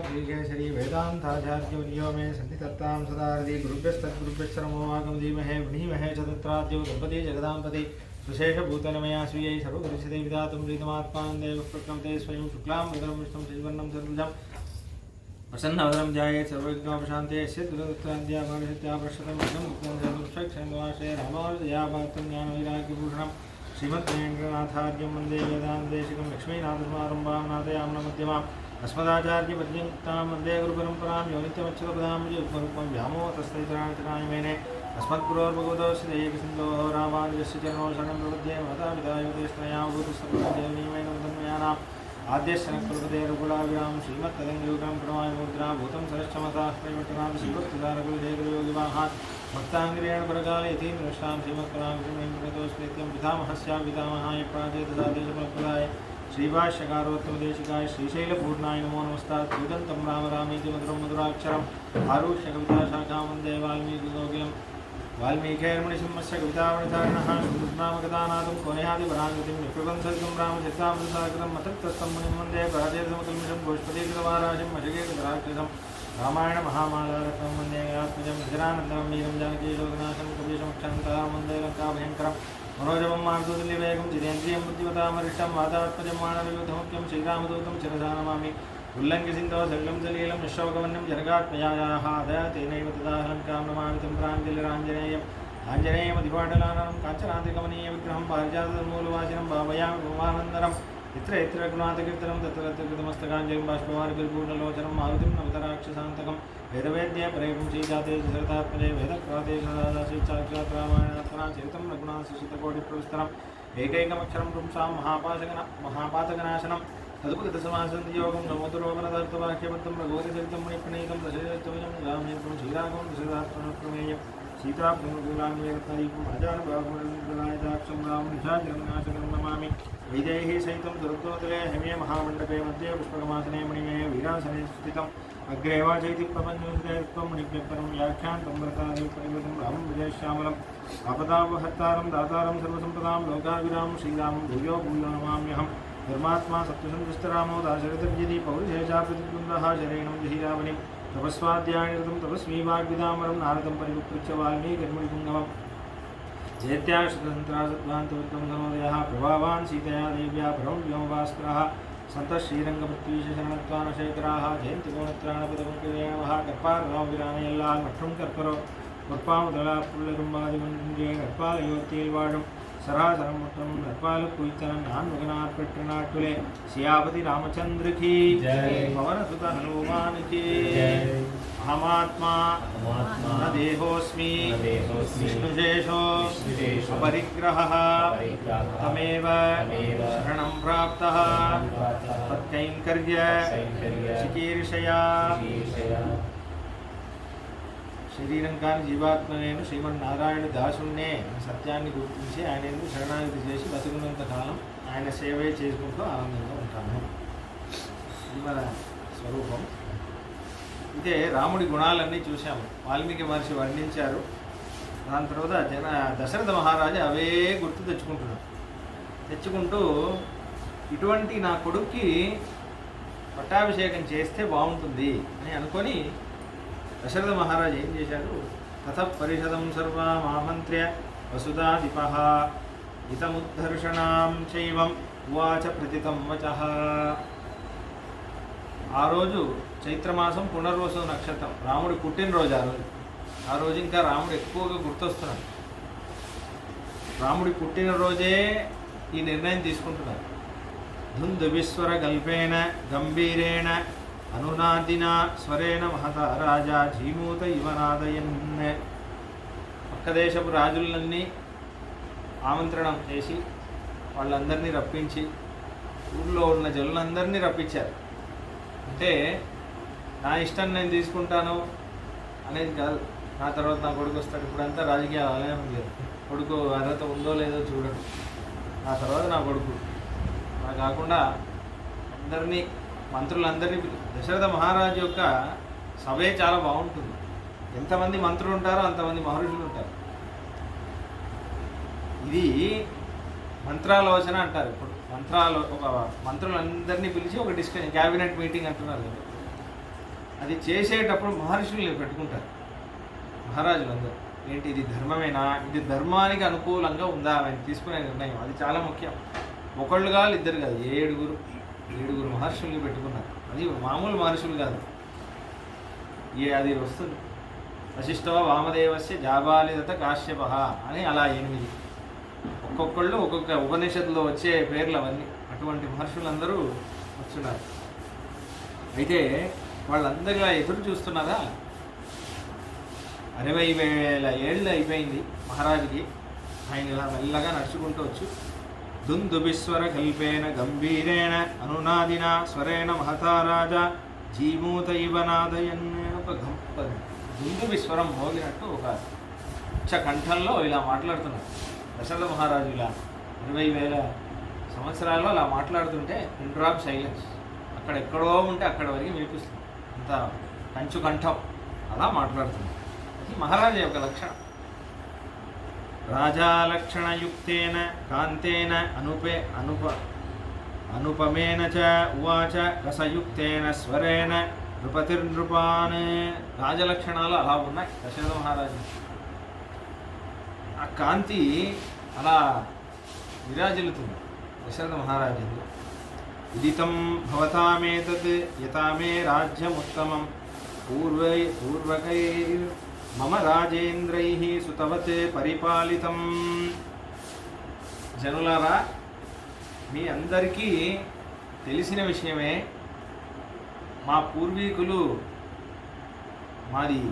श्री वेदांताचार्यो मे सन्ति तत्तां सदारति गुरुभ्यस्तद्गुरुभ्यश्चरमोवाकं धीमहे वृणीमहे चतुत्राद्यो दम्पति जगदाम्पति सुशेषभूतनमया स्वीयै सर्वगुरुषिते विधातुं प्रीतमात्मानं देवः प्रकृते स्वयं शुक्लां वदनं विष्णुं शशिवर्णं चतुर्भुजं प्रसन्नवदनं ध्यायेत् सर्वविघ्नोपशान्ते यस्य दुरदुःखाद्यापरिषत्यापश्यतं विष्णुं मुक्तं चतुष्षक्षेन्द्रवासे रामानुजयापात्रं ज्ञानवैराग्यभूषणं श्रीमद्वेङ्कटनाथार्यं वन्दे वेदान्तदेशिकं लक्ष्मीनाथसमारम्भां नाथयामनं मध्यमाम् अस्मदाचार्यपर्यन्तां वन्दे गुरुपरम्परां यो नित्यमच्युतपदां युग्मरूपं व्यामोहतस्तैतराणचराय मेने अस्मद्गुरोर्भगवतोऽस्य दैकसिन्धोः रामानुजस्य चरणो शरणं प्रपद्ये मातापिता युवतिष्ठया भूतसर्वदेवनीमेन तन्मयानाम् आद्यशनकुलपतेरुकुलाभिरां श्रीमत्तदङ्गयोगं प्रणमाय मुद्रा भूतं सरश्चमसाश्रयमट्टनाथ श्रीभक्तिदारकुलशेखरयोगिवाहान् भक्ताङ्ग्रेण परकाले यतीन्द्रष्टां श्रीमत्कलाकृष्णेन्द्रतोस्कृत्यं पितामहस्या पितामहाय प्राचेतसादेशफलप्रदाय श्रीभाष्यकारोत्तमदेशिकाय श्रीशैलपूर्णाय नमो नमस्तात् दूदन्तं राम रामेति मधुरं मधुराक्षरम् आरुष्य कविताशाखां वन्दे वाल्मीकिकोकिलं वाल्मीकिर्मुनिसिंहस्य कवितावनितारिणः श्रीकृष्णामकथानाथं कोनेहादिपराङ्गतिं निप्रबन्धकं रामचरितामृतसागरं मतक्तस्थं मुनिं वन्दे प्राचेतसमकल्मिषं गोष्पदीकृतवाराशिं अजगेकृतराक्षसं रामायणमहामालारकं वन्दे आत्मजं निजरानन्दनं वीरं जानकीशोकनाशं कपीशमक्षान्तारं वन्दे लङ्काभयङ्करम् मनोजवं मारुतुल्यवेगं जितेन्द्रियं बुद्धिमतामरिष्टं वातात्मजं मानवयुधमुख्यं श्रीरामदूतं शिरसा नमामि उल्लङ्घ्यसिन्धो सलिलं सलीलं निःशोकवन्यं जनकात्मयायाः तेनैव तदाहलङ्कां नमामि तं प्राञ्जलिराञ्जनेयम् आञ्जनेयमधिपाटलाननं काञ्चनाद्रिकमनीयविग्रहं पारिजातमूलवासिनं भावयामि भवानन्दरं यत्र यत्र रघुनाथकीर्तनं तत्र तत्र कृतमस्तकाञ्जलिं बाष्पवारिपूर्णलोचनं मारुतिं नमतराक्षसान्तकं वेदवेद्ये परेकं श्रीजाते शरतात्मजे वेदक्राते सदा श्रीचाक्षात् रामायणात्मना चरितं रघुनाथशितकोटिप्रविस्तरम् एकैकमक्षरं पुंसां महापातकनाशनं तदुपगतसमासन्धियोगं नमोदुरोगनदर्थवाक्यबद्धं रघुवरचरितं मुनिप्रणीतं दशरथं रामचरितं श्रीराघवं दशरथात्मनप्रमेयं सीताप्रेमकुलान्यरत्नदीपम् अजानुभावमुनिदाक्षं रामनिशाचरन्नाशनं नमामि वैदेही सहितं दुर्गोदरे हिमे महामण्डपे मध्ये पुष्पकमासने मणिमये वीरासने स्थितम् अग्रे वाचैति प्रपञ्चोदयत्वं मुनिभ्यपरं व्याख्यान्तं व्रतादेव परिवृतं रामं विजयश्यामलम् आपदावहर्तारं दातारं सर्वसम्पदां लोकाभिरामं श्रीरामं भूयो भूयो नमाम्यहं धर्मात्मा सत्यसन्तुष्टरामो दाशरथव्यदि पौरुषेशाप्रतिबन्धः शरेणं जहिरावणिं तपस्वाध्यायनिरतं तपस्वी वाग्विदामरं नारदं परिवृत्य वाल्मीकिर्मुनिपुङ्गमम् जयत्याश्रितसन्त्रासद्वान्तवृत्तं समोदयः प्रभावान् सीतया देव्या परं व्योमभास्करः सन्तः श्रीरङ्गपृथ्वीशरणत्वानशेखराः जयन्तिकोणत्राणपदपङ्कजयनमः கற்பார்ராவிரானையெல்லாம் மற்றும் கற்பரோ பொற்பாமுதலா புள்ளரும்பாதிமன்றே கற்பாலையோத்தியில் வாழும் சராசரம் மற்றும் நற்பாலு குய்த்தனம் நான் மகனார் பெற்ற நாட்டுலே சியாபதி ராமச்சந்திர கி பவனசுத ஹனுமான் கி अहमात्मा न देहोऽस्मि विष्णुशेषो अपरिग्रहः तमेव शरणं प्राप्तः तत्कैङ्कर्य चिकीर्षया శరీరం కాని జీవాత్మనేను శ్రీమన్నారాయణ దాసున్నే సత్యాన్ని గుర్తించి ఆయన ఎందుకు శరణాగతి చేసి బతుకున్నంత కాలం ఆయన సేవే చేసుకుంటూ ఆనందంగా ఉంటాను. ఇది మన స్వరూపం. ఇదే రాముడి గుణాలన్నీ చూశాము. వాల్మీకి మహర్షి వర్ణించారు. దాని తర్వాత దశరథ మహారాజు అవే గుర్తు తెచ్చుకుంటూ ఇటువంటి నా కొడుక్కి పట్టాభిషేకం చేస్తే బాగుంటుంది అని అనుకొని దశరథ మహారాజు ఏం చేశాడు? తతః పరిషదం సర్వామామంత్ర్య వసుధాధిపః హితముద్ధర్షణాం చైవం ఉవాచ ప్రతితం వచః. ఆ రోజు చైత్రమాసం పునర్వసు నక్షత్రం, రాముడి పుట్టినరోజు. ఆ రోజు ఇంకా రాముడు ఎక్కువగా గుర్తొస్తున్నాడు. రాముడి పుట్టినరోజే ఈ నిర్ణయం తీసుకుంటున్నారు. ధుందువిస్వర గల్పేన గంభీరేణ అనునాదిన స్వరేణ మహత రాజా జీమూత ఇవనాదయన్. పక్కదేశపు రాజులన్నీ ఆమంత్రణం చేసి వాళ్ళందరినీ రప్పించి ఊళ్ళో ఉన్న జనులందరినీ రప్పించారు. అంటే నా ఇష్టం నేను తీసుకుంటాను అనేది కాదు. నా తర్వాత నా కొడుకు వస్తాడు. ఇప్పుడంతా రాజకీయాలు అలానే ఉంది. కొడుకు అర్హత ఉందో లేదో చూడడు. నా తర్వాత నా కొడుకు. అలా కాకుండా అందరినీ మంత్రులందరినీ దశరథ మహారాజు యొక్క సభే చాలా బాగుంటుంది. ఎంతమంది మంత్రులు ఉంటారో అంతమంది మహర్షులు ఉంటారు. ఇది మంత్రాలోచన అంటారు. ఇప్పుడు మంత్రులందరినీ పిలిచి ఒక డిస్కషన్, క్యాబినెట్ మీటింగ్ అంటున్నారు. అది చేసేటప్పుడు మహర్షుల్ని పెట్టుకుంటారు మహారాజులందరూ. ఏంటి ఇది ధర్మమేనా, ఇది ధర్మానికి అనుకూలంగా ఉందా అని తీసుకునే నిర్ణయం. అది చాలా ముఖ్యం. ఒకళ్ళు కాదు, ఇద్దరు కాదు, ఏడుగురు మహర్షుల్ని పెట్టుకున్నారు. అది మామూలు మహర్షులు కాదు. అది వస్తుంది వశిష్ఠవ వామదేవస్య జాబాలిదత కాశ్యప అని అలా 8. ఒక్కొక్కళ్ళు ఒక్కొక్క ఉపనిషత్తులో వచ్చే పేర్లు అవన్నీ. అటువంటి మహర్షులందరూ వస్తున్నారు. అయితే వాళ్ళందరిలా ఎదురు చూస్తున్నారా. 60,000 ఏళ్ళు అయిపోయింది మహారాజుకి. ఆయన ఇలా మెల్లగా నడుచుకుంటూ వచ్చు. దుందుభిస్వర కల్పేన గంభీరేణ అనునాదిన స్వరేణ మహతారాజా జీమూత ఇవ నాదయన్. ఒక దుందుభిస్వరం మోగినట్టు ఒక ఉచ్చ కంఠంలో ఇలా మాట్లాడుతున్నారు దశరథ మహారాజు. ఇలా 20,000 సంవత్సరాల్లో అలా మాట్లాడుతుంటే పిన్ డ్రాప్ సైలెన్స్. అక్కడ ఎక్కడో ఉంటే అక్కడ వరకు వినిపిస్తుంది. అంత కంచు కంఠం అలా మాట్లాడుతుంది. అది మహారాజు యొక్క లక్షణం. రాజాలక్షణయుక్తేన కాంతేన అనుపమేన చ ఉవాచ రసయుక్తేన స్వరేణ నృపతిర్నృపాన్. రాజలక్షణాలు అలా ఉన్నాయి దశరథ మహారాజు. ఆ కాంతి అలా విరాజిల్లుతుంది దశరథ మహారాజు. ఉదితం భవతామేతత్ యథా మే రాజ్యముత్తమం పూర్వకై మమ రాజేంద్రైః సుతవత్ పరిపాలితం. జనులారా, మీ అందరికీ తెలిసిన విషయమే, మా పూర్వీకులు, మాది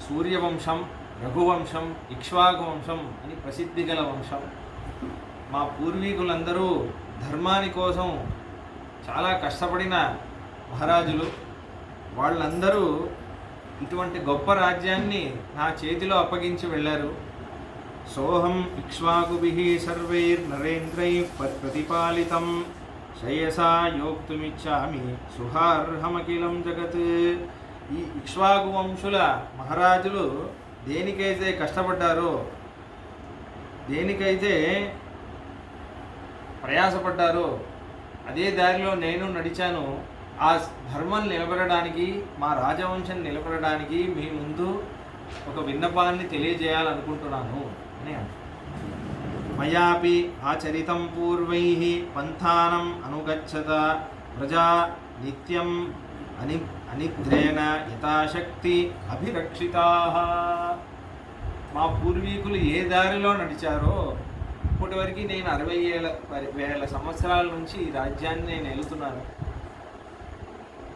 సూర్యవంశం, రఘువంశం, ఇక్ష్వాకు వంశం అని ప్రసిద్ధి గల వంశం. మా పూర్వీకులందరూ ధర్మాని కోసం చాలా కష్టపడిన మహారాజులు. వాళ్ళందరూ ఇటువంటి గొప్ప రాజ్యాన్ని నా చేతిలో అప్పగించి వెళ్ళారు. సోహం ఇక్ష్వాకుభిః సర్వైర్నరేంద్రైః ప్రతిపాలితం శ్రేయసా యోక్తుమిచ్చామి సుహార్హమఖిలం జగత్. ఈ ఇక్ష్వాకు వంశుల మహారాజులు దేనికైతే కష్టపడ్డారో, దేనికైతే ప్రయాసపడ్డారో అదే దారిలో నేను నడిచాను. ఆ ధర్మం నిలబడడానికి, మా రాజవంశం నిలబడడానికి మీ ముందు ఒక విన్నపాన్ని తెలియజేయాలనుకుంటున్నాను అని అంటారు. మయాపి ఆచరితం పూర్వైః పంథానం అనుగచ్చత ప్రజా నిత్యం అనిద్రేణ యథాశక్తి అభిరక్షితాః. మా పూర్వీకులు ఏ దారిలో నడిచారో ఇప్పటి వరకు నేను 60,000 సంవత్సరాల నుంచి ఈ రాజ్యాన్ని నేను వెళుతున్నాను.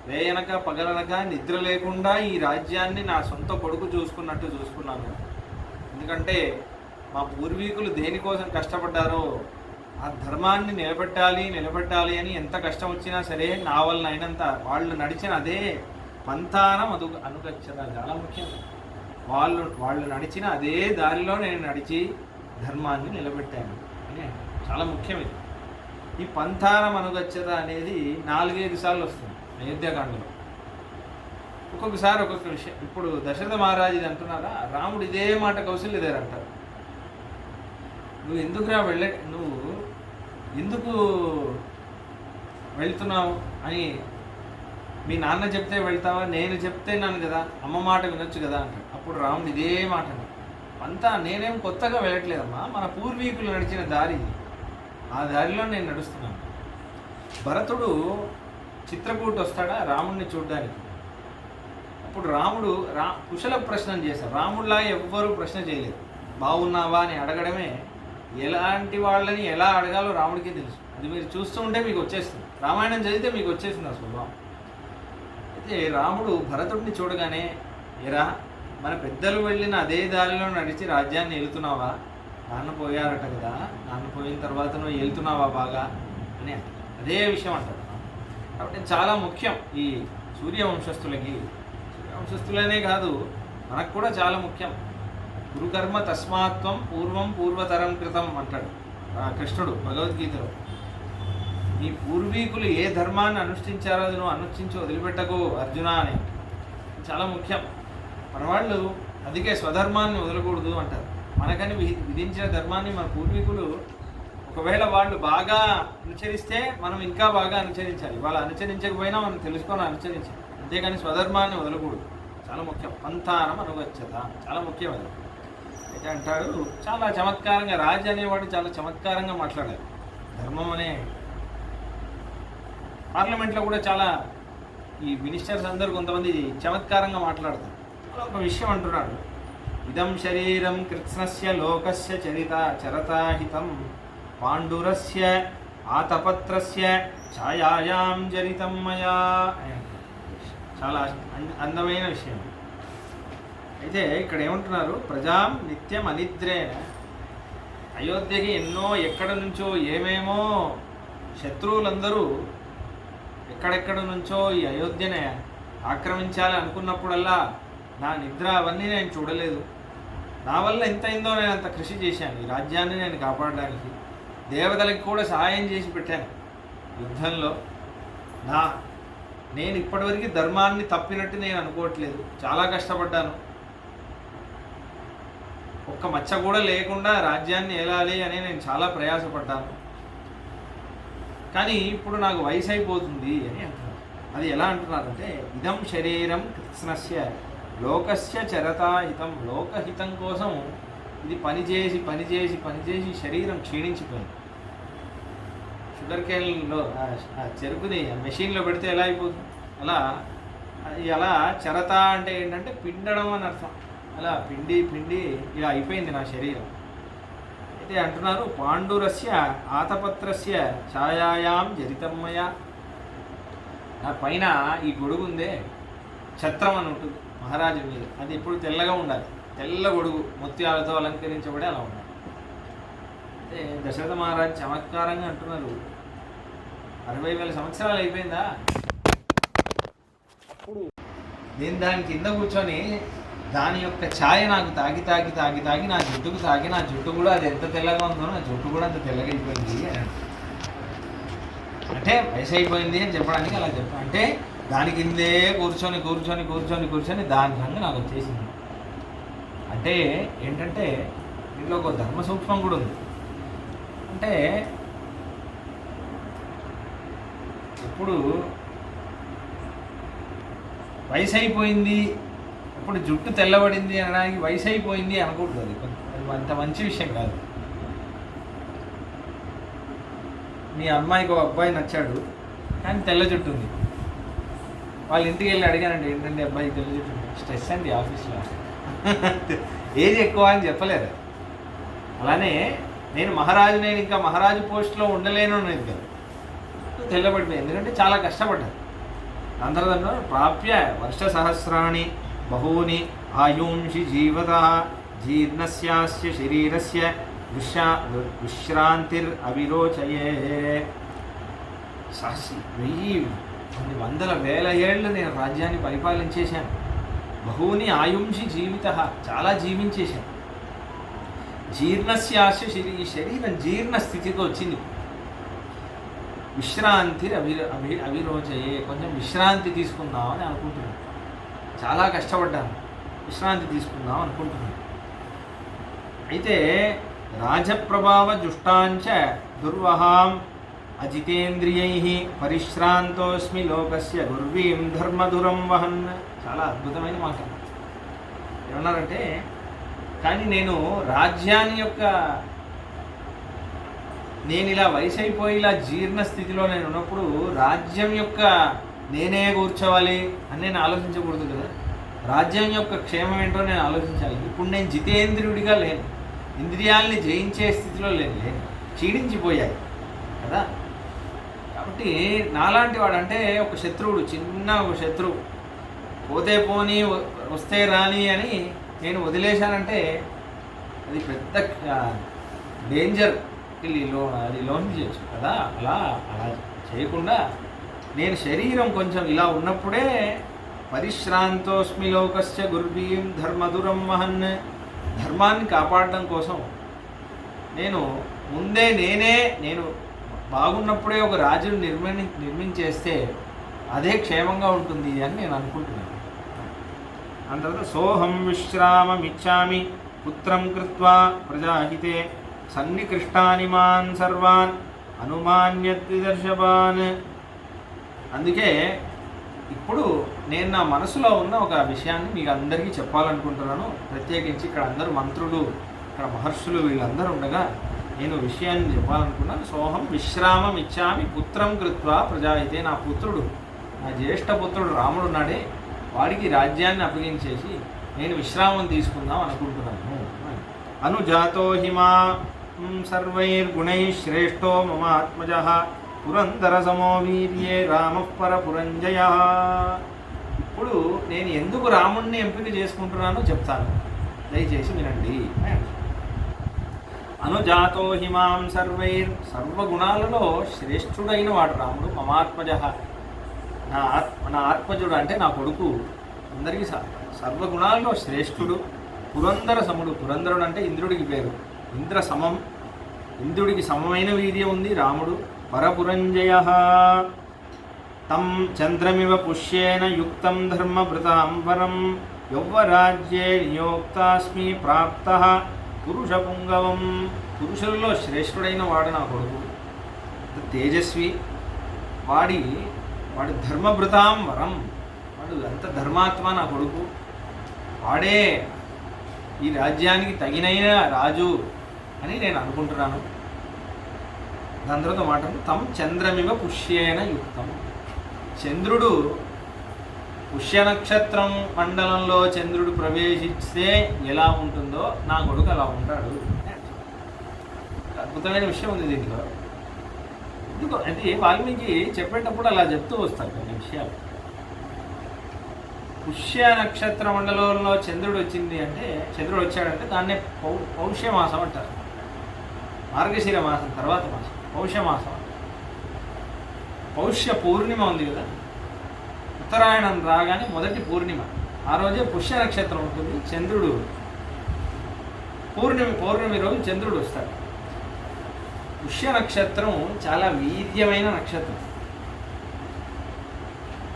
వేయనక పగలనక నిద్ర లేకుండా ఈ రాజ్యాన్ని నా సొంత కొడుకు చూసుకున్నట్టు చూసుకున్నాను. ఎందుకంటే మా పూర్వీకులు దేనికోసం కష్టపడ్డారో ఆ ధర్మాన్ని నిలబెట్టాలి అని ఎంత కష్టం వచ్చినా సరే నా వల్ల అయినంత వాళ్ళు నడిచిన అదే పంథానం అనుగచ్చత. చాలా ముఖ్యం. వాళ్ళు నడిచిన అదే దారిలో నేను నడిచి ధర్మాన్ని నిలబెట్టాను అని చాలా ముఖ్యం. ఇది ఈ పంథానం అనుగచ్చత అనేది 4-5 సార్లు వస్తుంది అయోధ్యాకాండలో. ఒక్కొక్కసారి ఒక్కొక్క విషయం. ఇప్పుడు దశరథ మహారాజు ఇది అంటున్నారా, రాముడు ఇదే మాట కౌశల్య దగ్గర అంటారు. నువ్వు ఎందుకు వెళ్తున్నావు అని మీ నాన్న చెప్తే వెళ్తావా, నేను చెప్తే నన్ను కదా, అమ్మ మాట వినొచ్చు కదా అంటాడు. అప్పుడు రాముడు ఇదే మాట అంతా, నేనేం కొత్తగా వెళ్ళట్లేదమ్మా, మన పూర్వీకులు నడిచిన దారి, ఆ దారిలో నేను నడుస్తున్నాను. భరతుడు చిత్రకూట వస్తాడా రాముడిని చూడడానికి. అప్పుడు రాముడు కుశల ప్రశ్న చేశారు. రాముడిలా ఎవ్వరూ ప్రశ్న చేయలేదు. బాగున్నావా అని అడగడమే. ఎలాంటి వాళ్ళని ఎలా అడగాలో రాముడికి తెలుసు. అది మీరు చూస్తూ ఉంటే మీకు వచ్చేస్తుంది. రామాయణం చదివితే మీకు వచ్చేస్తుంది ఆ స్వభావం. అయితే రాముడు భరతుడిని చూడగానే, ఎరా మన పెద్దలు వెళ్ళిన అదే దారిలో నడిచి రాజ్యాన్ని వెళ్తున్నావా, నాన్న పోయారట కదా, నాన్న పోయిన తర్వాత నువ్వు వెళ్తున్నావా బాగా అని అదే విషయం అంటారు. కాబట్టి చాలా ముఖ్యం ఈ సూర్యవంశస్థులకి. సూర్యవంశస్థులనే కాదు, మనకు కూడా చాలా ముఖ్యం. గురుకర్మ తస్మాత్వం పూర్వతరం కృతం అంటాడు కృష్ణుడు భగవద్గీతలో. నీ పూర్వీకులు ఏ ధర్మాన్ని అనుష్ఠించారో అది నువ్వు అనుష్ఠించి వదిలిపెట్టకు అర్జున అని చాలా ముఖ్యం. మన వాళ్ళు అందుకే స్వధర్మాన్ని వదలకూడదు అంటారు. మనకని విధించిన ధర్మాన్ని మన పూర్వీకులు ఒకవేళ వాళ్ళు బాగా అనుసరిస్తే మనం ఇంకా బాగా అనుసరించాలి. వాళ్ళు అనుసరించకపోయినా మనం తెలుసుకొని అనుసరించాలి. అంతేకాని స్వధర్మాన్ని వదలకూడదు, చాలా ముఖ్యం. పంథానం అనుగచ్చత, చాలా ముఖ్యం అది. అయితే అంటాడు చాలా చమత్కారంగా, రాజు అనేవాడు చాలా చమత్కారంగా మాట్లాడారు. ధర్మం అనే పార్లమెంట్లో కూడా చాలా ఈ మినిస్టర్స్ అందరూ కొంతమంది చమత్కారంగా మాట్లాడతారు. ఒక విషయం అంటున్నాడు, ఇదం శరీరం కృత్స్నస్య లోకస్య చరతాహితం పాండురస్య ఆతపత్రస్య ఛాయాయాం జరితం మయా. చాలా అందమైన విషయం. అయితే ఇక్కడ ఏమంటున్నారు, ప్రజాం నిత్యం అనిద్రేణ. అయోధ్యకి ఎన్నో ఎక్కడ నుంచో ఏమేమో శత్రువులందరూ ఎక్కడెక్కడ నుంచో ఈ అయోధ్యనే ఆక్రమించాలి అనుకున్నప్పుడల్లా నా నిద్ర అవన్నీ నేను చూడలేదు. నా వల్ల ఎంత అయిందో నేను అంత కృషి చేశాను ఈ రాజ్యాన్ని నేను కాపాడడానికి. దేవతలకు కూడా సహాయం చేసి పెట్టాను యుద్ధంలో. నేను ఇప్పటివరకు ధర్మాన్ని తప్పినట్టు నేను అనుకోవట్లేదు. చాలా కష్టపడ్డాను, ఒక్క మచ్చ కూడా లేకుండా రాజ్యాన్ని ఏలాలి అని నేను చాలా ప్రయాసపడ్డాను. కానీ ఇప్పుడు నాకు వయసు అయిపోతుంది అని అంటున్నారు. అది ఎలా అంటున్నారంటే, ఇదం శరీరం కృత్స్నస్య లోకస్య చరతాహితం. లోకహితం కోసం ఇది పనిచేసి పనిచేసి పనిచేసి శరీరం క్షీణించిపోయింది. షుగర్ కేన్లో చెరుకుని మెషిన్లో పెడితే ఎలా అయిపోతుంది, అలా చరత అంటే ఏంటంటే పిండడం అని అర్థం. అలా పిండి పిండి ఇలా అయిపోయింది నా శరీరం. అయితే అంటున్నారు, పాండురస్య ఆతపత్రస్య ఛాయాయాం జరితమ్మయ. నా పైన ఈ గొడుగు ఉందే, ఛత్రం అని ఉంటుంది మహారాజు మీద, అది ఎప్పుడు తెల్లగా ఉండాలి. తెల్ల గొడుగు ముత్యాలతో అలంకరించబడి అలా ఉండాలి. అయితే దశరథ మహారాజు చమత్కారంగా అంటున్నారు, 60,000 సంవత్సరాలు అయిపోయిందా, అప్పుడు నేను దాని కింద కూర్చొని దాని యొక్క ఛాయ నాకు తాగి తాగి తాగి తాగి నా జుట్టుకు తాగి, నా జుట్టు కూడా అది ఎంత తెల్లగా ఉందో నా జుట్టు కూడా అంత తెల్లగా అయిపోయింది అని. అంటే వయసు అయిపోయింది అని చెప్పడానికి అలా చెప్పాను. అంటే దాని కిందే కూర్చొని కూర్చొని కూర్చొని కూర్చొని దాని రంగు నాకు వచ్చేసింది. అంటే ఏంటంటే దీంట్లో ఒక ధర్మ సూక్ష్మం కూడా ఉంది. అంటే ఇప్పుడు వయసు అయిపోయింది, ఇప్పుడు జుట్టు తెల్లబడింది అనడానికి వయసు అయిపోయింది అనకూడదు. అది అంత మంచి విషయం కాదు. మీ అమ్మాయికి ఒక అబ్బాయి నచ్చాడు కానీ తెల్ల జుట్టు ఉంది. వాళ్ళ ఇంటికి వెళ్ళి అడిగానండి, ఏంటంటే అబ్బాయి తెల్ల జుట్టు ఉంది, స్ట్రెస్ అండి ఆఫీస్లో, ఏజ్ ఎక్కువ అని చెప్పలేదు. అలానే నేను ఇంకా మహారాజు పోస్ట్లో ఉండలేను అనేది కదా, తెల్లబడిపోయింది. ఎందుకంటే చాలా కష్టపడ్డాను. అందరూ ప్రాప్య వర్ష సహస్రాణి బహూని ఆయుంషి జీవత జీర్ణస్యాస్య శరీరస్య విశ్రాంతిర్ అవిరోచయే. 1000 ఏళ్ళు నేను రాజ్యాన్ని పరిపాలించేశాను. బహూని ఆయుంషి జీవిత, చాలా జీవించేశాను. జీర్ణస్యాస్య ఈ శరీరం జీర్ణ స్థితికి వచ్చింది. విశ్రాంతి అవిరోచయే, కొంచెం విశ్రాంతి తీసుకుందామని అనుకుంటున్నాను. చాలా కష్టపడ్డాను, విశ్రాంతి తీసుకుందాం అనుకుంటున్నాను. అయితే రాజప్రభావ జుష్టాంచ దుర్వహాం అజితేంద్రియై పరిశ్రాంతోస్మి లోకస్య గుర్వీం ధర్మధురం వహన్. చాలా అద్భుతమైన మాట. ఏమన్నారంటే, కానీ నేను రాజ్యాన్ని యొక్క నేను ఇలా వయసు అయిపోయి ఇలా జీర్ణ స్థితిలో నేను ఉన్నప్పుడు రాజ్యం యొక్క నేనే కూర్చోవాలి అని నేను ఆలోచించకూడదు కదా. రాజ్యం యొక్క క్షేమం ఏంటో నేను ఆలోచించాలి. ఇప్పుడు నేను జితేంద్రియుడిగా లేను, ఇంద్రియాల్ని జయించే స్థితిలో లేను, క్షీణించిపోయాయి కదా. కాబట్టి నాలాంటి వాడు అంటే ఒక శత్రువుడు, చిన్న ఒక శత్రువు, పోతే పోని వస్తే రాని అని నేను వదిలేశానంటే అది పెద్ద డేంజర్. అది లోన్ చేయొచ్చు కదా. అలా చేయకుండా నేను శరీరం కొంచెం ఇలా ఉన్నప్పుడే పరిశ్రాంతోస్మి లోకస్య గుర్వీం ధర్మధురం వహన్, ధర్మాన్ని కాపాడడం కోసం నేను బాగున్నప్పుడే ఒక రాజును నిర్మించేస్తే అదే క్షేమంగా ఉంటుంది అని నేను అనుకుంటున్నాను. దాని తర్వాత సోహం విశ్రామమిచ్చామి పుత్రం కృత్వా ప్రజాహితే సన్నికృష్టాని మాన్ సర్వాన్ అనుమాన్యద్విదర్శపాన్. అందుకే ఇప్పుడు నేను నా మనసులో ఉన్న ఒక విషయాన్ని మీకు అందరికీ చెప్పాలనుకుంటున్నాను. ప్రత్యేకించి ఇక్కడ అందరూ మంత్రులు, ఇక్కడ మహర్షులు వీళ్ళందరూ ఉండగా నేను విషయాన్ని చెప్పాలనుకున్నాను. సోహం విశ్రామం ఇచ్చామి పుత్రం కృత్వా ప్రజాయితే. నా పుత్రుడు, నా జ్యేష్ఠ పుత్రుడు రాముడు ఉన్నాడే, వాడికి రాజ్యాన్ని అప్పగించేసి నేను విశ్రామం తీసుకుందాం అనుకుంటున్నాను. అనుజాతో హిమా సర్వైర్గుణై శ్రేష్టో మమ ఆత్మజ పురందర సమో వీర్యే రామ పరపురంజయ. ఇప్పుడు నేను ఎందుకు రాముణ్ణి ఎంపిక చేసుకుంటున్నానో చెప్తాను, దయచేసి వినండి. అనుజాతో హిమాం సర్వగుణాలలో శ్రేష్ఠుడైన వాడు రాముడు. మమాత్మజ, నా ఆత్మజుడు అంటే నా కొడుకు, అందరికీ సర్వగుణాలలో శ్రేష్ఠుడు. పురందర సముడు, పురందరుడు అంటే ఇంద్రుడికి పేరు. ఇంద్ర సమం, ఇంద్రుడికి సమమైన వీర్యం ఉంది రాముడు. పరపురంజయ తం చంద్రమివ పుష్యేన యుక్తం ధర్మభృతాంబరం యౌవరాజ్యే నియోక్తాస్మి ప్రాప్త పురుష పుంగవం. పురుషులలో శ్రేష్ఠుడైన వాడు నా కొడుకు, తేజస్వి. వాడు ధర్మభృతాం వరం, వాడు అంత ధర్మాత్మ నా కొడుకు. వాడే ఈ రాజ్యానికి తగినైన రాజు అని నేను అనుకుంటున్నాను. దాని తర్వాత మాట తం చంద్రమివ పుష్యేన యుక్తం. చంద్రుడు పుష్య నక్షత్రం మండలంలో చంద్రుడు ప్రవేశిస్తే ఎలా ఉంటుందో నా కొడుకు అలా ఉంటాడు. అద్భుతమైన విషయం ఉంది దీంట్లో. ఎందుకో అది వాల్మీకి చెప్పేటప్పుడు అలా చెప్తూ వస్తారు కొన్ని విషయాలు. పుష్య నక్షత్ర మండలంలో చంద్రుడు వచ్చింది అంటే, చంద్రుడు వచ్చాడంటే దాన్నే పౌష్యమాసం అంటారు. మార్గశిర మాసం తర్వాత మాసం పౌష్యమాసం. పౌష్య పూర్ణిమ ఉంది కదా, ఉత్తరాయణం రాగానే మొదటి పూర్ణిమ, ఆ రోజే పుష్య నక్షత్రం ఉంటుంది. చంద్రుడు పౌర్ణమి రోజు చంద్రుడు వస్తాడు. పుష్య నక్షత్రం చాలా వీర్యమైన నక్షత్రం.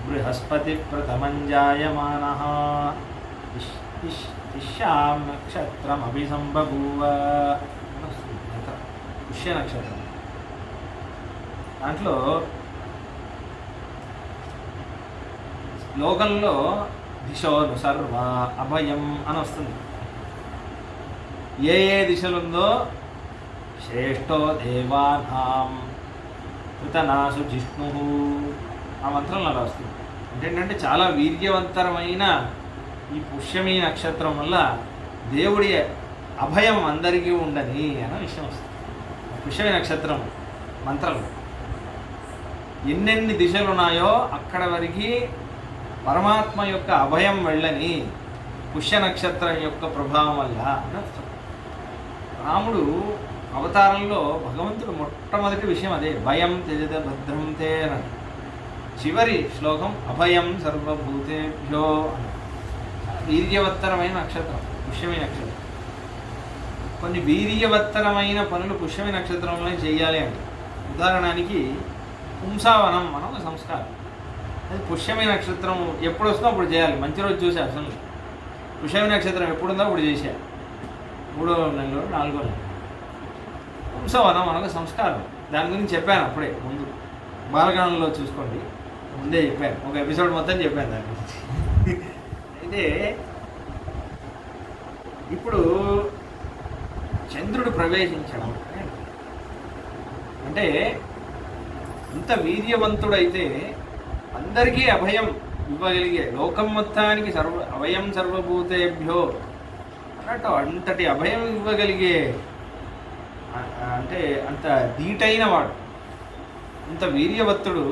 బృహస్పతి ప్రథమంజాయమాన తిష్యాం నక్షత్రం అభిసంబభూవ. పుష్య నక్షత్రం దాంట్లో లోకంలో దిశోను సర్వ అభయం అని వస్తుంది. ఏ దిశలుందో శ్రేష్టో దేవానాం కృతనాసు జిష్ణు, ఆ మంత్రంలో అలా వస్తుంది. ఏంటంటే చాలా వీర్యవంతరమైన ఈ పుష్యమి నక్షత్రం వల్ల దేవుడి అభయం అందరికీ ఉండని అన్న విషయం వస్తుంది. పుష్యమి నక్షత్రం మంత్రంలో ఎన్నెన్ని దిశలు ఉన్నాయో అక్కడ వరకు పరమాత్మ యొక్క అభయం వెళ్ళని పుష్య నక్షత్రం యొక్క ప్రభావం వల్ల అని వస్తుంది. రాముడు అవతారంలో భగవంతుడు మొట్టమొదటి విషయం అదే, భయం త్యజత భద్రం తే అని. చివరి శ్లోకం అభయం సర్వభూతేభ్యో. వీర్యవత్తరమైన నక్షత్రం పుష్యమి నక్షత్రం. కొన్ని వీర్యవత్తరమైన పనులు పుష్యమి నక్షత్రంలో చేయాలి అంటే, ఉదాహరణకి పుంసావనం మనం ఒక సంస్కారం. అది పుష్యమి నక్షత్రం ఎప్పుడు వస్తుందో అప్పుడు చేయాలి. మంచి రోజు చూసే అసలు పుష్యమి నక్షత్రం ఎప్పుడుందో అప్పుడు చేసేయాలి. 3వ నెలలో 4వ నెల పుంసవనం మనకు సంస్కారం. దాని గురించి చెప్పాను అప్పుడే ముందు, బాలగణంలో చూసుకోండి, ముందే చెప్పాను, ఒక ఎపిసోడ్ మొత్తం చెప్పాను దాని గురించి. అయితే ఇప్పుడు చంద్రుడు ప్రవేశించడం అంటే ఇంత వీర్యవంతుడైతే అందరికీ అభయం ఇవ్వగలిగే, లోకం మొత్తానికి అభయం సర్వభూతేభ్యో అన్నట్టు అంతటి అభయం ఇవ్వగలిగే, అంటే అంత ధీటైన వాడు, అంత వీర్యవత్తుడు.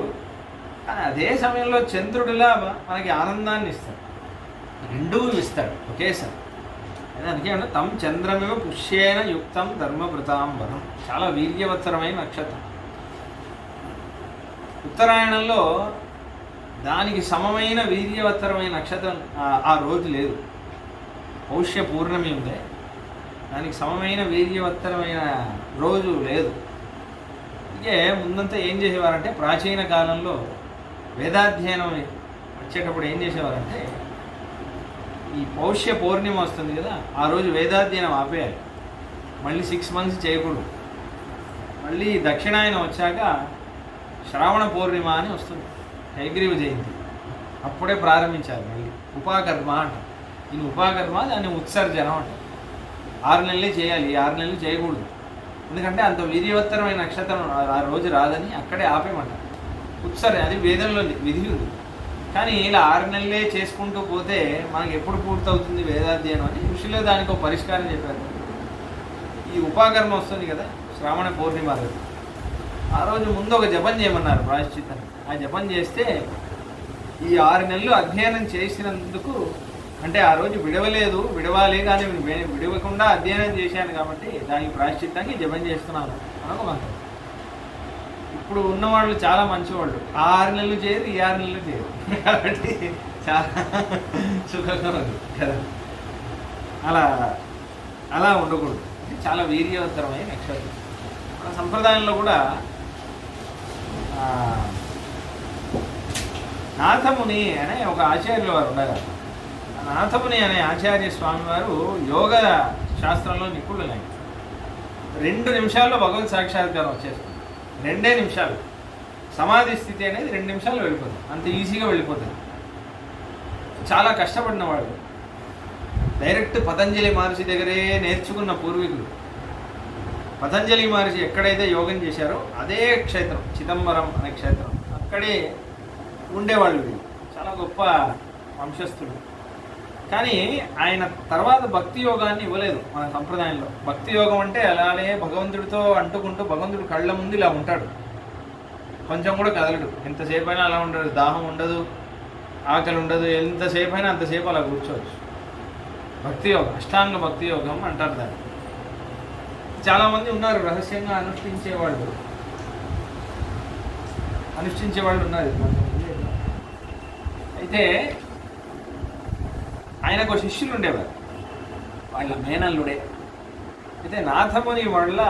కానీ అదే సమయంలో చంద్రుడిలా మనకి ఆనందాన్ని ఇస్తాడు, రెండూ ఇస్తాడు ఒకేసారి. అందుకే అంటే తం చంద్రమివ పుష్యేన యుక్తం ధర్మభృతాంబరం. చాలా వీర్యవత్తరమైన నక్షత్రం. ఉత్తరాయణంలో దానికి సమమైన వీర్యవత్తరమైన నక్షత్రం ఆ రోజు లేదు. పౌష్య పూర్ణమి ఉంది, దానికి సమమైన వీర్యవత్తరమైన రోజు లేదు. అందుకే ముందంతా ఏం చేసేవారంటే, ప్రాచీన కాలంలో వేదాధ్యయనం వచ్చేటప్పుడు ఏం చేసేవారంటే, ఈ పౌష్య పౌర్ణిమ వస్తుంది కదా, ఆ రోజు వేదాధ్యయనం ఆపేయాలి, మళ్ళీ 6 months చేయకూడదు. మళ్ళీ దక్షిణాయనం వచ్చాక శ్రావణ పౌర్ణిమ అని వస్తుంది, హయగ్రీవ జయంతి. అప్పుడే ప్రారంభించాలి మళ్ళీ. ఉపాకర్మ అంట. ఈయన ఉపాకర్మ, దాన్ని ఉత్సర్జనం అంట. 6 నెలలే చేయాలి, 6 నెలలు చేయకూడదు. ఎందుకంటే అంత వీర్యవత్తరమైన నక్షత్రం ఆ రోజు రాదని అక్కడే ఆపేయమంట. అది వేదంలో విధి ఉంది. కానీ ఇలా 6 నెలలే చేసుకుంటూ పోతే మనకి ఎప్పుడు పూర్తవుతుంది వేదాధ్యయనం అని ఋషులే దానికి ఒక పరిష్కారం చెప్పారు. ఈ ఉపాకర్మ వస్తుంది కదా, శ్రావణ పౌర్ణిమ రోజు, ఆ రోజు ముందు ఒక జపం చేయమన్నారు ప్రాయశ్చిత్తాన్ని. ఆ జపం చేస్తే ఈ 6 నెలలు అధ్యయనం చేసినందుకు, అంటే ఆ రోజు విడవాలి కానీ విడవకుండా అధ్యయనం చేశాను కాబట్టి దానికి ప్రాయశ్చిత్తానికి జపం చేస్తున్నాను అనొక మంత్రం. ఇప్పుడు ఉన్నవాళ్ళు చాలా మంచివాళ్ళు, 6 నెలలు చేయరు, ఈ 6 నెలలు చేయరు కాబట్టి చాలా సుఖంగా ఉంది కదా. అలా ఉండకూడదు. చాలా వీర్యవంతరమైన నక్షత్రం. మన సంప్రదాయంలో కూడా నాథముని అనే ఒక ఆచార్యుల వారు ఉండగా, నాథముని అనే ఆచార్య స్వామి వారు యోగ శాస్త్రంలో నిపుణులు. 2 నిమిషాల్లో భగవత్ సాక్షాత్కారం వచ్చేస్తుంది. 2 నిమిషాలు. సమాధి స్థితి అనేది 2 నిమిషాల్లో వెళ్ళిపోతుంది. అంత ఈజీగా వెళ్ళిపోతుంది. చాలా కష్టపడిన వాళ్ళు, డైరెక్ట్ పతంజలి మహర్షి దగ్గరే నేర్చుకున్న పూర్వీకులు. పతంజలి మహర్షి ఎక్కడైతే యోగం చేశారో అదే క్షేత్రం, చిదంబరం అనే క్షేత్రం, అక్కడే ఉండేవాళ్ళు. వీళ్ళు చాలా గొప్ప వంశస్థులు. కానీ ఆయన తర్వాత భక్తి యోగాన్ని ఇవ్వలేదు మన సంప్రదాయంలో. భక్తి యోగం అంటే అలానే భగవంతుడితో అంటుకుంటూ భగవంతుడి కళ్ళ ముందు ఇలా ఉంటాడు, కొంచెం కూడా కదలడు. ఎంతసేపు అయినా అలా ఉండదు, దాహం ఉండదు, ఆకలి ఉండదు, ఎంతసేపు అయినా అంతసేపు అలా కూర్చోవచ్చు. భక్తి యోగం, అష్టాంగ భక్తి యోగం అంటారు దాన్ని. చాలామంది ఉన్నారు రహస్యంగా అనుష్ఠించేవాళ్ళు ఉన్నారు కొంతమంది. అయితే ఆయనకు శిష్యులు ఉండేవారు, వాళ్ళ మేనల్లుడే. అయితే నాథముని వాళ్ళ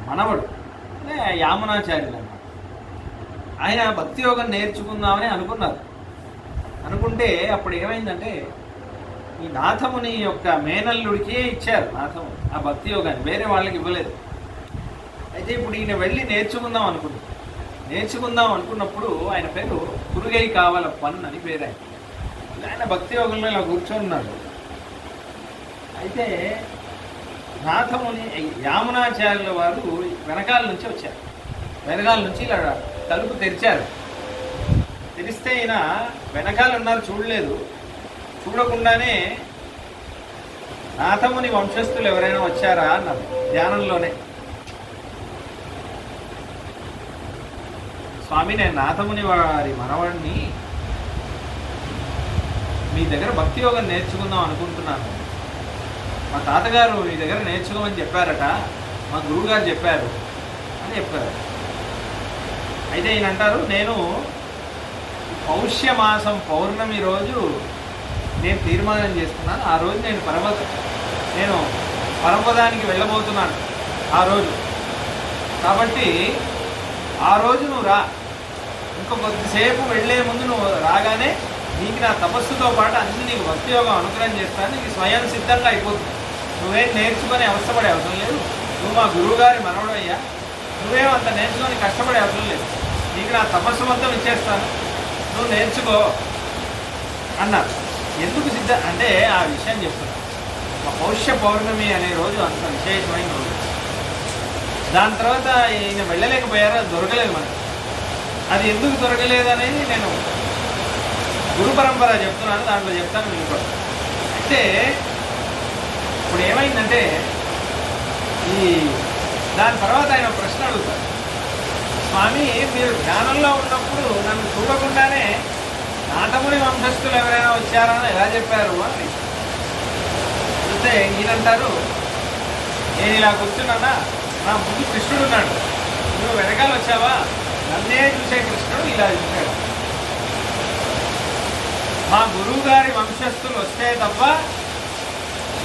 మనవడు అంటే యామునాచార్యులు అన్నమాట. ఆయన భక్తి యోగం నేర్చుకుందామని అనుకుంటే అప్పుడు ఏమైందంటే ఈ నాథముని యొక్క మేనల్లుడికే ఇచ్చారు నాథముని ఆ భక్తి యోగాన్ని, వేరే వాళ్ళకి ఇవ్వలేదు. అయితే ఇప్పుడు ఈయన వెళ్ళి నేర్చుకుందాం అనుకున్నప్పుడు ఆయన పేరు కురుగై కావలప్పన్ అని పేరు. ఆయన భక్తి యోగంలో ఇలా కూర్చొని ఉన్నాడు. అయితే నాథముని యామునాచార్యుల వారు వెనకాల నుంచి వచ్చారు. వెనకాల నుంచి ఇలా తలుపు తెరిచారు. తెరిస్తే ఈయన వెనకాల ఉన్నారు, చూడలేదు. చూడకుండానే నాథముని వంశస్థులు ఎవరైనా వచ్చారా అన్నారు ధ్యానంలోనే. స్వామి, నేను నాథముని వారి మనవాడిని, మీ దగ్గర భక్తి యోగం నేర్చుకుందాం అనుకుంటున్నాను. మా తాతగారు మీ దగ్గర నేర్చుకోమని చెప్పారట, మా గురువుగారు చెప్పారు అని చెప్పారు. అయితే ఈయన అంటారు, నేను పౌష్యమాసం పౌర్ణమి రోజు నేను తీర్మానం చేసుకున్నాను. ఆ రోజు నేను పరమపదానికి వెళ్ళబోతున్నాను ఆ రోజు. కాబట్టి ఆ రోజు నువ్వు రా. ఇంకో కొద్దిసేపు వెళ్ళే ముందు నువ్వు రాగానే నీకు నా తపస్సుతో పాటు అన్ని నీకు భక్తి యోగం అనుగ్రహం చేస్తాను. నీకు స్వయం సిద్ధంగా అయిపోతుంది. నువ్వేం నేర్చుకొని అవసరపడే అవసరం లేదు. నువ్వు మా గురువుగారి మనవడు అయ్యా, నువ్వేం అంత నేర్చుకొని కష్టపడే అవసరం లేదు. నీకు నా తపస్సు మొత్తం ఇచ్చేస్తాను, నువ్వు నేర్చుకో అన్నారు. ఎందుకు అంటే ఆ విషయం చెప్తున్నాను. మా పౌష్య పౌర్ణమి అనే రోజు అంత విశేషమైన రోజు. దాని తర్వాత ఈయన వెళ్ళలేకపోయారో, అది దొరకలేదు మనకు. అది ఎందుకు దొరకలేదు అనేది నేను గురు పరంపర చెప్తున్నాను, దాంట్లో చెప్తాను మీరు కూడా. అయితే ఇప్పుడు ఏమైందంటే దాని తర్వాత ఆయన ప్రశ్న అడుగుతారు, స్వామి మీరు ధ్యానంలో ఉన్నప్పుడు నన్ను చూడకుండానే నాథముని వంశస్థులు ఎవరైనా వచ్చారని ఎలా చెప్పారు అని అంటే ఈయనంటారు, నేను ఇలా కూర్చున్నానా, నా ముందు కృష్ణుడు ఉన్నాడు, నువ్వు వెనకాల వచ్చావా, నన్నే చూసే కృష్ణుడు ఇలా చూశాడు. మా గురువుగారి వంశస్థులు వస్తే తప్ప,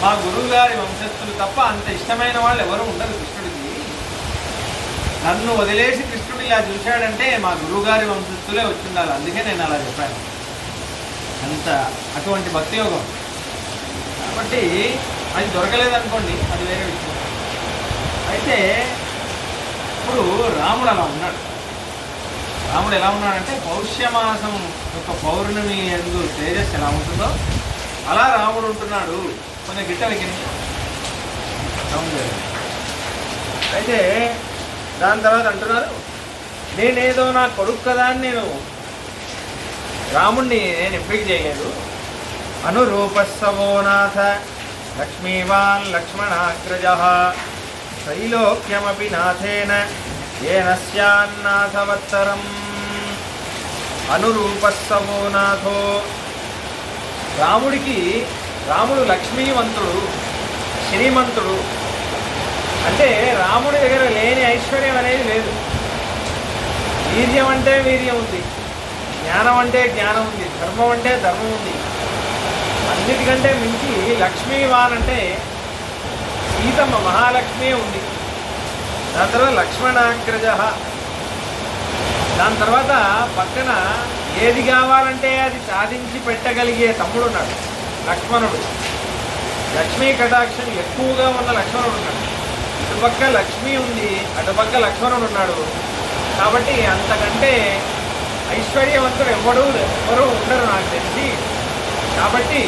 మా గురువుగారి వంశస్థులు తప్ప అంత ఇష్టమైన వాళ్ళు ఎవరు ఉండరు కృష్ణుడికి. నన్ను వదిలేసి కృష్ణుడు ఇలా చూశాడంటే మా గురువుగారి వంశస్థులే వచ్చి ఉండాలి. అందుకే నేను అలా చెప్పాను. అటువంటి భక్తి యోగం. కాబట్టి అది దొరకలేదనుకోండి, అది వేరే విషయం. అయితే ఇప్పుడు రాముడు అలా ఉన్నాడు. రాముడు ఎలా ఉన్నాడంటే పౌష్యమాసం యొక్క పౌర్ణమి ఎందు తేజస్సు ఎలా ఉంటుందో అలా రాముడు ఉంటున్నాడు. కొంచెం గిట్టలకి అయితే దాని తర్వాత అంటున్నారు, నేనేదో నా కొడుకు కదా అని నేను రాముణ్ణి నేను ఎంపిక చేయలేదు. అనురూపస్సవో నాథ లక్ష్మీవాన్ లక్ష్మణాగ్రజ త్రైలోక్యమపి నాథేన ఏన స్యాన్నాథవత్తరం. అనురూపస్సవో నాథో, రాముడు లక్ష్మీవంతుడు, శ్రీమంతుడు. అంటే రాముడి దగ్గర లేని ఐశ్వర్యం అనేది లేదు. వీర్యం అంటే వీర్యం ఉంది, జ్ఞానం అంటే జ్ఞానం ఉంది, ధర్మం అంటే ధర్మం ఉంది. అన్నిటికంటే మించి లక్ష్మీవాన్ అంటే సీతమ్మ మహాలక్ష్మి ఉంది. దాని తర్వాత లక్ష్మణాగ్రజ, దాని తర్వాత పక్కన ఏది కావాలంటే అది సాధించి పెట్టగలిగే తమ్ముడు ఉన్నాడు లక్ష్మణుడు. లక్ష్మీ కటాక్షం ఎక్కువగా ఉన్న లక్ష్మణుడు ఉన్నాడు. ఇటుపక్క లక్ష్మి ఉంది, అటుపక్క లక్ష్మణుడు ఉన్నాడు. కాబట్టి అంతకంటే ఐశ్వర్యవంతుడు ఎవరు ఉండరు నాకు తెలిసి. కాబట్టి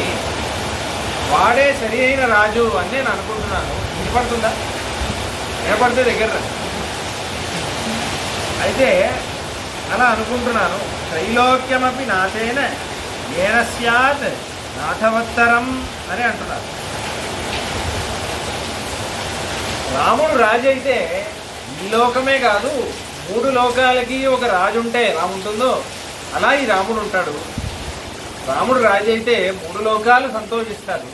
వాడే సరి అయిన రాజు అని నేను అనుకుంటున్నాను. వినపడుతుందా? వినపడితే దగ్గర. అయితే అలా అనుకుంటున్నాను. త్రైలోక్యమపి నాథేన ఏన స్యాత్ నాథవత్తరం అని అంటున్నారు. రాముడు రాజు అయితే ఈ లోకమే కాదు 3 లోకాలకి ఒక రాజు ఉంటే ఎలా ఉంటుందో అలా ఈ రాముడు ఉంటాడు. రాముడు రాజు అయితే 3 లోకాలు సంతోషిస్తారు.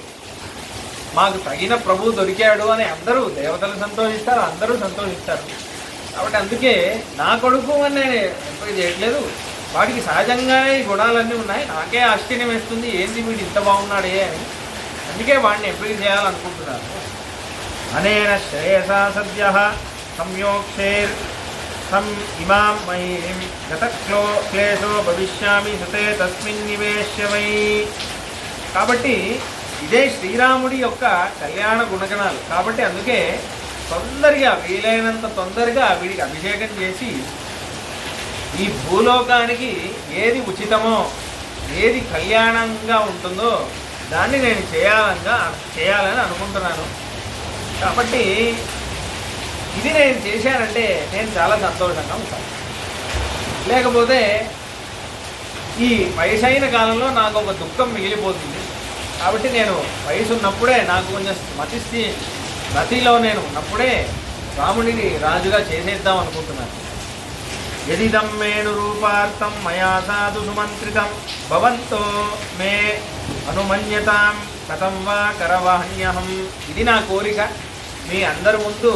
మాకు తగిన ప్రభు దొరికాడు అని అందరూ దేవతలు సంతోషిస్తారు, అందరూ సంతోషిస్తారు. కాబట్టి అందుకే నా కొడుకు అని నేను ఎంపిక చేయట్లేదు. వాడికి సహజంగానే ఈ గుణాలన్నీ ఉన్నాయి. నాకే ఆశ్చర్యం వేస్తుంది, ఏంది వీడు ఇంత బాగున్నాడే అని. అందుకే వాడిని ఎంపిక చేయాలనుకుంటున్నాను. అనేన శ్రేయసా సద్య సంయోక్షేర్ ఇమాం మహీం క్లేశో భవిష్యామి సతే తస్మిన్ నివేశ్య వై. కాబట్టి ఇదే శ్రీరాముడి యొక్క కళ్యాణ గుణగణాలు. కాబట్టి అందుకే తొందరగా వీలైనంత తొందరగా వీడికి అభిషేకం చేసి ఈ భూలోకానికి ఏది ఉచితమో ఏది కళ్యాణంగా ఉంటుందో దాన్ని నేను చేయాలని అనుకుంటున్నాను. కాబట్టి ఇది నేను చేశానంటే నేను చాలా సంతోషంగా ఉంటాను. లేకపోతే ఈ వయసైన కాలంలో నాకు ఒక దుఃఖం మిగిలిపోతుంది. కాబట్టి నేను వయసు ఉన్నప్పుడే నాకు కొంచెం మతిలో నేను ఉన్నప్పుడే రాముడిని రాజుగా చేసేద్దాం అనుకుంటున్నాను. యదిదం మేను రూపార్థం మయా సాధు సుమంత్రితం భవంతో మే అనుమన్యతాం కథం వా కరవాహ్యహం. ఇది నా కోరిక మీ అందరి ముందు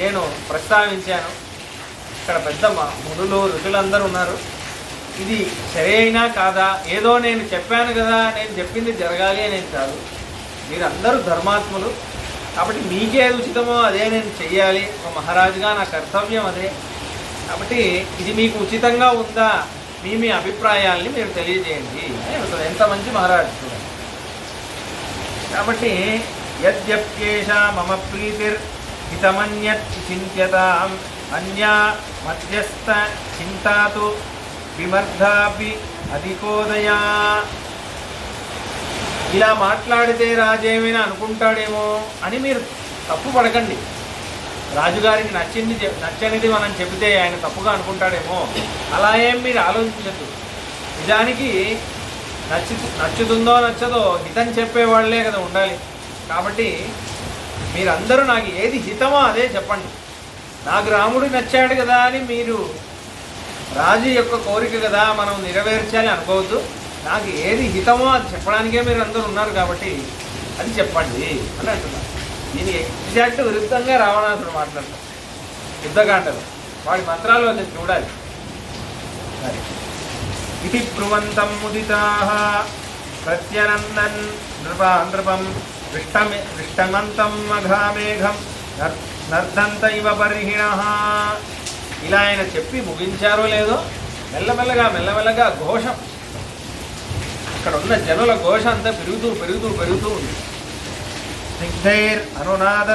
నేను ప్రస్తావించాను. ఇక్కడ పెద్ద మునులు ఋషులందరూ ఉన్నారు. ఇది సరైనా కాదా, ఏదో నేను చెప్పాను కదా నేను చెప్పింది జరగాలి అనేది కాదు. మీరందరూ ధర్మాత్ములు. కాబట్టి మీకేది ఉచితమో అదే నేను చెయ్యాలి. ఒక మహారాజుగా నా కర్తవ్యం అదే. కాబట్టి ఇది మీకు ఉచితంగా ఉందా, మీ అభిప్రాయాల్ని మీరు తెలియజేయండి అని. ఎంత మంచి మహారాజు చూడండి. కాబట్టి యద్యప్యేష మమ ప్రీతిర్ హితమన్యత్ చింత్యతాం అన్యా మధ్యస్థ చింతాతు విమర్ధాపి అధికోదయా. ఇలా మాట్లాడితే రాజేమైనా అనుకుంటాడేమో అని మీరు తప్పు పడకండి. రాజుగారికి నచ్చనిది మనం చెబితే ఆయన తప్పుగా అనుకుంటాడేమో అలా ఏం మీరు ఆలోచించద్దు. నిజానికి నచ్చుతుందో నచ్చదో హితం చెప్పేవాళ్లే కదా ఉండాలి. కాబట్టి మీరందరూ నాకు ఏది హితమో అదే చెప్పండి. నాకు రాముడు నచ్చాడు కదా అని మీరు రాజు యొక్క కోరిక కదా మనం నెరవేర్చాలి అనుకోవద్దు. నాకు ఏది హితమో అది చెప్పడానికే మీరు అందరూ ఉన్నారు కాబట్టి అది చెప్పండి అని అంటున్నారు. దీనికి ఎగ్జాక్ట్ విరుద్ధంగా రావణాసుడు మాట్లాడతాడు యుద్ధకాండలో. వాడి మంత్రాలు అది చూడాలి. ఇది బ్రువంతం ముదితాః ప్రత్యనందన్ నృపం విష్టమంతం మఘామేఘం నర్దంత ఇవ బర్హిణః. ఇలా ఆయన చెప్పి ముగించారో లేదో మెల్లమెల్లగా ఘోషం, అక్కడ ఉన్న జనుల ఘోష అంతా పెరుగుతూ ఉంది. స్నిగ్ధైర్ అనునాద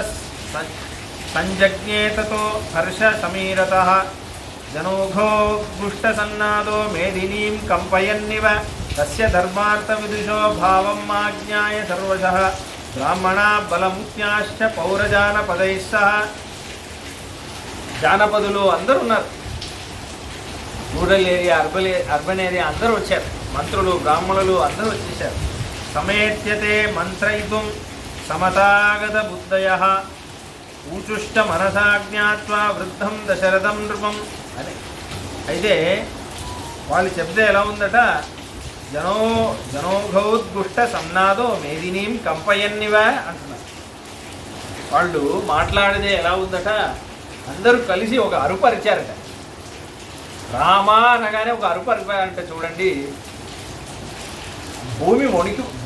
సంజజ్ఞే తతో హర్ష సమీరతః జనోఘో గుష్టసన్నాదో మేదినీం కంపయన్నివ తస్య ధర్మార్థ విదుషో భావం మాజ్ఞాయ సర్వశః బ్రాహ్మణా బలముఖ్యాశ్చ పౌరజానపదైః సహ. జానపదులు అందరూ ఉన్నారు, రూరల్ ఏరియా అర్బన్ ఏరియా అందరూ వచ్చారు, మంత్రులు బ్రాహ్మణులు అందరూ వచ్చేసారు. సమేత్యతే మంత్రయితుం సమతాగత బుద్ధయః ఊచుష్ట మనసా జ్ఞాత్వా వృద్ధం దశరథం నృపం అని. అయితే వాళ్ళు చెప్తే ఎలా ఉందట, జనోఘౌద్గుష్ట సన్నాదో మేదినీం కంపయన్నివ అంటున్నారు. వాళ్ళు మాట్లాడితే ఎలా ఉందట, అందరూ కలిసి ఒక అరుపరిచారట. రామా అనగానే ఒక అరుపరిచారంట. చూడండి,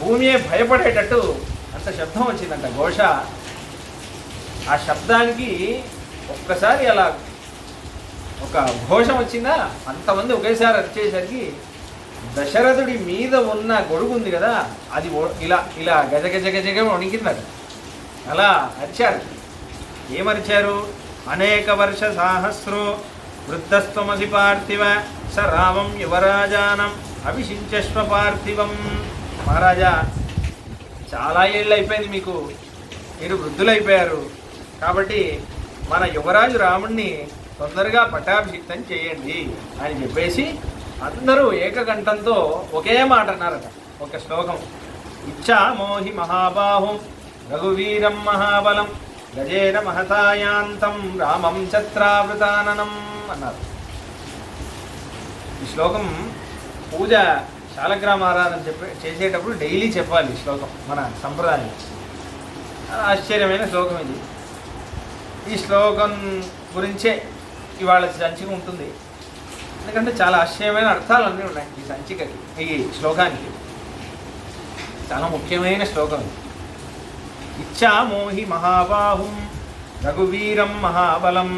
భూమియే భయపడేటట్టు అంత శబ్దం వచ్చిందంట, ఘోష. ఆ శబ్దానికి ఒక్కసారి అలా ఒక ఘోషం వచ్చిందా, అంతమంది ఒకేసారి అరిచేసరికి దశరథుడి మీద ఉన్న గొడుగు ఉంది కదా, అది ఇలా ఇలా గజ గజ గజగ వణికిందట. అలా అరిచారు. ఏమరిచారు? అనేక వర్ష సాహస్రో వృద్ధస్త్వమసి పార్థివ స రామం యువరాజానం అభిషించస్వ పార్థివం. మహారాజా, చాలా ఏళ్ళు అయిపోయింది మీకు, మీరు వృద్ధులైపోయారు, కాబట్టి మన యువరాజు రాముణ్ణి తొందరగా పట్టాభిషిక్తం చేయండి అని చెప్పేసి అందరూ ఏకకంఠంతో ఒకే మాట అన్నారట. ఒక శ్లోకం, ఇచ్చా మోహి మహాబాహుం రఘువీరం మహాబలం గజేన మహతాయాంతం రామం ఛత్రావృతాననం అన్నారు. ఈ శ్లోకం పూజ శాలగ్రామారాధన చేసేటప్పుడు డైలీ చెప్పాలి. ఈ శ్లోకం మన సంప్రదాయం. ఆశ్చర్యమైన శ్లోకం ఇది. ఈ శ్లోకం గురించే ఇవాళ సంచిక ఉంటుంది, ఎందుకంటే చాలా ఆశ్చర్యమైన అర్థాలు అన్నీ ఉన్నాయి ఈ సంచికకి, ఈ శ్లోకానికి. చాలా ముఖ్యమైన శ్లోకం. ఇచ్చా మోహి మహాబాహుం రఘువీరం మహాబలం.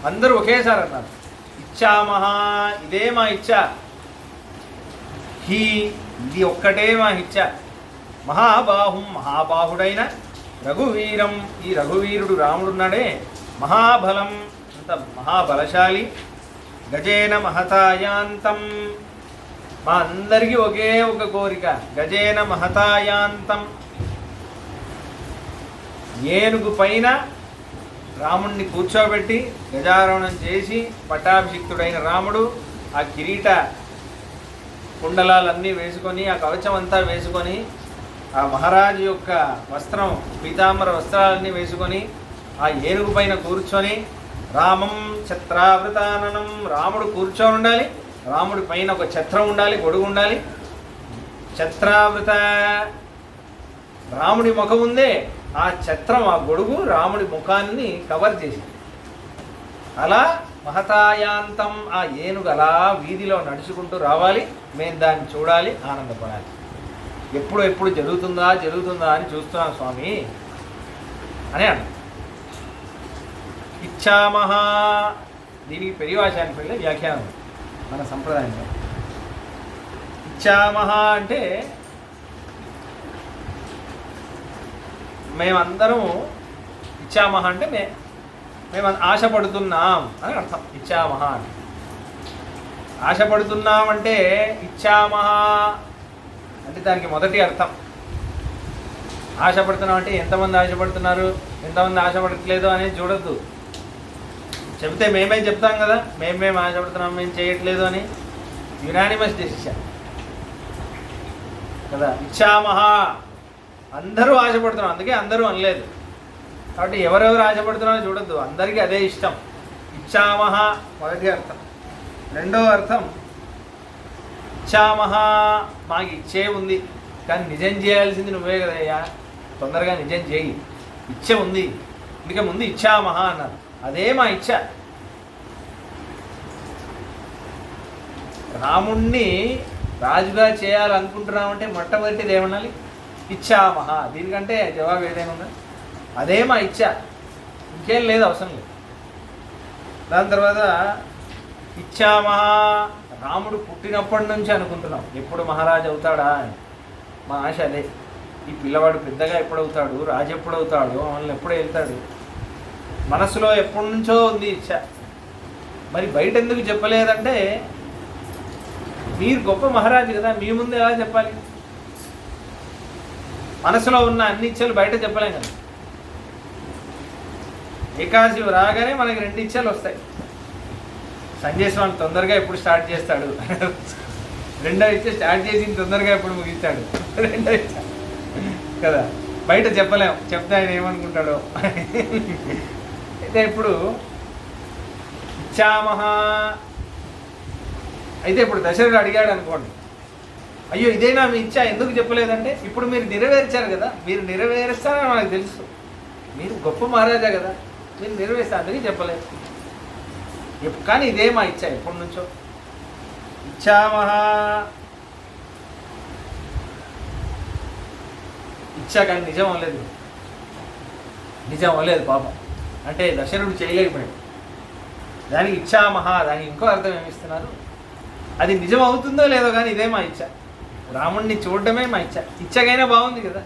అందరూ ఒకేసారి అన్నారు, ఇచ్చా మహా, ఇదే మా ఇచ్చా, హీ, ఇది ఒక్కటే మా ఇచ్చా, మహాబాహుం, మహాబాహుడైన రఘువీరం, ఈ రఘువీరుడు రాముడున్నాడే, మహాబలం, అంత మహాబలశాలి, గజేన మహతాయాంతం, మా అందరికీ ఒకే ఒక కోరిక, గజేన మహతాయాంతం, ఏనుగు పైన రాముణ్ణి కూర్చోబెట్టి గజారోహణం చేసి పట్టాభిషిక్తుడైన రాముడు ఆ కిరీట కుండలాలన్నీ వేసుకొని, ఆ కవచం అంతా వేసుకొని, ఆ మహారాజు యొక్క వస్త్రం పీతాంబర వస్త్రాలన్నీ వేసుకొని ఆ ఏనుగు పైన కూర్చొని రామం ఛత్రావృతాననం, రాముడు కూర్చొని ఉండాలి, రాముడి పైన ఒక ఛత్రం ఉండాలి, గొడుగు ఉండాలి. ఛత్రావృత, రాముడి ముఖం ఉందే, ఆ ఛత్రం, ఆ గొడుగు రాముడి ముఖాన్ని కవర్ చేసి, అలా మహతాయాంతం, ఆ ఏనుగు అలా వీధిలో నడుచుకుంటూ రావాలి, మేము దాన్ని చూడాలి, ఆనందపడాలి. ఎప్పుడు జరుగుతుందా అని చూస్తున్నాం స్వామి అని అన్న. ఇచ్చామహా, దీనికి పెరివాశానికి వెళ్ళే వ్యాఖ్యానం మన సంప్రదాయంలో. ఇచ్చామహా అంటే మేమందరం, ఇచ్చామహ అంటే మేము ఆశపడుతున్నాం అని అర్థం. ఇచ్చామహ అంటే ఆశపడుతున్నాం అంటే, ఇచ్చామహ అంటే దానికి మొదటి అర్థం. ఆశపడుతున్నాం అంటే ఎంతమంది ఆశపడుతున్నారు, ఎంతమంది ఆశపడట్లేదు అనేది చూడొద్దు. చెబితే మేమే చెప్తాం కదా, మేము ఆశపడుతున్నాం, మేము చేయట్లేదు అని. యునానిమస్ డెసిషన్ కదా. ఇచ్చామహ, అందరూ ఆశపడుతున్నాం, అందుకే అందరూ అనలేదు. కాబట్టి ఎవరెవరు ఆశపడుతున్నారో చూడొద్దు, అందరికీ అదే ఇష్టం. ఇచ్చామహ మొదటి అర్థం. రెండో అర్థం, ఇచ్చామహ, మాకు ఇచ్చే ఉంది, కానీ నిజం చేయాల్సింది నువ్వే కదయ్యా, తొందరగా నిజం చేయి, ఇచ్చ ఉంది, అందుకే ముందు ఇచ్చామహ అన్నారు. అదే మా ఇచ్చ. రాముణ్ణి రాజుగా చేయాలనుకుంటున్నామంటే మొట్టమొదటిది ఏమనాలి? ఇచ్చామహ. దీనికంటే జవాబు ఏదైనా ఉందా? అదే మా ఇచ్చ, ఇంకేం లేదు, అవసరం లేదు. దాని తర్వాత ఇచ్చామహ, రాముడు పుట్టినప్పటి నుంచి అనుకుంటున్నాం ఎప్పుడు మహారాజు అవుతాడా అని. మా ఆశ అదే. ఈ పిల్లవాడు పెద్దగా ఎప్పుడవుతాడు, రాజు ఎప్పుడవుతాడు, మమ్మల్ని ఎప్పుడు వెళ్తాడు, మనసులో ఎప్పటి నుంచో ఉంది ఇచ్చ. మరి బయట ఎందుకు చెప్పలేదంటే మీరు గొప్ప మహారాజు కదా, మీ ముందు ఎలా చెప్పాలి? మనసులో ఉన్న అన్ని ఇచ్చలు బయట చెప్పలేం కదా. ఏకాదశి రాగానే మనకి 2 ఇచ్చలు వస్తాయి. సంజయ్ స్వామి తొందరగా ఎప్పుడు స్టార్ట్ చేస్తాడు, రెండో ఇచ్చ స్టార్ట్ చేసి తొందరగా ఎప్పుడు ముగిస్తాడు, రెండో ఇచ్చ కదా. బయట చెప్పలేం, చెప్తే ఆయన ఏమనుకుంటాడో. అయితే ఇప్పుడు ఇచ్చామహా అయితే ఇప్పుడు దశరథుడు అడిగాడు అనుకోండి, అయ్యో ఇదేనా మీ ఇచ్చా, ఎందుకు చెప్పలేదంటే ఇప్పుడు మీరు నెరవేర్చారు కదా, మీరు నెరవేరుస్తారని మనకు తెలుసు, మీరు గొప్ప మహారాజా కదా, మీరు నెరవేరుస్తారు, అందుకే చెప్పలేదు. కానీ ఇదే మా ఇచ్చా ఎప్పటి నుంచో. ఇచ్చామహా ఇచ్చా కానీ నిజం అవ్వలేదు, నిజం అవ్వలేదు పాపం. అంటే దశరథుడు చేయలేకపోయాడు. దానికి ఇచ్చామహా, దానికి ఇంకో అర్థం ఏమిస్తున్నారు, అది నిజం అవుతుందో లేదో కానీ ఇదే మా ఇచ్చ, రాముణ్ణి చూడడమే మా ఇచ్చ. ఇచ్చగైనా బాగుంది కదా.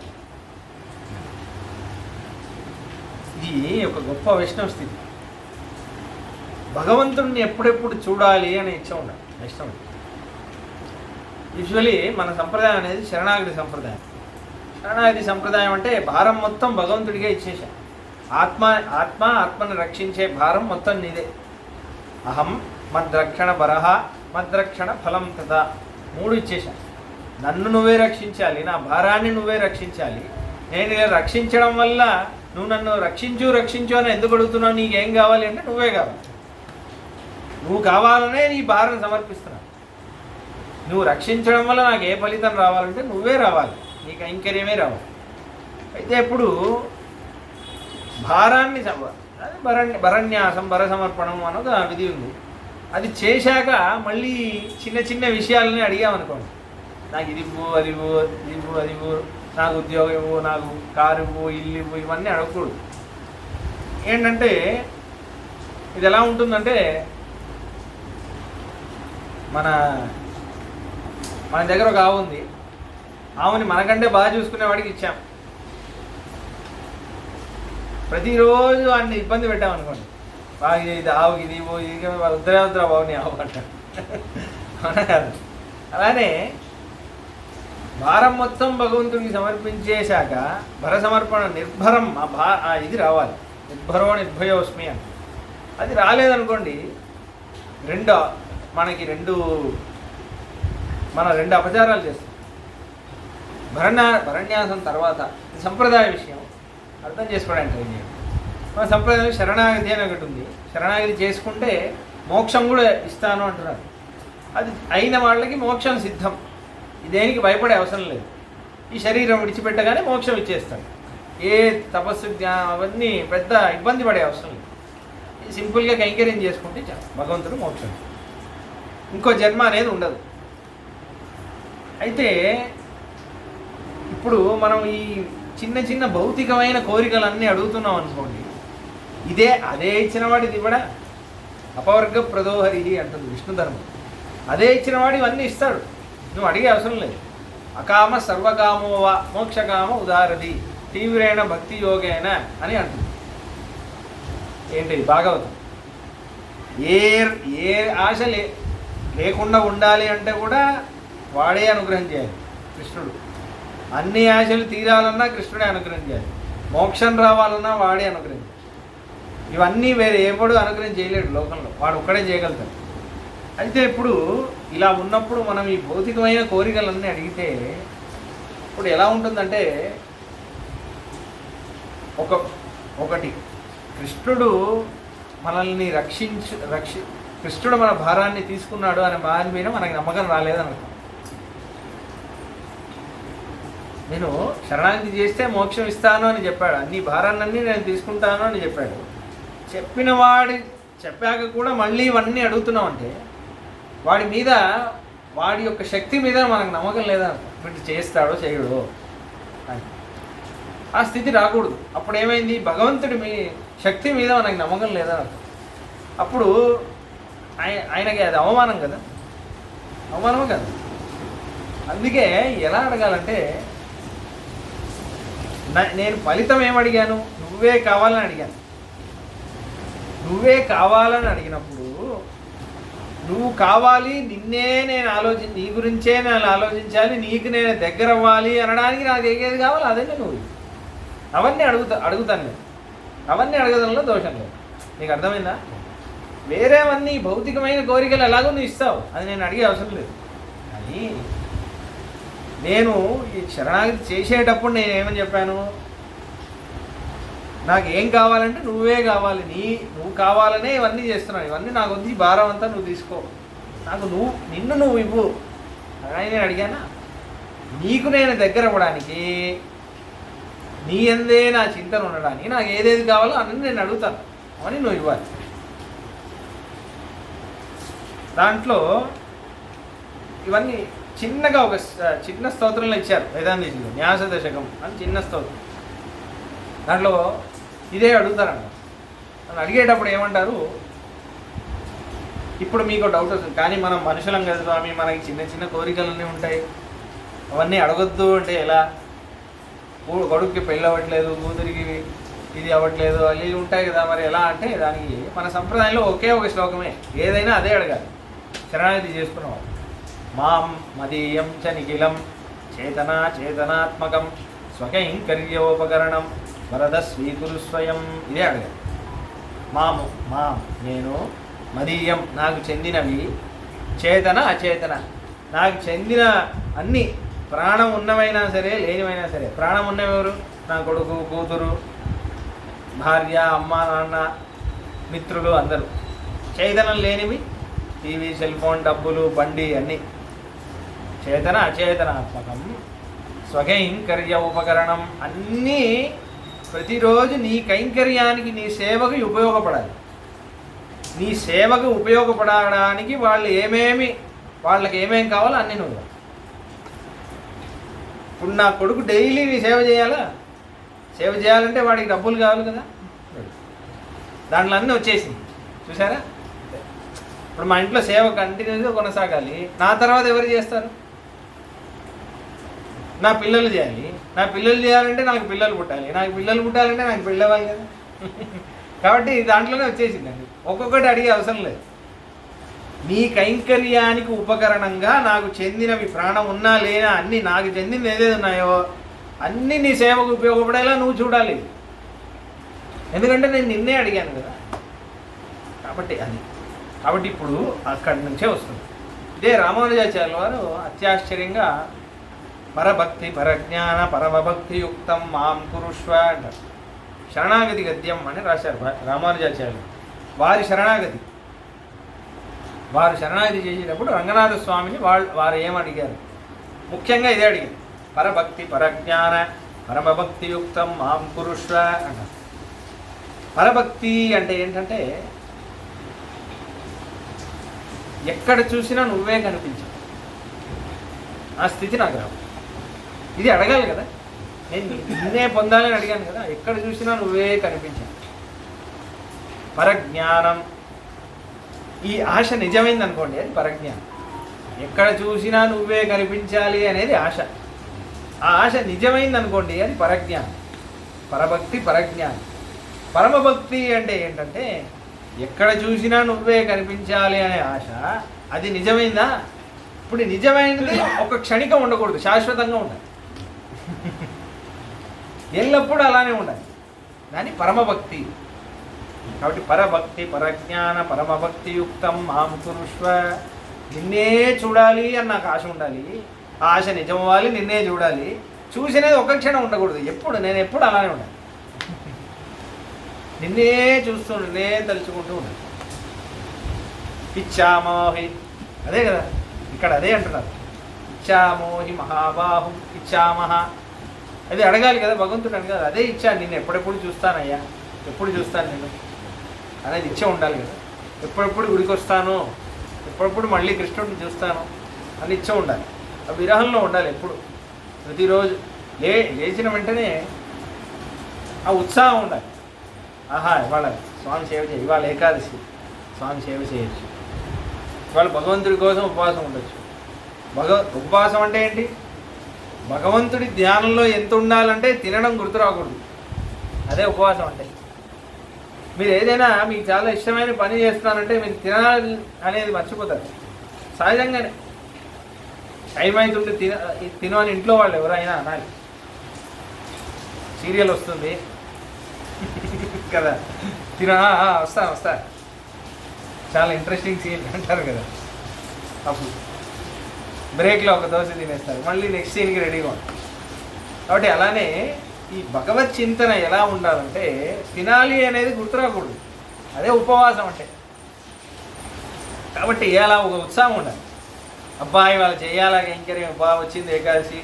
ఇది ఒక గొప్ప వైష్ణవ స్థితి. భగవంతుడిని ఎప్పుడెప్పుడు చూడాలి అనే ఇచ్చ ఉండాలి వైష్ణవుడు. యూజువలీ మన సంప్రదాయం అనేది శరణాగతి సంప్రదాయం. శరణాగతి సంప్రదాయం అంటే భారం మొత్తం భగవంతుడిగా ఇచ్చేసాం. ఆత్మను రక్షించే భారం మొత్తం నీదే. అహం మద్రక్షణ బరహ మద్రక్షణ ఫలం తథా 3 ఇచ్చేసాను. నన్ను నువ్వే రక్షించాలి, నా భారాన్ని నువ్వే రక్షించాలి. నేను ఇలా రక్షించడం వల్ల నువ్వు నన్ను రక్షించు అని ఎందుకు అడుగుతున్నావు? నీకేం కావాలి అంటే నువ్వే కావాలి. నువ్వు కావాలనే నీ భారం సమర్పిస్తున్నావు. నువ్వు రక్షించడం వల్ల నాకు ఏ ఫలితం రావాలంటే నువ్వే రావాలి, నీ కైంకర్యమే రావాలి. అయితే ఇప్పుడు భారాన్ని భరణ్యాసం భరసమర్పణం అన్నది ఆ విధి ఉంది. అది చేశాక మళ్ళీ చిన్న చిన్న విషయాలని అడిగామనుకోండి, నాకు ఇది ఇవ్వు, అది ఇవ్వు, ఇది ఇవ్వు, అది ఇవ్వు, నాకు ఉద్యోగం ఇవ్వు, నాకు కారు ఇవ్వు, ఇల్లు ఇవ్వు, ఇవన్నీ అడగకూడదు. ఏంటంటే ఇది ఎలా ఉంటుందంటే మన దగ్గర ఒక ఆవు ఉంది, ఆవుని మనకంటే బాగా చూసుకునేవాడికి ఇచ్చాం. ప్రతిరోజు అన్ని ఇబ్బంది పెట్టామనుకోండి, బాగా ఇది ఆవుకి ఇది ఇది ఉత్తరా బాగుని ఆవు అంటారు. అవునా కాదు? అలానే భారం మొత్తం భగవంతుడికి సమర్పించేశాక భరసమర్పణ నిర్భరం ఇది రావాలి. నిర్భరో నిర్భయోస్మి అని అది రాలేదనుకోండి, మన రెండు అపచారాలు చేస్తాం. భరణ్యాసం తర్వాత సంప్రదాయ విషయం అర్థం చేసుకోవడానికి ట్రై చేయండి. మన సంప్రదాయం శరణాగతి అని ఒకటి ఉంది. శరణాగతి చేసుకుంటే మోక్షం కూడా ఇస్తాను అంటున్నారు. అది అయిన వాళ్ళకి మోక్షం సిద్ధం. దేనికి భయపడే అవసరం లేదు. ఈ శరీరం విడిచిపెట్టగానే మోక్షం ఇచ్చేస్తాడు. ఏ తపస్సు అవన్నీ పెద్ద ఇబ్బంది పడే అవసరం లేదు. సింపుల్గా కైంకర్యం చేసుకుంటే చాలు, భగవంతుడు మోక్షం, ఇంకో జన్మ అనేది ఉండదు. అయితే ఇప్పుడు మనం ఈ చిన్న చిన్న భౌతికమైన కోరికలన్నీ అడుగుతున్నాం అనుకోండి, అదే ఇచ్చిన వాడు ఇది కూడా అపవర్గ ప్రదోహరి అంటుంది విష్ణు ధర్మం. అదే ఇచ్చిన వాడు ఇవన్నీ ఇస్తాడు, నువ్వు అడిగే అవసరం లేదు. అకామ సర్వకామోవా మోక్షకామ ఉదారది తీవ్రేణ భక్తి యోగేన అని అంటుంది. ఏంటి భాగవతం. ఏ ఆశ లేకుండా ఉండాలి అంటే కూడా వాడే అనుగ్రహం చేయాలి కృష్ణుడు. అన్ని ఆశలు తీరాలన్నా కృష్ణుడే అనుగ్రహం చేయాలి. మోక్షం రావాలన్నా వాడే అనుగ్రహం చేయాలి. ఇవన్నీ వేరే ఎవడు అనుగ్రహం చేయలేడు లోకంలో, వాడు ఒక్కడే చేయగలుగుతాడు. అయితే ఇప్పుడు ఇలా ఉన్నప్పుడు మనం ఈ భౌతికమైన కోరికలన్నీ అడిగితే ఇప్పుడు ఎలా ఉంటుందంటే, ఒకటి కృష్ణుడు మనల్ని కృష్ణుడు మన భారాన్ని తీసుకున్నాడు అనే భారం మీద మనకి నమ్మకం రాలేదనుకో. నేను శరణాగతి చేస్తే మోక్షం ఇస్తాను అని చెప్పాడు, అన్ని భారాలన్నీ నేను తీసుకుంటాను అని చెప్పాడు. చెప్పాక కూడా మళ్ళీ ఇవన్నీ అడుగుతున్నామంటే వాడి యొక్క శక్తి మీద మనకు నమ్మకం లేదా, వీటి చేస్తాడో చేయడో అని. ఆ స్థితి రాకూడదు. అప్పుడు ఏమైంది, భగవంతుడి శక్తి మీద మనకు నమ్మకం లేదా, అప్పుడు ఆయనకి అది అవమానం కదా, అవమానమే కదా. అందుకే ఎలా అడగాలంటే, నేను ఫలితం ఏమడిగాను, నువ్వే కావాలని అడిగాను. నువ్వే కావాలని అడిగినప్పుడు నువ్వు కావాలి, నిన్నే నేను నీ గురించే నేను ఆలోచించాలి, నీకు నేను దగ్గర అవ్వాలి అనడానికి నాకు ఏది కావాలి అదే నువ్వు. అవన్నీ అడుగుతాను నేను. అవన్నీ అడగడంలో దోషం లేదు. నీకు అర్థమైందా? వేరేవన్నీ భౌతికమైన కోరికలు ఎలాగో నువ్వు ఇస్తావు, అది నేను అడిగే అవసరం లేదు. కానీ నేను ఈ శరణాగతి చేసేటప్పుడు నేను ఏమని చెప్పాను, నాకు ఏం కావాలంటే నువ్వే కావాలి, నువ్వు కావాలనే ఇవన్నీ చేస్తున్నావు, ఇవన్నీ నాకు వద్దు, భారం అంతా నువ్వు తీసుకో, నాకు నిన్ను నువ్వు ఇవ్వు అని నేను అడిగానా? నీకు నేను దగ్గర అవ్వడానికి, నీ అందే నా చింతన ఉండడానికి నాకు ఏదేది కావాలో అన్నీ నేను అడుగుతాను, అవన్నీ నువ్వు ఇవ్వాలి. దాంట్లో ఇవన్నీ చిన్నగా ఒక చిన్న స్తోత్రంలో ఇచ్చారు వేదాంతీయులు, న్యాస దశకం అని చిన్న స్తోత్రం. దాంట్లో ఇదే అడుగుతారన్న. నన్ను అడిగేటప్పుడు ఏమంటారు, ఇప్పుడు మీకు డౌట్ వస్తుంది, కానీ మనం మనుషులం కదా స్వామి, మనకి చిన్న చిన్న కోరికలన్నీ ఉంటాయి, అవన్నీ అడగొద్దు అంటే ఎలా? కొడుకుకి పెళ్ళి అవ్వట్లేదు, కూతురికి ఇది అవ్వట్లేదు, అవి ఉంటాయి కదా, మరి ఎలా అంటే దానికి మన సంప్రదాయంలో ఒకే ఒక శ్లోకమే, ఏదైనా అదే అడగాలి. శరణాగతి చేసుకున్నవాడు మాం మదీయం చ నిఖిలం చేతనాత్మకం స్వకైంకర్యోపకరణం వరద స్వీకురు స్వయం, ఇదే అడగాలి. నేను, మదీయం నాకు చెందినవి, చేతన అచేతన నాకు చెందిన అన్ని, ప్రాణం ఉన్నవైనా సరే లేనివైనా సరే. ప్రాణం ఉన్నవెవరు? నా కొడుకు, కూతురు, భార్య, అమ్మ, నాన్న, మిత్రులు అందరూ. చైతన్యం లేనివి టీవీ, సెల్ ఫోన్, డబ్బులు, బండి అన్నీ. చేతన అచేతనాత్మకం స్వకైంకర్య ఉపకరణం, అన్నీ ప్రతిరోజు నీ కైంకర్యానికి, నీ సేవకు ఉపయోగపడాలి. నీ సేవకు ఉపయోగపడడానికి వాళ్ళకి ఏమేమి కావాలో అన్నీ నువ్వు. ఇప్పుడు నా కొడుకు డైలీ నీ సేవ చేయాలా? సేవ చేయాలంటే వాడికి డబ్బులు కావాలి కదా, దాంట్లో అన్నీ వచ్చేసింది. చూసారా? ఇప్పుడు మా ఇంట్లో సేవ కంటిన్యూగా కొనసాగాలి. నా తర్వాత ఎవరు చేస్తారు? నా పిల్లలు చేయాలి. నా పిల్లలు చేయాలంటే నాకు పిల్లలు పుట్టాలి. నాకు పిల్లలు పుట్టాలంటే నాకు పెళ్ళవాలి కదా. కాబట్టి దాంట్లోనే వచ్చేసిందండి. ఒక్కొక్కటి అడిగే అవసరం లేదు. నీ కైంకర్యానికి ఉపకరణంగా నాకు చెందినవి, ప్రాణం ఉన్నా లేనా అన్నీ, నాకు చెందినవి ఏదేది ఉన్నాయో అన్నీ నీ సేవకు ఉపయోగపడేలా నువ్వు చూడాలి. ఎందుకంటే నేను నిన్నే అడిగాను కదా. కాబట్టి ఇప్పుడు అక్కడి నుంచే వస్తుంది. ఇదే రామానుజాచార్యుల వారు అత్యాశ్చర్యంగా పరభక్తి పరజ్ఞాన పరమభక్తియుక్తం మాం కురుష్వ అంటారు. శరణాగతి గద్యం అని రాశారు రామానుజాచార్యులు. వారు శరణాగతి చేసేటప్పుడు రంగనాథ స్వామిని వారు ఏమడిగారు? ముఖ్యంగా ఇదే అడిగారు, పరభక్తి పరజ్ఞాన పరమభక్తియుక్తం మాం కురుష్వ అంటారు. పరభక్తి అంటే ఏంటంటే ఎక్కడ చూసినా నువ్వే కనిపించావు, ఆ స్థితి నాకు రావు. ఇది అడగాలి కదా, నేను నిన్నే పొందాలని అడిగాను కదా. ఎక్కడ చూసినా నువ్వే కనిపించావు. పరజ్ఞానం, ఈ ఆశ నిజమైంది అనుకోండి, అది పరజ్ఞానం. ఎక్కడ చూసినా నువ్వే కనిపించాలి అనేది ఆశ. ఆ ఆశ నిజమైంది అనుకోండి, అది పరజ్ఞానం. పరభక్తి పరజ్ఞానం. పరమభక్తి అంటే ఏంటంటే ఎక్కడ చూసినా నువ్వే కనిపించాలి అనే ఆశ, అది నిజమైందా? ఇప్పుడు నిజమైనది ఒక క్షణికం ఉండకూడదు, శాశ్వతంగా ఉండాలి. ఎల్లప్పుడూ అలానే ఉండాలి. దాన్ని పరమభక్తి. కాబట్టి పరభక్తి పరజ్ఞాన పరమభక్తియుక్తం మాం కురుష్వ, నిన్నే చూడాలి అని నాకు ఆశ ఉండాలి. ఆ ఆశ నిజం అవ్వాలి, నిన్నే చూడాలి. చూసినది ఒక క్షణం ఉండకూడదు, నేను ఎప్పుడు అలానే ఉండాలి. నిన్నే చూస్తూ, నిన్నే తలుచుకుంటూ ఉండాలి. ఇచ్చామోహి, అదే కదా ఇక్కడ అదే అంటున్నారు. ఇచ్చామోహి మహాబాహుం ఇచ్చామహ, అది అడగాలి కదా భగవంతుడు అని కదా. అదే ఇచ్చా, నిన్ను ఎప్పుడెప్పుడు చూస్తానయ్యా, ఎప్పుడు చూస్తాను నేను అనేది ఇచ్చ ఉండాలి కదా. ఎప్పుడెప్పుడు గుడికి వస్తాను, ఎప్పుడెప్పుడు మళ్ళీ కృష్ణుడిని చూస్తాను అని ఇచ్చ ఉండాలి. ఆ విరహంలో ఉండాలి ఎప్పుడు, ప్రతిరోజు లేచిన వెంటనే ఆ ఉత్సాహం ఉండాలి. ఆహా ఇవాళ స్వామి సేవ చేయి, ఇవాళ ఏకాదశి స్వామి సేవ చేయొచ్చు, ఇవాళ భగవంతుడి కోసం ఉపవాసం ఉండొచ్చు. ఉపవాసం అంటే ఏంటి? భగవంతుడి ధ్యానంలో ఎంత ఉండాలంటే తినడం గుర్తు రాకూడదు, అదే ఉపవాసం అంటే. మీరు ఏదైనా మీకు చాలా ఇష్టమైన పని చేస్తున్నారంటే మీరు తినాలి అనేది మర్చిపోతారు సహజంగానే. టైం అవుతుంటే తినని ఇంట్లో వాళ్ళు ఎవరైనా అనాలి. సీరియల్ వస్తుంది కదా, వస్తా చాలా ఇంట్రెస్టింగ్ సీరియల్ అంటారు కదా, అప్పుడు బ్రేక్లో ఒక దోశ తినేస్తారు, మళ్ళీ నెక్స్ట్ సీన్కి రెడీగా ఉంటారు. కాబట్టి అలానే ఈ భగవత్ చింతన ఎలా ఉండాలంటే తినాలి అనేది గుర్తురాకూడదు, అదే ఉపవాసం అంటే. కాబట్టి అలా ఒక ఉత్సాహం ఉండాలి. అబ్బాయి వాళ్ళు చేయాలా కైంకర్యం, బాగా వచ్చింది ఏకాదశి,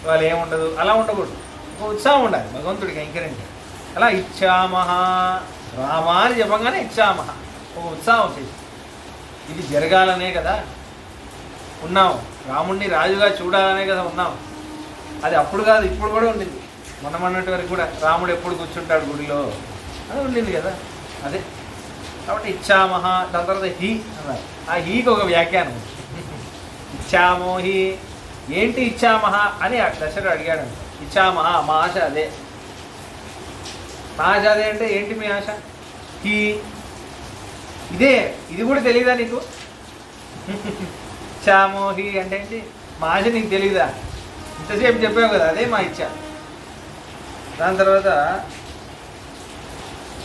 వాళ్ళు ఏముండదు, అలా ఉండకూడదు. ఒక ఉత్సాహం ఉండాలి భగవంతుడికి కైంకర్యం. అలా ఇచ్చామహ రామా అని చెప్పగానే ఇచ్చామహ, ఒక ఉత్సాహం వచ్చేసి ఇది జరగాలనే కదా ఉన్నాం, రాముణ్ణి రాజుగా చూడాలనే కదా ఉన్నాం. అది అప్పుడు కాదు, ఇప్పుడు కూడా ఉండింది. మొన్నటి వరకు కూడా రాముడు ఎప్పుడు కూర్చుంటాడు గుడిలో అది ఉండింది కదా, అదే. కాబట్టి ఇచ్చామహ, దాని తర్వాత హీ అన్నారు. ఆ హీకి ఒక వ్యాఖ్యానం, ఇచ్చామో హీ, ఏంటి ఇచ్చామహ అని దశరథుడు అడిగాడు. ఇచ్చామహ, మా ఆశ అదే. మా ఆశ అదే అంటే ఏంటి మీ ఆశ? హీ ఇదే, ఇది కూడా తెలీదా నీకు? ఇచ్చామో హీ అంటే ఏంటి? మా ఆశ నీకు తెలీదా? ఇంతసేపు చెప్పావు కదా, అదే మా ఇచ్చ. దాని తర్వాత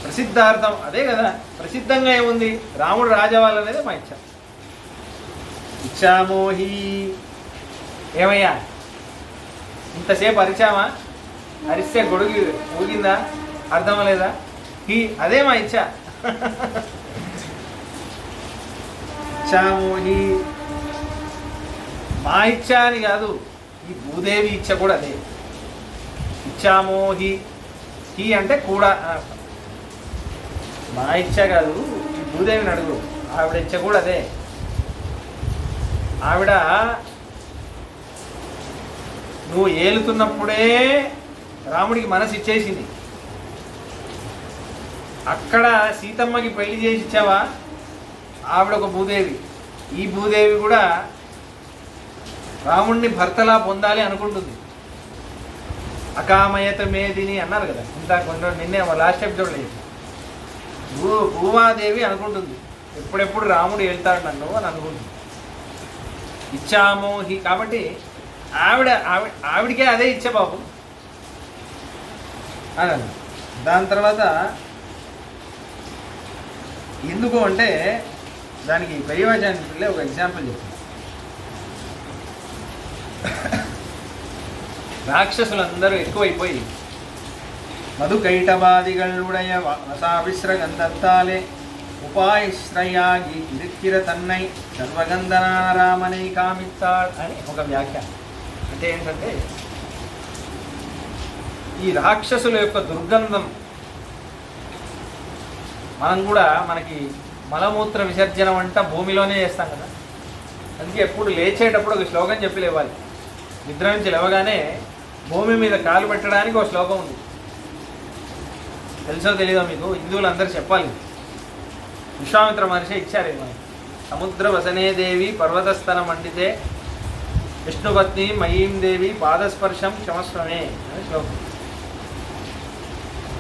ప్రసిద్ధార్థం, అదే కదా, ప్రసిద్ధంగా ఏముంది, రాముడు రాజవాళ్ళనేదే మా ఇచ్చ. ఇచ్చామోహి, ఏమయ్యా ఇంతసేపు అరిచామా? అరిస్తే గొడుగు ఊగిందా? అర్థం లేదా? హీ అదే మా ఇచ్చ. ఇచ్చామోహి, మా ఇచ్చ అని కాదు, ఈ భూదేవి ఇచ్చ కూడా అదే. ఇచ్చామోహి, హీ అంటే కూడా, మా ఇచ్చ కాదు, ఈ భూదేవిని అడుగు, ఆవిడ ఇచ్చ కూడా అదే. ఆవిడ నువ్వు ఏలుతున్నప్పుడే రాముడికి మనసు ఇచ్చేసింది. అక్కడ సీతమ్మకి పెళ్లి చేసి ఇచ్చావా, ఆవిడ ఒక భూదేవి. ఈ భూదేవి కూడా రాముడిని భర్తలా పొందాలి అనుకుంటుంది. అకామయత మేదిని అన్నారు కదా, ఇంత కొంచెం నిన్నే లాస్ట్ ఎపిసోడ్లో చెప్పి, భూమాదేవి అనుకుంటుంది ఎప్పుడెప్పుడు రాముడు వెళ్తాడు నన్ను అని అనుకుంటుంది. ఇచ్చామోహి, కాబట్టి ఆవిడికే అదే ఇచ్చే బాబు అదండి. దాని తర్వాత ఎందుకు అంటే దానికి పరివాచానికి ఒక ఎగ్జాంపుల్ చెప్తాను. రాక్షసులందరూ ఎక్కువైపోయి மதுகைட்டபாதிகளுடைய வசாபிஸ்ர கந்தத்தாலே ఉపాయశ్రయాగి ఇరిక్కిర తన్నై సర్వగంధనాన రామనై కామిత్తాడు అని ఒక వ్యాఖ్యానం. అంటే ఏంటంటే ఈ రాక్షసుల యొక్క దుర్గంధం మనం కూడా మనకి మలమూత్ర విసర్జనం అంట భూమిలోనే చేస్తాం కదా. అందుకే ఎప్పుడు లేచేటప్పుడు ఒక శ్లోకం చెప్పి లేవాలి. నిద్ర నుంచి లేవగానే భూమి మీద కాలు పెట్టడానికి ఒక శ్లోకం ఉంది. తెలుసో తెలీదో మీకు, హిందువులు అందరూ చెప్పాలి. విశ్వామిత్ర మహర్షి ఇచ్చారు మనకి. సముద్ర వసనే దేవి పర్వతస్థన మండితే విష్ణుపత్ని మయీం దేవి పాదస్పర్శం క్షమస్వమే అని శ్లోకం.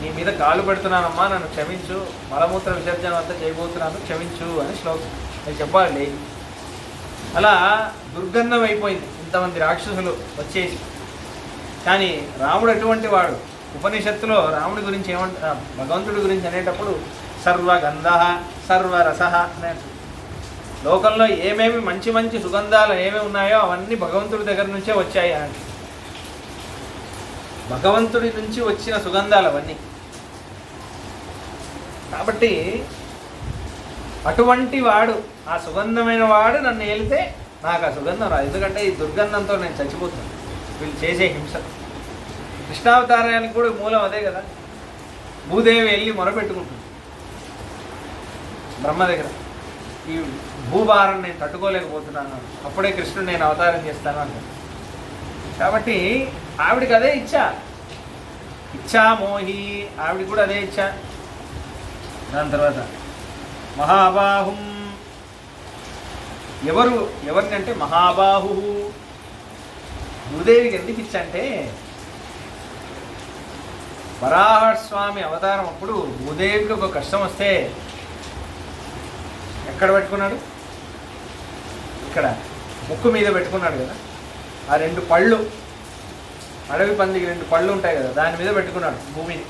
నీ మీద కాలు పెడుతున్నానమ్మా, నన్ను క్షమించు, మలమూత్ర విసర్జన అంతా చేయబోతున్నాను, క్షమించు అని శ్లోకం అది చెప్పాలి. అలా దుర్గంధం అయిపోయింది ఇంతమంది రాక్షసులు వచ్చేసి. కానీ రాముడు ఎటువంటి వాడు? ఉపనిషత్తులో రాముడి గురించి భగవంతుడి గురించి అనేటప్పుడు సర్వగంధ సర్వరస అనే, లోకంలో ఏమేమి మంచి మంచి సుగంధాలు ఏమేమి ఉన్నాయో అవన్నీ భగవంతుడి దగ్గర నుంచే వచ్చాయి అని. భగవంతుడి నుంచి వచ్చిన సుగంధాలు అవన్నీ. కాబట్టి అటువంటి వాడు, ఆ సుగంధమైన వాడు నన్ను ఏలితే నాకు ఆ సుగంధం రాదు. ఎందుకంటే ఈ దుర్గంధంతో నేను చచ్చిపోతున్నాను వీళ్ళు చేసే హింస. కృష్ణావతారానికి కూడా మూలం అదే కదా. భూదేవి వెళ్ళి మొరపెట్టుకుంటుంది బ్రహ్మ దగ్గర, ఈ భూభారం నేను తట్టుకోలేకపోతున్నాను, అప్పుడే కృష్ణుడు నేను అవతారం చేస్తాను అంటాడు. కాబట్టి ఆవిడికి అదే ఇచ్చా, ఇచ్చామోహి, ఆవిడికి కూడా అదే ఇచ్చా. దాని తర్వాత మహాబాహుం, ఎవరిని అంటే మహాబాహు. భూదేవికి ఎందుకు ఇచ్చా అంటే వరాహస్వామి అవతారం అప్పుడు భూదేవికి ఒక కష్టం వస్తే ఎక్కడ పెట్టుకున్నాడు? ఇక్కడ ముక్కు మీద పెట్టుకున్నాడు కదా. ఆ 2 పళ్ళు, అడవి పందికి 2 పళ్ళు ఉంటాయి కదా, దాని మీద పెట్టుకున్నాడు భూమిని.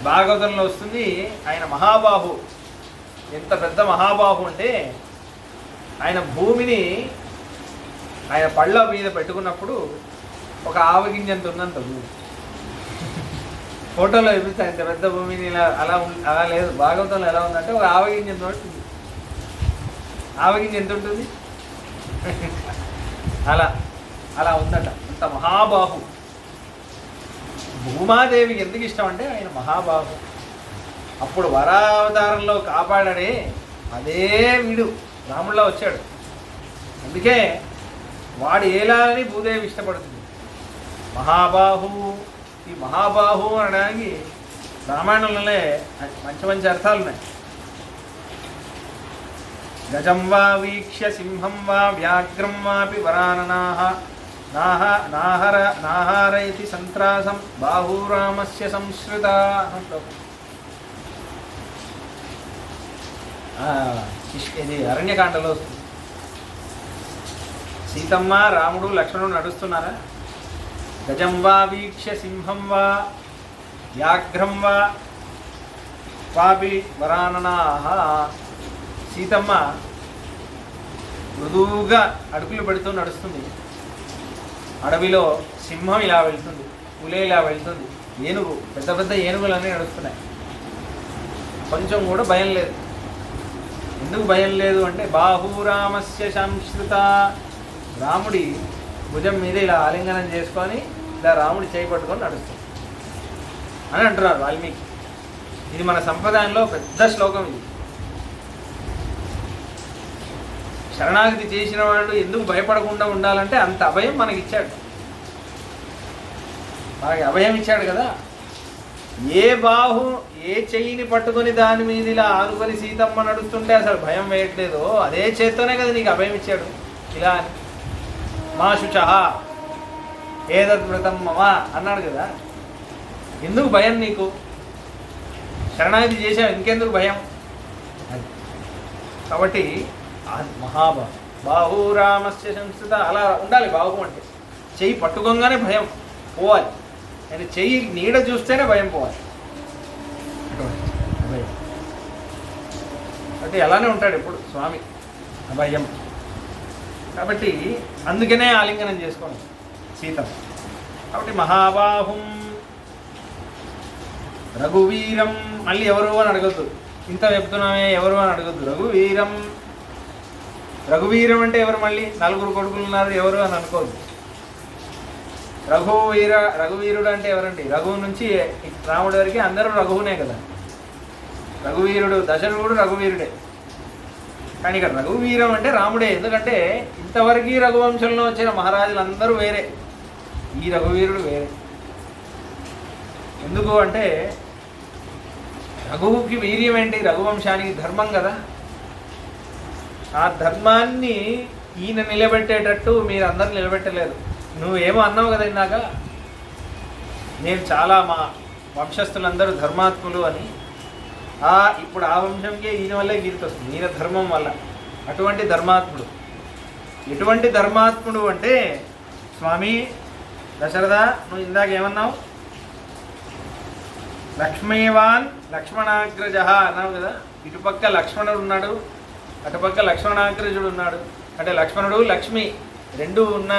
భాగవతంలో వస్తుంది ఆయన మహాబాహు. ఎంత పెద్ద మహాబాహు అంటే ఆయన భూమిని ఆయన పళ్ళ మీద పెట్టుకున్నప్పుడు ఒక ఆవగింజంత ఉన్నంత భూమి. ఫోటోలో చూపిస్తాను ఇంత పెద్ద భూమిని ఇలా అలా లేదు. భాగవతంలో ఎలా ఉందంటే ఒక ఆవగింజంత ఉంటుంది. ఆవగింజ ఎంత ఉంటుంది? అలా ఉందట. అంత మహాబాహు. భూమాదేవికి ఎందుకు ఇష్టం అంటే ఆయన మహాబాహు. అప్పుడు వరావతారంలో కాపాడడే అదే వీడు రాముడిలా వచ్చాడు. అందుకే వాడు ఏలాలని భూదేవి ఇష్టపడుతుంది. మహాబాహు. ఈ మహాబాహు అనడానికి రామాయణంలోనే మంచి మంచి అర్థాలు ఉన్నాయి. గజం వా వీక్ష్య సింహం వా వ్యాఘ్రం వాపి వరాననాః నాహారయతి సంత్రాసం బాహురామస్య సంశ్రుత. ఇది అరణ్యకాండలో వస్తుంది. సీతమ్మ, రాముడు, లక్ష్మణుడు నడుస్తున్నారా? గజం వా వీక్ష్య సింహం వా వ్యాఘ్రం వా వాపి వరాననాః. సీతమ్మ మృదువుగా అడుగులు పెడుతూ నడుస్తుంది. అడవిలో సింహం ఇలా వెళ్తుంది, పులి ఇలా వెళ్తుంది, ఏనుగు, పెద్ద పెద్ద ఏనుగులన్నీ నడుస్తున్నాయి. కొంచెం కూడా భయం లేదు. ఎందుకు భయం లేదు అంటే బాహురామస్య సంశ్రుత. రాముడి భుజం మీద ఇలా ఆలింగనం చేసుకొని ఇలా రాముడి చేయి పట్టుకొని నడుస్తుంది అని అంటున్నారు వాల్మీకి. ఇది మన సంప్రదాయంలో పెద్ద శ్లోకం. ఇది శరణాగతి చేసిన వాళ్ళు ఎందుకు భయపడకుండా ఉండాలంటే అంత అభయం మనకి ఇచ్చాడు. మనకి అభయం ఇచ్చాడు కదా. ఏ చెయ్యిని పట్టుకొని దాని మీద ఇలా ఆనుకొని సీతమ్మ నడుస్తుంటే అసలు భయం వేయట్లేదో అదే చేత్తోనే కదా నీకు అభయం ఇచ్చాడు. ఇలా అని మా శుచః ఏదద్వ్రతం మమ అన్నాడు కదా. ఎందుకు భయం నీకు? శరణాగతి చేసావు, ఇంకెందుకు భయం? కాబట్టి మహాబాహు. బాహురామస్య సంస్థిత. అలా ఉండాలి బాహు అంటే. చెయ్యి పట్టుకోగానే భయం పోవాలి. నేను చెయ్యి నీడ చూస్తేనే భయం పోవాలి. అభయం అంటే అలానే ఉంటాడు ఎప్పుడు స్వామి, అభయం. కాబట్టి అందుకనే ఆలింగనం చేసుకోండి సీతమ్మ. కాబట్టి మహాబాహుం రఘువీరం. మళ్ళీ ఎవరు అని అడగద్దు. ఇంత చెప్తున్నామే ఎవరు అని అడగద్దు. రఘువీరం. రఘువీరం అంటే ఎవరు? మళ్ళీ 4 కొడుకులు ఉన్నారు ఎవరు అని అనుకోద్దు. రఘువీరుడు అంటే ఎవరండి? రఘువు నుంచి రాముడి వరకు అందరూ రఘువునే కదా. రఘువీరుడు దశరథుడు రఘువీరుడే. కానీ ఇక్కడ రఘువీరం అంటే రాముడే. ఎందుకంటే ఇంతవరకు రఘువంశంలో వచ్చిన మహారాజులు అందరూ వేరే, ఈ రఘువీరుడు వేరే. ఎందుకు అంటే రఘువుకి వీర్యం ఏంటి? రఘువంశానికి ధర్మం కదా. ఆ ధర్మాన్ని ఈయన నిలబెట్టేటట్టు మీరు అందరు నిలబెట్టలేరు. నువ్వేమో అన్నావు కదా ఇందాక, నేను చాలా మా వంశస్థులందరూ ధర్మాత్ములు అని. ఇప్పుడు ఆ వంశంకే ఈయన వల్లే కీర్తి వస్తుంది, ఈయన ధర్మం వల్ల. అటువంటి ధర్మాత్ముడు. ఎటువంటి ధర్మాత్ముడు అంటే స్వామి దశరథ, నువ్వు ఇందాక ఏమన్నావు? లక్ష్మీవాన్ లక్ష్మణాగ్రజ అన్నావు కదా. ఇటుపక్క లక్ష్మణుడు ఉన్నాడు, అటుపక్క లక్ష్మణాగ్రజుడు ఉన్నాడు. అంటే లక్ష్మణుడు లక్ష్మి రెండు ఉన్న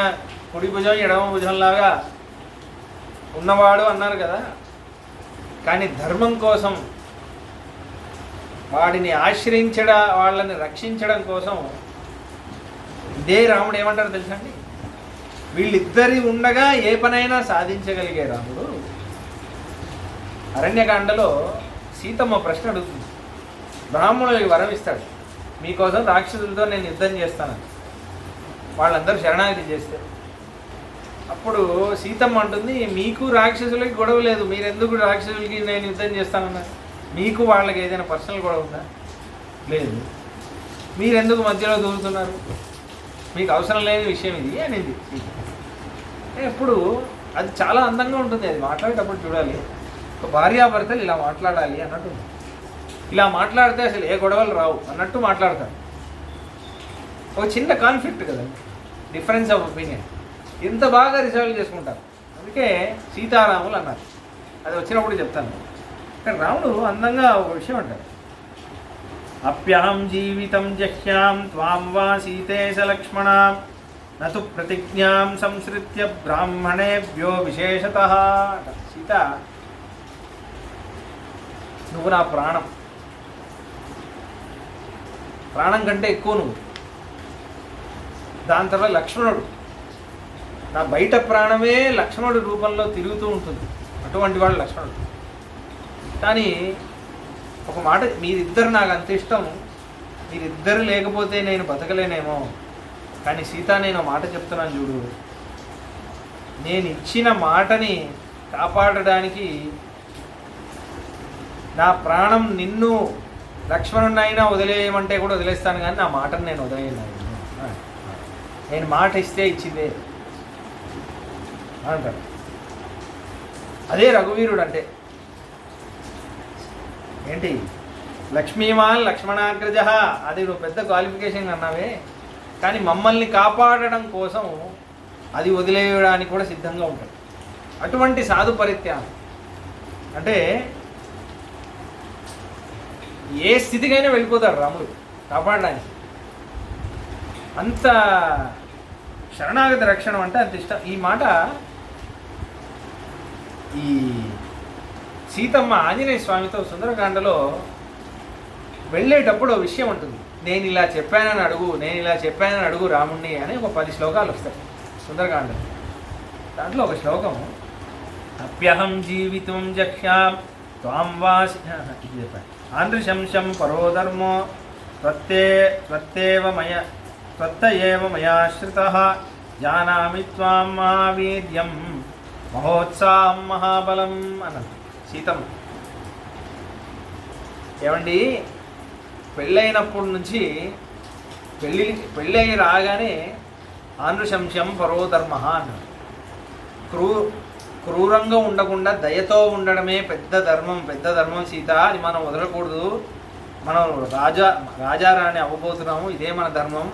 కుడి భుజం ఎడమ భుజంలాగా ఉన్నవాడు అన్నారు కదా. కానీ ధర్మం కోసం వాడిని వాళ్ళని రక్షించడం కోసం ఇదే రాముడు ఏమంటారు తెలుసా అండి? వీళ్ళిద్దరి ఉండగా ఏ పనైనా సాధించగలిగే రాముడు. అరణ్యకాండలో సీతమ్మ ప్రశ్న అడుగుతుంది. బ్రాహ్మణులకి వరం ఇస్తాడు, మీకోసం రాక్షసులతో నేను యుద్ధం చేస్తానని. వాళ్ళందరూ శరణాగతి చేస్తే అప్పుడు సీతమ్మ అంటుంది, మీకు రాక్షసులకి గొడవ లేదు, మీరెందుకు రాక్షసులకి నేను యుద్ధం చేస్తానన్నారు? మీకు వాళ్ళకి ఏదైనా పర్సనల్ గొడవ ఉందా? లేదు. మీరెందుకు మధ్యలో దూరుతున్నారు? మీకు అవసరం లేని విషయం ఇది అనేది. ఎప్పుడు అది చాలా అందంగా ఉంటుంది, అది మాట్లాడేటప్పుడు చూడాలి. ఒక భార్యాభర్తలు ఇలా మాట్లాడాలి అన్నట్టు, ఇలా మాట్లాడితే అసలు ఏ గొడవలు రావు అన్నట్టు మాట్లాడతారు. ఒక చిన్న కాన్ఫ్లిక్ట్ కదా, డిఫరెన్స్ ఆఫ్ ఒపీనియన్, ఎంత బాగా రిజాల్వ్ చేసుకుంటారు. అందుకే సీతారాములు అన్నారు, అది వచ్చినప్పుడు చెప్తాను. కానీ రాముడు అందంగా ఒక విషయం అంటారు, అప్యాం జీవితం జహ్యాం త్వాం వా సీతేశ లక్ష్మణ నతు ప్రతిజ్ఞాం సంసృత్య బ్రాహ్మణేభ్యో విశేషతః. సీత, నువ్వు నా ప్రాణం, ప్రాణం కంటే ఎక్కువ నువ్వు. దాని తర్వాత లక్ష్మణుడు, నా బయట ప్రాణమే లక్ష్మణుడి రూపంలో తిరుగుతూ ఉంటుంది, అటువంటి వాడు లక్ష్మణుడు. కానీ ఒక మాట, మీరిద్దరు నాకు అంత ఇష్టం, మీరిద్దరు లేకపోతే నేను బతకలేనేమో. కానీ సీత, నేను మాట చెప్తున్నాను చూడు, నేను ఇచ్చిన మాటని కాపాడడానికి నా ప్రాణం నిన్ను లక్ష్మణుడినైనా వదిలేయమంటే కూడా వదిలేస్తాను, కానీ నా మాటను నేను వదిలేయను. నేను మాట ఇస్తే ఇచ్చిందే అంటాడు. అదే రఘువీరుడు అంటే ఏంటి, లక్ష్మీమాన్ లక్ష్మణాగ్రజ, అది నువ్వు పెద్ద క్వాలిఫికేషన్ అన్నావే, కానీ మమ్మల్ని కాపాడడం కోసం అది వదిలేయడానికి కూడా సిద్ధంగా ఉంటాడు. అటువంటి సాధు పరిత్యాగం అంటే ఏ స్థితికైనా వెళ్ళిపోతాడు రాముడు కాపాడడానికి. అంత శరణాగతి రక్షణం అంటే అంత ఇష్టం. ఈ మాట ఈ సీతమ్మ ఆంజనేయ స్వామితో సుందరకాండలో వెళ్ళేటప్పుడు విషయం ఉంటుంది, నేను ఇలా చెప్పానని అడుగు, నేను ఇలా చెప్పానని అడుగు రాముణ్ణి అని ఒక 10 శ్లోకాలు వస్తాయి సుందరకాండలో. దాంట్లో ఒక శ్లోకం, అప్యహం జీవితం జహ్యాం త్వాం వాసి ఇది చెప్పాను, ఆంధ్రశంశం పరోధర్మో త్వత్తేవ మయాశ్రితః జానామి త్వాం మహావీర్యం మహోత్సాహం మహాబలం అన్నది సీతమ్మ. ఏమండి, పెళ్ళైనప్పటి నుంచి పెళ్ళి రాగానే ఆనుశంశం పరోధర్మ అన్నాడు. క్రూరంగా ఉండకుండా దయతో ఉండడమే పెద్ద ధర్మం సీత, అది మనం వదలకూడదు. మనం రాజారాణి అవ్వబోతున్నాము, ఇదే మన ధర్మం.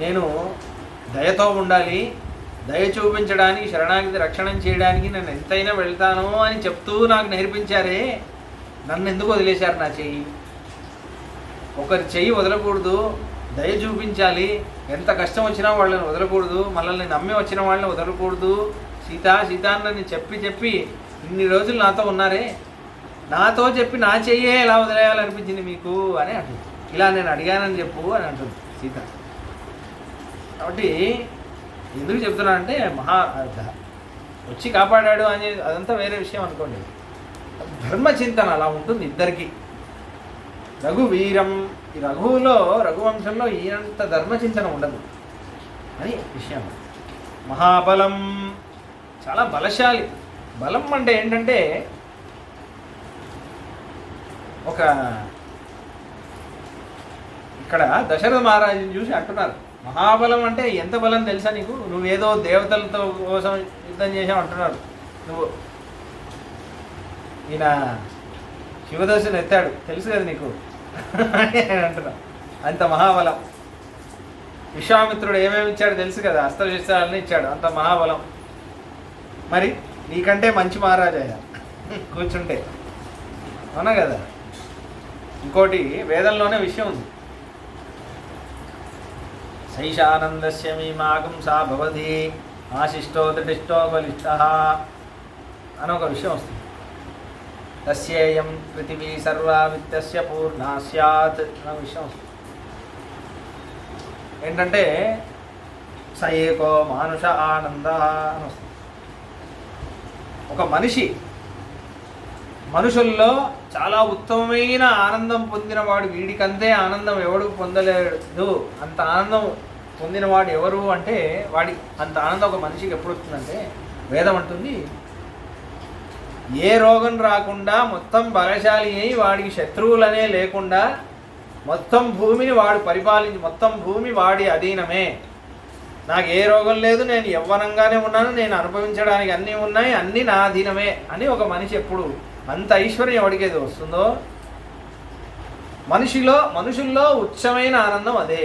నేను దయతో ఉండాలి, దయ చూపించడానికి, శరణాగతి రక్షణం చేయడానికి నేను ఎంతైనా వెళ్తాను అని చెప్తూ నాకు నేర్పించారే, నన్ను ఎందుకు వదిలేశారు నా చెయ్యి? ఒకరి చెయ్యి వదలకూడదు, దయ చూపించాలి. ఎంత కష్టం వచ్చినా వాళ్ళని వదలకూడదు, మనల్ని నమ్మి వచ్చిన వాళ్ళని వదలకూడదు. సీత అని చెప్పి ఇన్ని రోజులు నాతో ఉన్నారే, నాతో చెప్పి నా చెయ్యే ఎలా వదిలేయాలనిపించింది మీకు అని అంటుంది. ఇలా నేను అడిగానని చెప్పు అని అంటుంది సీత. కాబట్టి ఎందుకు చెప్తున్నా అంటే వచ్చి కాపాడాడు అని అదంతా వేరే విషయం అనుకోండి. ధర్మచింతన అలా ఉంటుంది ఇద్దరికి. రఘువీరం, ఈ రఘువంశంలో ఈయంత ధర్మచింతన ఉండదు అని విషయం. మహాబలం, చాలా బలశాలి. బలం అంటే ఏంటంటే ఒక ఇక్కడ దశరథ మహారాజుని చూసి అంటున్నారు, మహాబలం అంటే ఎంత బలం తెలుసా నీకు? నువ్వేదో దేవతలతో కోసం యుద్ధం చేసావు అంటున్నారు. నువ్వు ఈయన శివదర్శనం ఎత్తాడు తెలుసు కదా నీకు అని అంటున్నా. అంత మహాబలం. విశ్వామిత్రుడు ఏమేమి ఇచ్చాడు తెలుసు కదా, అస్త్రశస్త్రాలని ఇచ్చాడు, అంత మహాబలం. మరి నీకంటే మంచి మహారాజా కూర్చుంటే, అవునా కదా? ఇంకోటి వేదంలోనే విషయం ఉంది, సైషానందస్య మీమాగం సా భవతి ఆశిష్టో దృష్టిష్టో బలిష్ట అని ఒక విషయం వస్తుంది. తస్యేయం పృథివీ సర్వా విత్తస్య పూర్ణా స్యాత్ అనే విషయం వస్తుంది. ఏంటంటే స ఏకో మానుష ఆనంద అని వస్తుంది. ఒక మనుషుల్లో చాలా ఉత్తమమైన ఆనందం పొందినవాడు, వీడికంతే ఆనందం ఎవడు పొందలేడు. అంత ఆనందం పొందినవాడు ఎవరు అంటే, వాడి అంత ఆనందం ఒక మనిషికి ఎప్పుడు వస్తుందంటే, వేదం అంటుంది, ఏ రోగం రాకుండా మొత్తం బలశాలి అయి వాడికి శత్రువులనే లేకుండా మొత్తం భూమిని వాడు పరిపాలించి, మొత్తం భూమి వాడి అధీనమే, నాకు ఏ రోగం లేదు, నేను యవ్వనంగానే ఉన్నాను, నేను అనుభవించడానికి అన్నీ ఉన్నాయి, అన్నీ నా అధీనమే అని ఒక మనిషి ఎప్పుడు అంత ఐశ్వర్యం ఎవరికైతే వస్తుందో, మనుషుల్లో ఉచ్చమైన ఆనందం అదే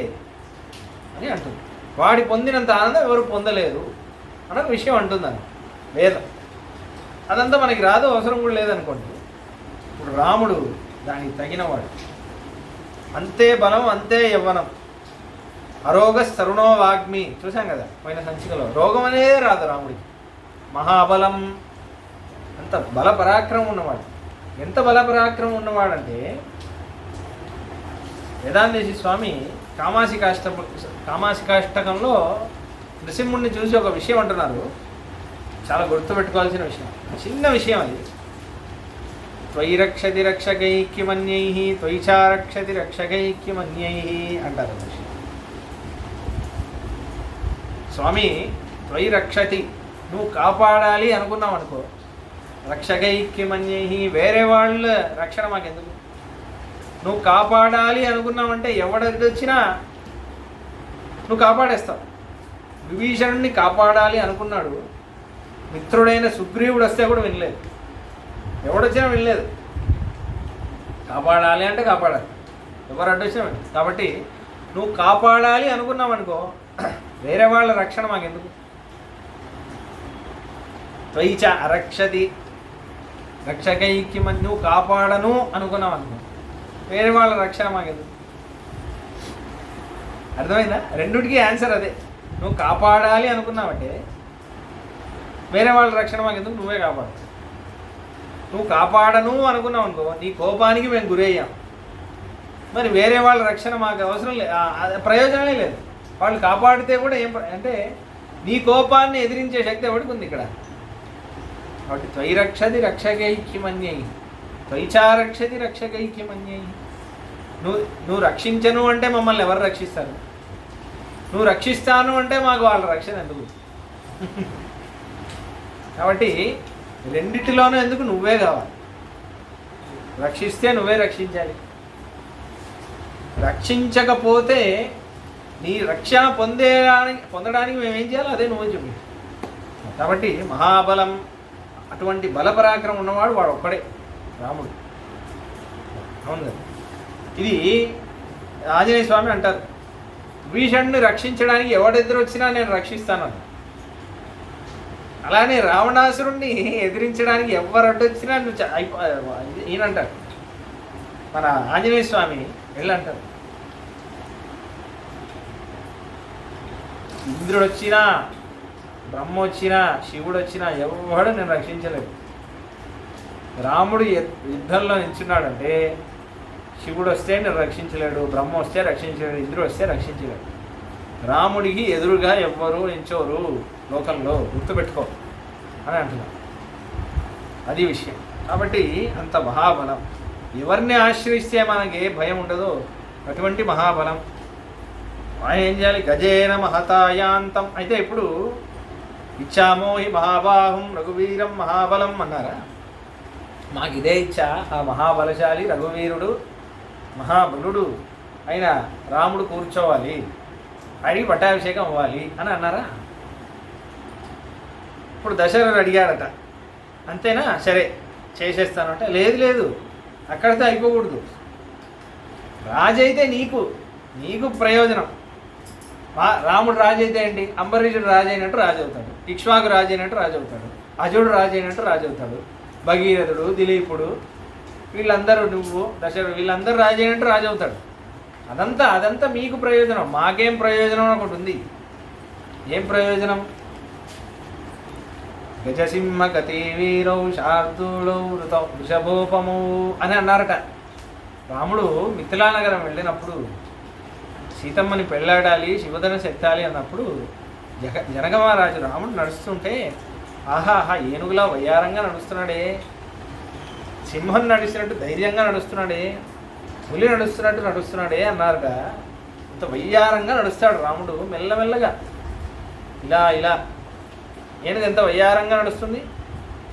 అని అంటుంది. వాడి పొందినంత ఆనందం ఎవరు పొందలేరు అన్న విషయం అంటుందని వేదం. అదంతా మనకి రాదు, అవసరం కూడా లేదనుకోండి. ఇప్పుడు రాముడు దానికి తగినవాడు, అంతే బలం అంతే యవ్వనం. అరోగ తరుణో వాగ్మి చూసాం కదా పోయిన సంచికలో. రోగం అనేదే రాదు రాముడికి. మహాబలం, అంత బల పరాక్రమం ఉన్నవాడు. ఎంత బల పరాక్రమం ఉన్నవాడంటే వేదాంతేశి స్వామి కామాసికాష్టకంలో నృసింహుడిని చూసి ఒక విషయం అంటున్నారు, చాలా గుర్తుపెట్టుకోవాల్సిన విషయం. చిన్న విషయం అది. త్వయి రక్షతి రక్షకైక్యమన్యై త్వయిచా రక్షతి రక్షకైక్యమన్యై అంటారు విషయం. స్వామి త్వయి రక్షతి, నువ్వు కాపాడాలి అనుకున్నావు అనుకో, రక్షకైక్యమన్యై వేరే వాళ్ళ రక్షణ మాకెందుకు. నువ్వు కాపాడాలి అనుకున్నావంటే ఎవడది వచ్చినా నువ్వు కాపాడేస్తావు. విభీషణుడిని కాపాడాలి అనుకున్నాడు, మిత్రుడైన సుగ్రీవుడు వస్తే కూడా వినలేదు, ఎవడొచ్చినా వినలేదు. కాపాడాలి అంటే కాపాడాలి, ఎవరు అడ్డొచ్చినా. కాబట్టి నువ్వు కాపాడాలి అనుకున్నావు అనుకో, వేరే వాళ్ళ రక్షణ మాకెందుకు. త్వయిచ అరక్షతి రక్షకైక్యమని, నువ్వు కాపాడను అనుకున్నావు అనుకో, వేరే వాళ్ళ రక్షణ మాకెందుకు. అర్థమైందా? రెండుటికి ఆన్సర్ అదే. నువ్వు కాపాడాలి అనుకున్నావంటే వేరే వాళ్ళ రక్షణ మాకెందుకు, నువ్వే కాపాడు. నువ్వు కాపాడను అనుకున్నావు అనుకో, నీ కోపానికి మేము గురయ్యాం, మరి వేరే వాళ్ళ రక్షణ మాకు అవసరం లేదు, ప్రయోజనమే లేదు. వాళ్ళు కాపాడితే కూడా ఏం అంటే నీ కోపాన్ని ఎదిరించే శక్తి ఎవరికి ఉంది ఇక్కడ. కాబట్టి త్వయి రక్షతి రక్షకైక్యమన్యై త్వయిచా రక్షతి రక్షకైక్యమన్యై. నువ్వు రక్షించను అంటే మమ్మల్ని ఎవరు రక్షిస్తారు? నువ్వు రక్షిస్తాను అంటే మాకు వాళ్ళ రక్షణ ఎందుకు? కాబట్టి రెండిటిలోనూ ఎందుకు నువ్వే కావాలి. రక్షిస్తే నువ్వే రక్షించాలి. రక్షించకపోతే నీ రక్షణ పొందడానికి మేమేం చేయాలో అదే నువ్వు చెప్పి. కాబట్టి మహాబలం, అటువంటి బలపరాక్రమం ఉన్నవాడు వాడు ఒక్కడే రాముడు. అవును కదా. ఇది ఆంజనేయ స్వామి అంటారు, భీషణ్ణి రక్షించడానికి ఎవడెదురు వచ్చినా నేను రక్షిస్తానని. అలానే రావణాసురుణ్ణి ఎదిరించడానికి ఎవరు అడ్డొచ్చినా ఈయనంటారు, మన ఆంజనేయ స్వామి వెళ్ళంటారు. ఇంద్రుడు వచ్చినా, బ్రహ్మ వచ్చినా, శివుడు వచ్చినా ఎవడు నేను రక్షించలేదు. రాముడు యుద్ధంలో నిల్చున్నాడంటే శివుడు వస్తే నేను రక్షించలేడు, బ్రహ్మ వస్తే రక్షించలేడు, ఇంద్రుడు వస్తే రక్షించలేడు. రాముడికి ఎదురుగా ఎవ్వరు నించోరు లోకంలో, గుర్తుపెట్టుకో అని అంటున్నాను. అది విషయం. కాబట్టి అంత మహాబలం. ఎవరిని ఆశ్రయిస్తే మనకి ఏ భయం ఉండదో అటువంటి మహాబలం. ఆయన ఏం చేయాలి? గజేన మహతాయాంతం. అయితే ఇప్పుడు ఇచ్చామోహి మహాబాహుం రఘువీరం మహాబలం అన్నారా? మాకు ఇదే ఇచ్చా, ఆ మహాబలశాలి రఘువీరుడు మహాబలుడు అయిన రాముడు కూర్చోవాలి, అడిగి పట్టాభిషేకం అవ్వాలి అని అన్నారా? ఇప్పుడు దశరథుడు అడిగాడట, అంతేనా? సరే చేసేస్తాను అంటే, లేదు అక్కడితో అయిపోకూడదు. రాజు అయితే నీకు ప్రయోజనం. రాముడు రాజు అయితే ఏంటి? అంబరీషుడు రాజు అయినట్టు రాజు అవుతాడు, ఇక్ష్వాకు రాజు అయినట్టు రాజు అవుతాడు, అజుడు రాజు అయినట్టు రాజు అవుతాడు, భగీరథుడు, దిలీపుడు, వీళ్ళందరూ, నువ్వు దశరథుడు, వీళ్ళందరూ రాజు అయినట్టు రాజు అవుతాడు. అదంతా మీకు ప్రయోజనం. మాకేం ప్రయోజనం ఒకటి ఉంది. ఏం ప్రయోజనం? గజసింహ గతి వీరౌ శార్దూలౌ వృషభోపము అని అన్నారట. రాముడు మిథిలా నగరం వెళ్ళినప్పుడు సీతమ్మని పెళ్ళాడాలి, శివధనుస్సు ఎత్తాలి అన్నప్పుడు జనక మహారాజు రాముడు నడుస్తుంటే, ఆహాహా ఏనుగులా వయ్యారంగా నడుస్తున్నాడే, సింహం నడిచినట్టు ధైర్యంగా నడుస్తున్నాడే, పులి నడుస్తున్నట్టు నడుస్తున్నాడే అన్నారట. ఇంత వయ్యారంగా నడుస్తాడు రాముడు, మెల్లమెల్లగా ఇలా ఏనుగు ఎంత వయ్యారంగా నడుస్తుంది.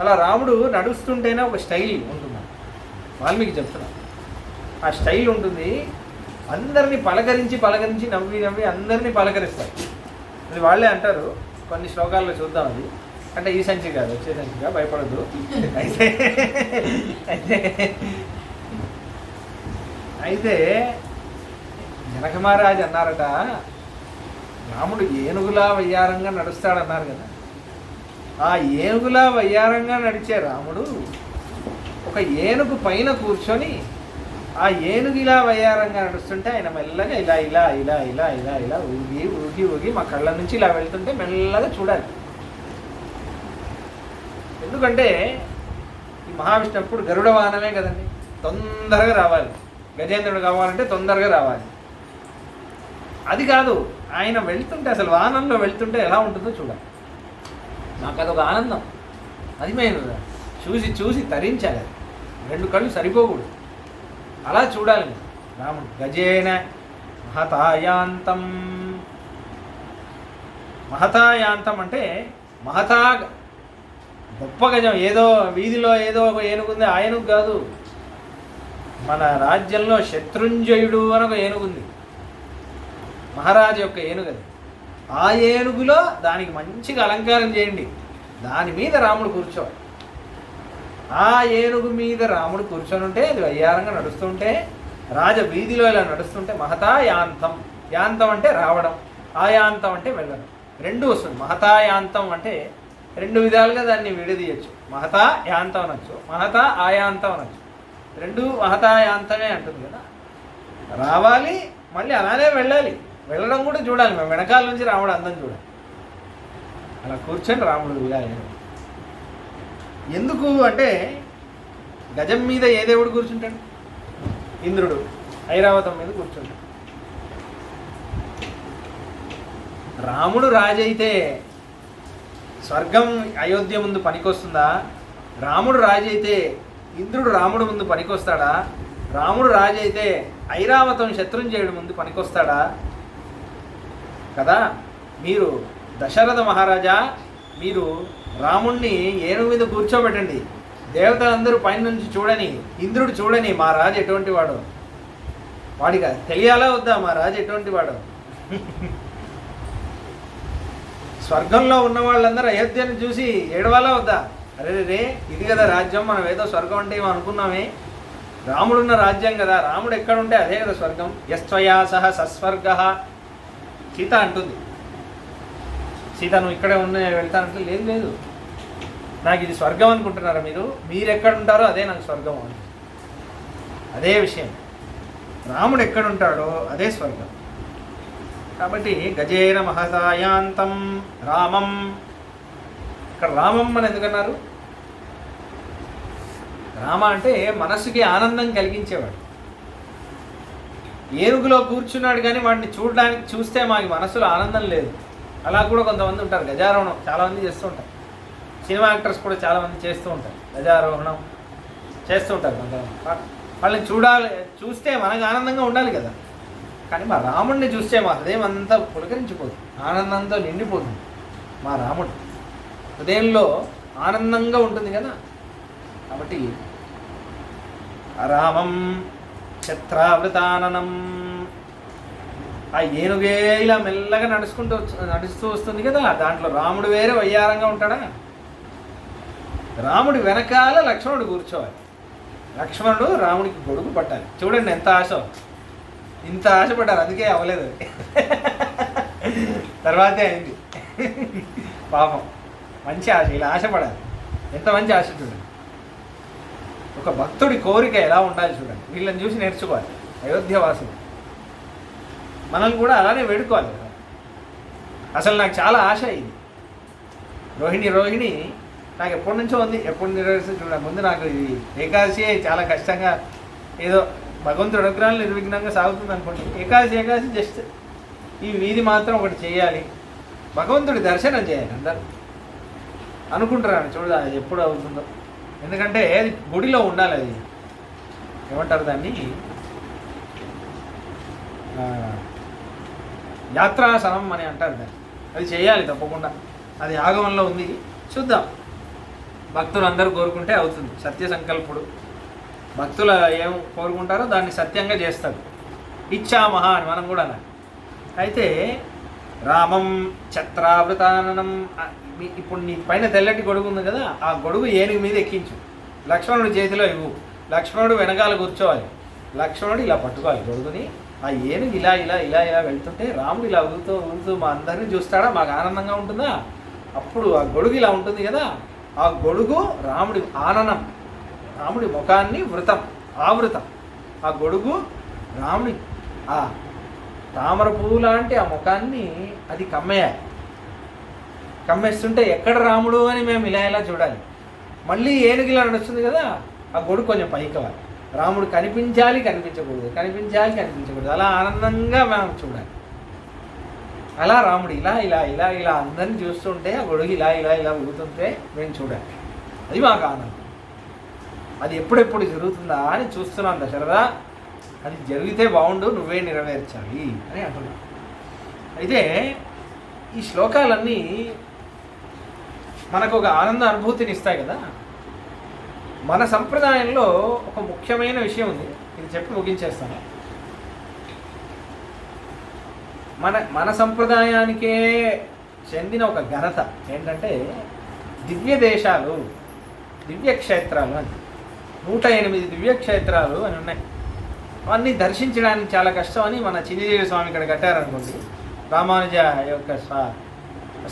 అలా రాముడు నడుస్తుంటేనే ఒక స్టైల్ ఉంటుంది. వాల్మీకి చెప్తున్నా, ఆ స్టైల్ ఉంటుంది. అందరినీ పలకరించి నవ్వి అందరినీ పలకరిస్తాడు. అది వాళ్ళే అంటారు కొన్ని శ్లోకాల్లో, చూద్దాం అది. అంటే ఈ సంచి కాదు, వచ్చే సంచిగా, భయపడద్దు. అయితే అయితే అయితే జనక మహారాజు అన్నారట, రాముడు ఏనుగులా వయ్యారంగా నడుస్తాడన్నారు కదా. ఆ ఏనుగులా వయ్యారంగా నడిచే రాముడు ఒక ఏనుగు పైన కూర్చొని ఆ ఏనుగు ఇలా వయ్యారంగా నడుస్తుంటే ఆయన మెల్లగా ఇలా ఇలా ఇలా ఇలా ఇలా ఇలా ఊగి ఊగి ఊగి మా కళ్ళ నుంచి ఇలా వెళ్తుంటే మెల్లగా చూడాలి. ఎందుకంటే ఈ మహావిష్ణు ఎప్పుడు గరుడ వాహనమే కదండి, తొందరగా రావాలి. గజేంద్రుడు కావాలంటే తొందరగా రావాలి. అది కాదు, ఆయన వెళ్తుంటే అసలు వాహనంలో వెళ్తుంటే ఎలా ఉంటుందో చూడాలి. నాకు అదొక ఆనందం, అది మేము చూసి చూసి తరించాలి. అది రెండు కళ్ళు సరిపోకూడదు, అలా చూడాలి రాముడు. గజేన మహతాయాంతం. మహతాయాంతం అంటే మహతా గొప్ప గజం, ఏదో వీధిలో ఏదో ఒక ఏనుగుంది, ఆ ఏనుగు కాదు. మన రాజ్యంలో శత్రుంజయుడు అని ఒక ఏనుగుంది, మహారాజు యొక్క ఏనుగు అది. ఆ ఏనుగులో దానికి మంచిగా అలంకారం చేయండి, దాని మీద రాముడు కూర్చోవాలి. ఆ ఏనుగు మీద రాముడు కూర్చొని ఉంటే అది వయ్యారంగా నడుస్తుంటే, రాజ వీధిలో ఇలా నడుస్తుంటే మహతా యాంతం. యాంతం అంటే రావడం, ఆయాంతం అంటే వెళ్ళడం, రెండు వస్తుంది. మహతా యాంతం అంటే రెండు విధాలుగా దాన్ని విడదీయచ్చు. మహతా యాంతం అనొచ్చు, మహతా ఆయాంతం అనొచ్చు. రెండు మహతా యాంతమే అంటుంది కదా. రావాలి, మళ్ళీ అలానే వెళ్ళాలి. వెళ్ళడం కూడా చూడాలి, మేము వెనకాల నుంచి రాముడు అందం చూడాలి. అలా కూర్చొని రాముడు వెళ్ళాలి. ఎందుకు అంటే గజం మీద ఏ దేవుడు కూర్చుంటాడు? ఇంద్రుడు ఐరావతం మీద కూర్చుంటాడు. రాముడు రాజైతే స్వర్గం అయోధ్య ముందు పనికొస్తుందా? రాముడు రాజైతే ఇంద్రుడు రాముడు ముందు పనికొస్తాడా? రాముడు రాజైతే ఐరావతం శత్రుంజయుడు ముందు పనికొస్తాడా? కదా. మీరు దశరథ మహారాజా, మీరు రాముణ్ణి ఏనుగు మీద కూర్చోబెట్టండి, దేవతలందరూ పైన నుంచి చూడని, ఇంద్రుడు చూడని మా రాజు ఎటువంటి వాడు. వాడిగా తెలియాలా వద్దా మా రాజు ఎటువంటి వాడు? స్వర్గంలో ఉన్న వాళ్ళందరూ అయోధ్యను చూసి ఏడవాలా వద్దా? అరే రే, ఇది కదా రాజ్యం, మనం ఏదో స్వర్గం అంటే ఏమో అనుకున్నామే, రాముడున్న రాజ్యం కదా, రాముడు ఎక్కడుంటే అదే కదా స్వర్గం. యస్త్వయా సహ సస్వర్గ. సీత అంటుంది, సీత నువ్వు ఇక్కడే వెళ్తానంటే లేదు లేదు, నాకు ఇది స్వర్గం అనుకుంటున్నారా మీరు ఎక్కడుంటారో అదే నాకు స్వర్గం అని. అదే విషయం, రాముడు ఎక్కడుంటాడో అదే స్వర్గం. కాబట్టి గజేన మహతాయాంతం రామం. ఇక్కడ రామం అని ఎందుకన్నారు? రామ అంటే మనసుకి ఆనందం కలిగించేవాడు. ఏనుగులో కూర్చున్నాడు కానీ వాడిని చూస్తే మాకు మనసులో ఆనందం లేదు. అలా కూడా కొంతమంది ఉంటారు. గజారోహణం చాలామంది చేస్తూ ఉంటారు, సినిమా యాక్టర్స్ కూడా చాలామంది చేస్తూ ఉంటారు, గజారోహణం చేస్తూ ఉంటారు. కొంతమంది వాళ్ళని చూస్తే మనకు ఆనందంగా ఉండాలి కదా. కానీ మా రాముడిని చూస్తే మా హృదయం అంతా పులకరించిపోతుంది, ఆనందంతో నిండిపోతుంది. మా రాముడు హృదయంలో ఆనందంగా ఉంటుంది కదా. కాబట్టి రామం ఛత్రావృతాననం. ఆ ఏనుగే ఇలా మెల్లగా నడుస్తూ వస్తుంది కదా, దాంట్లో రాముడు వేరే వయ్యారంగా ఉంటాడా? రాముడి వెనకాల లక్ష్మణుడు కూర్చోవాలి. లక్ష్మణుడు రాముడికి గొడుగు పట్టాలి. చూడండి ఎంత ఆశ, ఇంత ఆశపడ్డారు, అందుకే అవ్వలేదు. తర్వాతే అయింది. పాపం మంచి ఆశ, ఇలా ఆశపడాలి. ఎంత మంచి ఆశ చూడండి. ఒక భక్తుడి కోరిక ఎలా ఉండాలి చూడండి. వీళ్ళని చూసి నేర్చుకోవాలి అయోధ్యవాసులు. మనం కూడా అలానే వేడుకోవాలి కదా. అసలు నాకు చాలా ఆశ ఇది. రోహిణి నాకు ఎప్పటి నుంచో ఉంది, ఎప్పుడు నెరవేరుస్తుంది చూడండి. ముందు నాకు ఇది ఏకాదశి చాలా కష్టంగా, ఏదో భగవంతుడు అనుగ్రహాలు నిర్విఘ్నంగా సాగుతుంది అనుకుంటుంది. ఏకాదశి జస్ట్ ఈ వీధి మాత్రం ఒకటి చేయాలి, భగవంతుడి దర్శనం చేయాలి అందరూ అనుకుంటున్నాను. చూడాలి ఎప్పుడు అవుతుందో, ఎందుకంటే అది గుడిలో ఉండాలి. అది ఏమంటారు దాన్ని, యాత్రాసనం అని అంటారు దాన్ని. అది చేయాలి తప్పకుండా, అది ఆగమంలో ఉంది. చూద్దాం, భక్తులు అందరూ కోరుకుంటే అవుతుంది. సత్య సంకల్పుడు భక్తులు ఏం కోరుకుంటారో దాన్ని సత్యంగా చేస్తాడు. ఇచ్చామహ అని మనం కూడా అన్నాం. అయితే రామం ఛత్రావృతాననం. ఇప్పుడు నీ పైన తెల్లటి గొడుగు ఉంది కదా, ఆ గొడుగు ఏనుగు మీద ఎక్కించు, లక్ష్మణుడి చేతిలో ఇవ్వు, లక్ష్మణుడు వెనకాల కూర్చోవాలి, లక్ష్మణుడు ఇలా పట్టుకోవాలి గొడుగుని. ఆ ఏనుగు ఇలా ఇలా ఇలా ఇలా వెళ్తుంటే రాముడు ఇలా ఊగుతూ ఊగుతూ మా అందరినీ చూస్తాడా, మాకు ఆనందంగా ఉంటుందా? అప్పుడు ఆ గొడుగు ఇలా ఉంటుంది కదా, ఆ గొడుగు రాముడి ఆననం, రాముడి ముఖాన్ని ఆవృతం. ఆ గొడుగు రాముడి ఆ తామర పువ్వు లాంటి ఆ ముఖాన్ని అది కమ్మేస్తుంటే ఎక్కడ రాముడు అని మేము ఇలా ఇలా చూడాలి. మళ్ళీ ఏనుగు ఇలా నడుస్తుంది కదా, ఆ గొడుగు కొంచెం పైకవాలి, రాముడు కనిపించాలి కనిపించకూడదు, అలా ఆనందంగా మేము చూడాలి. అలా రాముడు ఇలా ఇలా ఇలా ఇలా అందరినీ చూస్తుంటే ఆ గొడుగు ఇలా ఇలా ఇలా ఊగుతుంటే మేము చూడాలి. అది మాకు ఆనందం. అది ఎప్పుడెప్పుడు జరుగుతుందా అని చూస్తున్నాం దశరథ. అది జరిగితే బాగుండు, నువ్వే నెరవేర్చాలి అని అంటున్నాం. అయితే ఈ శ్లోకాలన్నీ మనకు ఒక ఆనంద అనుభూతిని ఇస్తాయి కదా. మన సంప్రదాయంలో ఒక ముఖ్యమైన విషయం ఉంది, ఇది చెప్పి ముగించేస్తాను. మన సంప్రదాయానికే చెందిన ఒక ఘనత ఏంటంటే దివ్య దేశాలు, దివ్యక్షేత్రాలు అని 108 దివ్యక్షేత్రాలు అని ఉన్నాయి. అవన్నీ దర్శించడానికి చాలా కష్టం అని మన చిన్నజీవి స్వామి ఇక్కడ కట్టారనుకోండి, రామానుజ యొక్క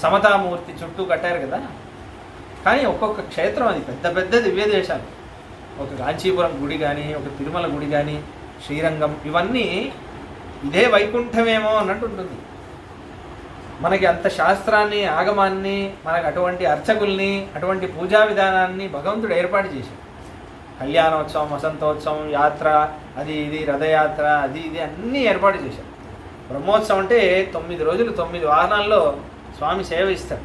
సమతామూర్తి చుట్టూ కట్టారు కదా. కానీ ఒక్కొక్క క్షేత్రం అది పెద్ద పెద్ద దివ్య దేశాలు. ఒక కాంచీపురం గుడి కానీ, ఒక తిరుమల గుడి కానీ, శ్రీరంగం, ఇవన్నీ ఇదే వైకుంఠమేమో అన్నట్టు ఉంటుంది. మనకి అంత శాస్త్రాన్ని, ఆగమాన్ని, మనకు అటువంటి అర్చకుల్ని, అటువంటి పూజా విధానాన్ని భగవంతుడు ఏర్పాటు చేశాడు. కళ్యాణోత్సవం, వసంతోత్సవం, యాత్ర, అది ఇది, రథయాత్ర, అది ఇది అన్నీ ఏర్పాటు చేశాడు. బ్రహ్మోత్సవం అంటే 9 రోజులు 9 వాహనాల్లో స్వామి సేవ ఇస్తాడు.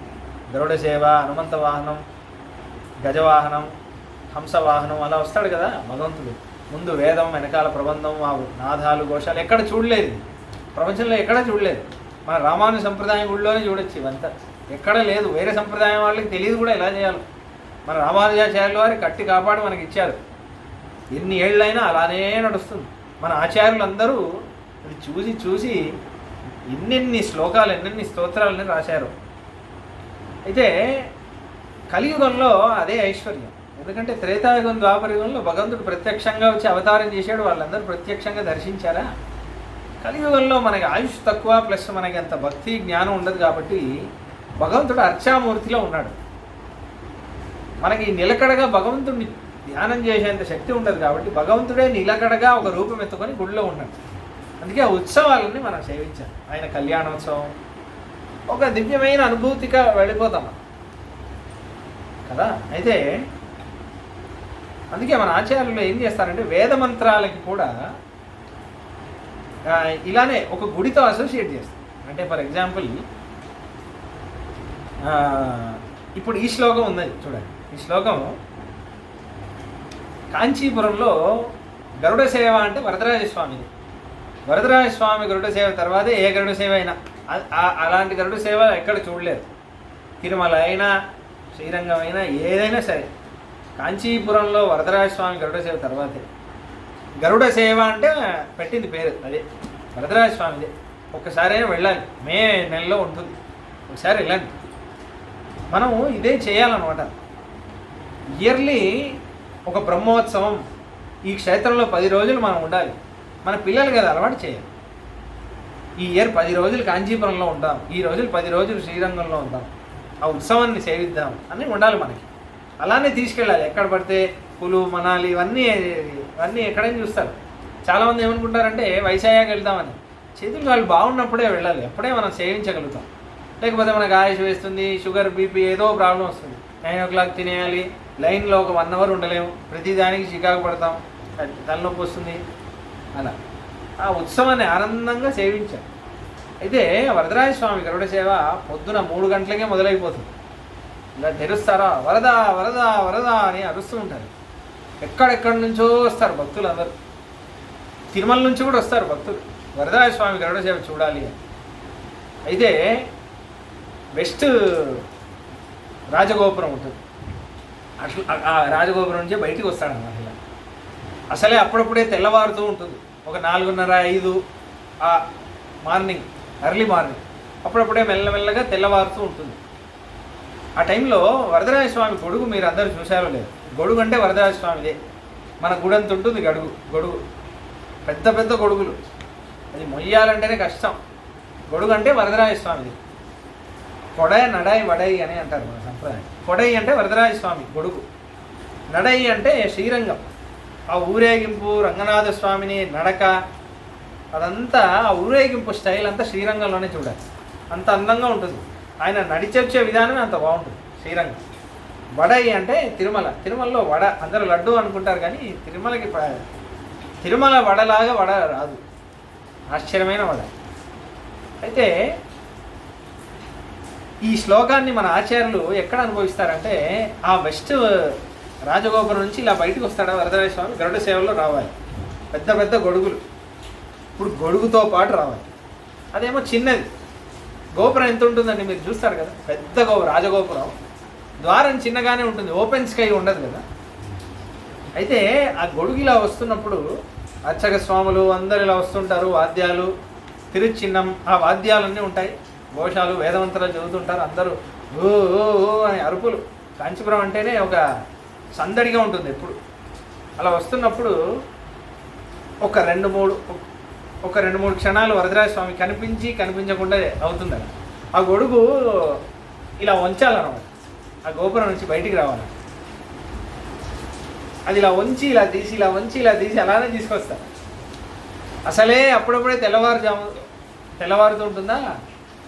గరుడ సేవ, హనుమంత వాహనం, గజవాహనం, హంసవాహనం, అలా వస్తాడు కదా భగవంతుడు. ముందు వేదం, వెనకాల ప్రబంధం, ఆ నాదాలు, ఘోషాలు ఎక్కడ చూడలేదు, ప్రపంచంలో ఎక్కడ చూడలేదు. మన రామానుజ సంప్రదాయం గుడిలోనే చూడొచ్చు. ఇవంతా ఎక్కడ లేదు. వేరే సంప్రదాయం వాళ్ళకి తెలియదు కూడా ఎలా చేయాలో. మన రామానుజాచార్యుల వారి కట్టి కాపాడి మనకి ఇచ్చారు. ఎన్ని ఏళ్ళైనా అలానే నడుస్తుంది. మన ఆచార్యులందరూ అది చూసి చూసి ఎన్నెన్ని శ్లోకాలు, ఎన్నెన్ని స్తోత్రాలని రాశారు. అయితే కలియుగంలో అదే ఐశ్వర్యం. ఎందుకంటే త్రేతాయుగం, ద్వాపరయుగంలో భగవంతుడు ప్రత్యక్షంగా వచ్చి అవతారం చేశాడు, వాళ్ళందరూ ప్రత్యక్షంగా దర్శించారా. కలియుగంలో మనకి ఆయుష్ తక్కువ, ప్లస్ మనకి అంత భక్తి జ్ఞానం ఉండదు కాబట్టి భగవంతుడు అర్చామూర్తిలో ఉన్నాడు. మనకి నిలకడగా భగవంతుడిని ధ్యానం చేసేంత శక్తి ఉండదు కాబట్టి భగవంతుడే నిలకడగా ఒక రూపం ఎత్తుకొని గుడిలో ఉన్నాడు. అందుకే ఆ ఉత్సవాలని మనం సేవించాం. ఆయన కళ్యాణోత్సవం ఒక దివ్యమైన అనుభూతిగా వెళ్ళిపోతాం కదా. అయితే అందుకే మన ఆచార్యులు ఏం చేస్తారంటే వేద మంత్రాలకి కూడా ఇలానే ఒక గుడితో అసోసియేట్ చేస్తారు. అంటే ఫర్ ఎగ్జాంపుల్ ఇప్పుడు ఈ శ్లోకం ఉన్నది చూడండి. ఈ శ్లోకం కాంచీపురంలో గరుడ సేవ అంటే వరదరాజస్వామిది. వరదరాజస్వామి గరుడ సేవ తర్వాతే ఏ గరుడ సేవ అయినా, అలాంటి గరుడ సేవ ఎక్కడ చూడలేదు. తిరుమల అయినా, శ్రీరంగం అయినా, ఏదైనా సరే కాంచీపురంలో వరదరాజస్వామి గరుడ సేవ తర్వాతే. గరుడ సేవ అంటే పెట్టింది పేరు అదే, వరదరాజస్వామిదే. ఒక్కసారైనా వెళ్ళాలి, మే నెలలో ఉంటుంది, ఒకసారి వెళ్ళండి. మనము ఇదే చేయాలన్నమాట. ఇయర్లీ ఒక బ్రహ్మోత్సవం ఈ క్షేత్రంలో 10 రోజులు మనం ఉండాలి. మన పిల్లలు కదా అలవాటు చేయాలి. ఈ ఇయర్ 10 రోజులు కాంచీపురంలో ఉంటాం, ఈ రోజులు 10 రోజులు శ్రీరంగంలో ఉంటాం, ఆ ఉత్సవాన్ని సేవిద్దాం అని ఉండాలి మనకి. అలానే తీసుకెళ్ళాలి. ఎక్కడ పడితే కులు, మనాలి ఇవన్నీ ఎక్కడైనా చూస్తారు. చాలామంది ఏమనుకుంటారంటే వైశాఖకి వెళ్తామని. చేతులు వాళ్ళు బాగున్నప్పుడే వెళ్ళాలి, అప్పుడే మనం సేవించగలుగుతాం. లేకపోతే మనకు ఆయుష్ వేస్తుంది, షుగర్, బీపీ ఏదో ప్రాబ్లం వస్తుంది. 9 o'clock తినేయాలి, లైన్లో ఒక 1 hour ఉండలేము, ప్రతిదానికి చికాకు పడతాం, తలనొప్పి వస్తుంది. అలా ఆ ఉత్సవాన్ని ఆనందంగా సేవించాలి. అయితే వరదరాజస్వామి గరుడ సేవ పొద్దున 3 గంటలకే మొదలైపోతుంది. ఇలా తెరుస్తారా, వరద వరద వరద అని అరుస్తూ ఉంటారు. ఎక్కడెక్కడి నుంచో వస్తారు భక్తులు అందరూ. తిరుమల నుంచి కూడా వస్తారు భక్తులు వరదరాజస్వామి గరుడ సేవ చూడాలి అని. అయితే వెస్ట్ రాజగోపురం ఉంటుంది, అట్లా ఆ రాజగోపురం నుంచే బయటికి వస్తాడన్నమాట. ఇలా అసలే అప్పుడప్పుడే తెల్లవారుతూ ఉంటుంది. ఒక 4:30, 5 మార్నింగ్, ఎర్లీ మార్నింగ్ అప్పుడప్పుడే మెల్లమెల్లగా తెల్లవారుతూ ఉంటుంది. ఆ టైంలో వరదరాజ స్వామి గొడుగు మీరు అందరూ చూశారో లేదు. గొడుగు అంటే వరదరాజ స్వామిదే. మన గుడంత ఉంటుంది గొడుగు పెద్ద పెద్ద గొడుగులు, అది మొయ్యాలంటేనే కష్టం. గొడుగు అంటే వరదరాజ స్వామిది. కొడై నడై వడై అని అంటారు మన సంప్రదాయం. కొడై అంటే వరదరాజ స్వామి గొడుగు, నడై అంటే శ్రీరంగం. ఆ ఊరేగింపు, రంగనాథ స్వామిని నడక, అదంతా ఆ ఊరేగింపు స్టైల్ అంతా శ్రీరంగంలోనే చూడాలి. అంత అందంగా ఉంటుంది. ఆయన నడిచొచ్చే విధానమే అంత బాగుంటుంది శ్రీరంగం. వడై అంటే తిరుమలలో వడ, అందరూ లడ్డు అనుకుంటారు కానీ తిరుమల వడలాగా వడ రాదు, ఆశ్చర్యమైన వడ. అయితే ఈ శ్లోకాన్ని మన ఆచార్యులు ఎక్కడ అనుభవిస్తారంటే, ఆ వెస్ట్ రాజగోపురం నుంచి ఇలా బయటకు వస్తాడు వరదరాజ స్వామి. గరుడ సేవలో రావాలి, పెద్ద పెద్ద గొడుగులు. ఇప్పుడు గొడుగుతో పాటు రావాలి. అదేమో చిన్నది. గోపురం ఎంత ఉంటుందండి మీరు చూస్తారు కదా, పెద్ద రాజగోపురం. ద్వారం చిన్నగానే ఉంటుంది, ఓపెన్ స్కై ఉండదు కదా. అయితే ఆ గొడుగు ఇలా వస్తున్నప్పుడు అర్చక స్వాములు అందరు ఇలా వస్తుంటారు, వాద్యాలు, తిరుచిన్నం, ఆ వాద్యాలన్నీ ఉంటాయి, ఘోషాలు, వేదమంత్రాలు చదువుతుంటారు. అందరూ ఓ ఓ ఓ అని అరుపులు. కాంచీపురం అంటేనే ఒక సందడిగా ఉంటుంది ఎప్పుడు. అలా వస్తున్నప్పుడు ఒక రెండు మూడు క్షణాలు వరదరాజ స్వామి కనిపించకుండా అవుతుంది. ఆ గొడుగు ఇలా వంచాలన్నమాట, ఆ గోపురం నుంచి బయటికి రావాలి. అది ఇలా వంచి ఇలా తీసి అలానే తీసుకొస్తారు. అసలే అప్పుడప్పుడే తెల్లవారుతూ ఉంటుందా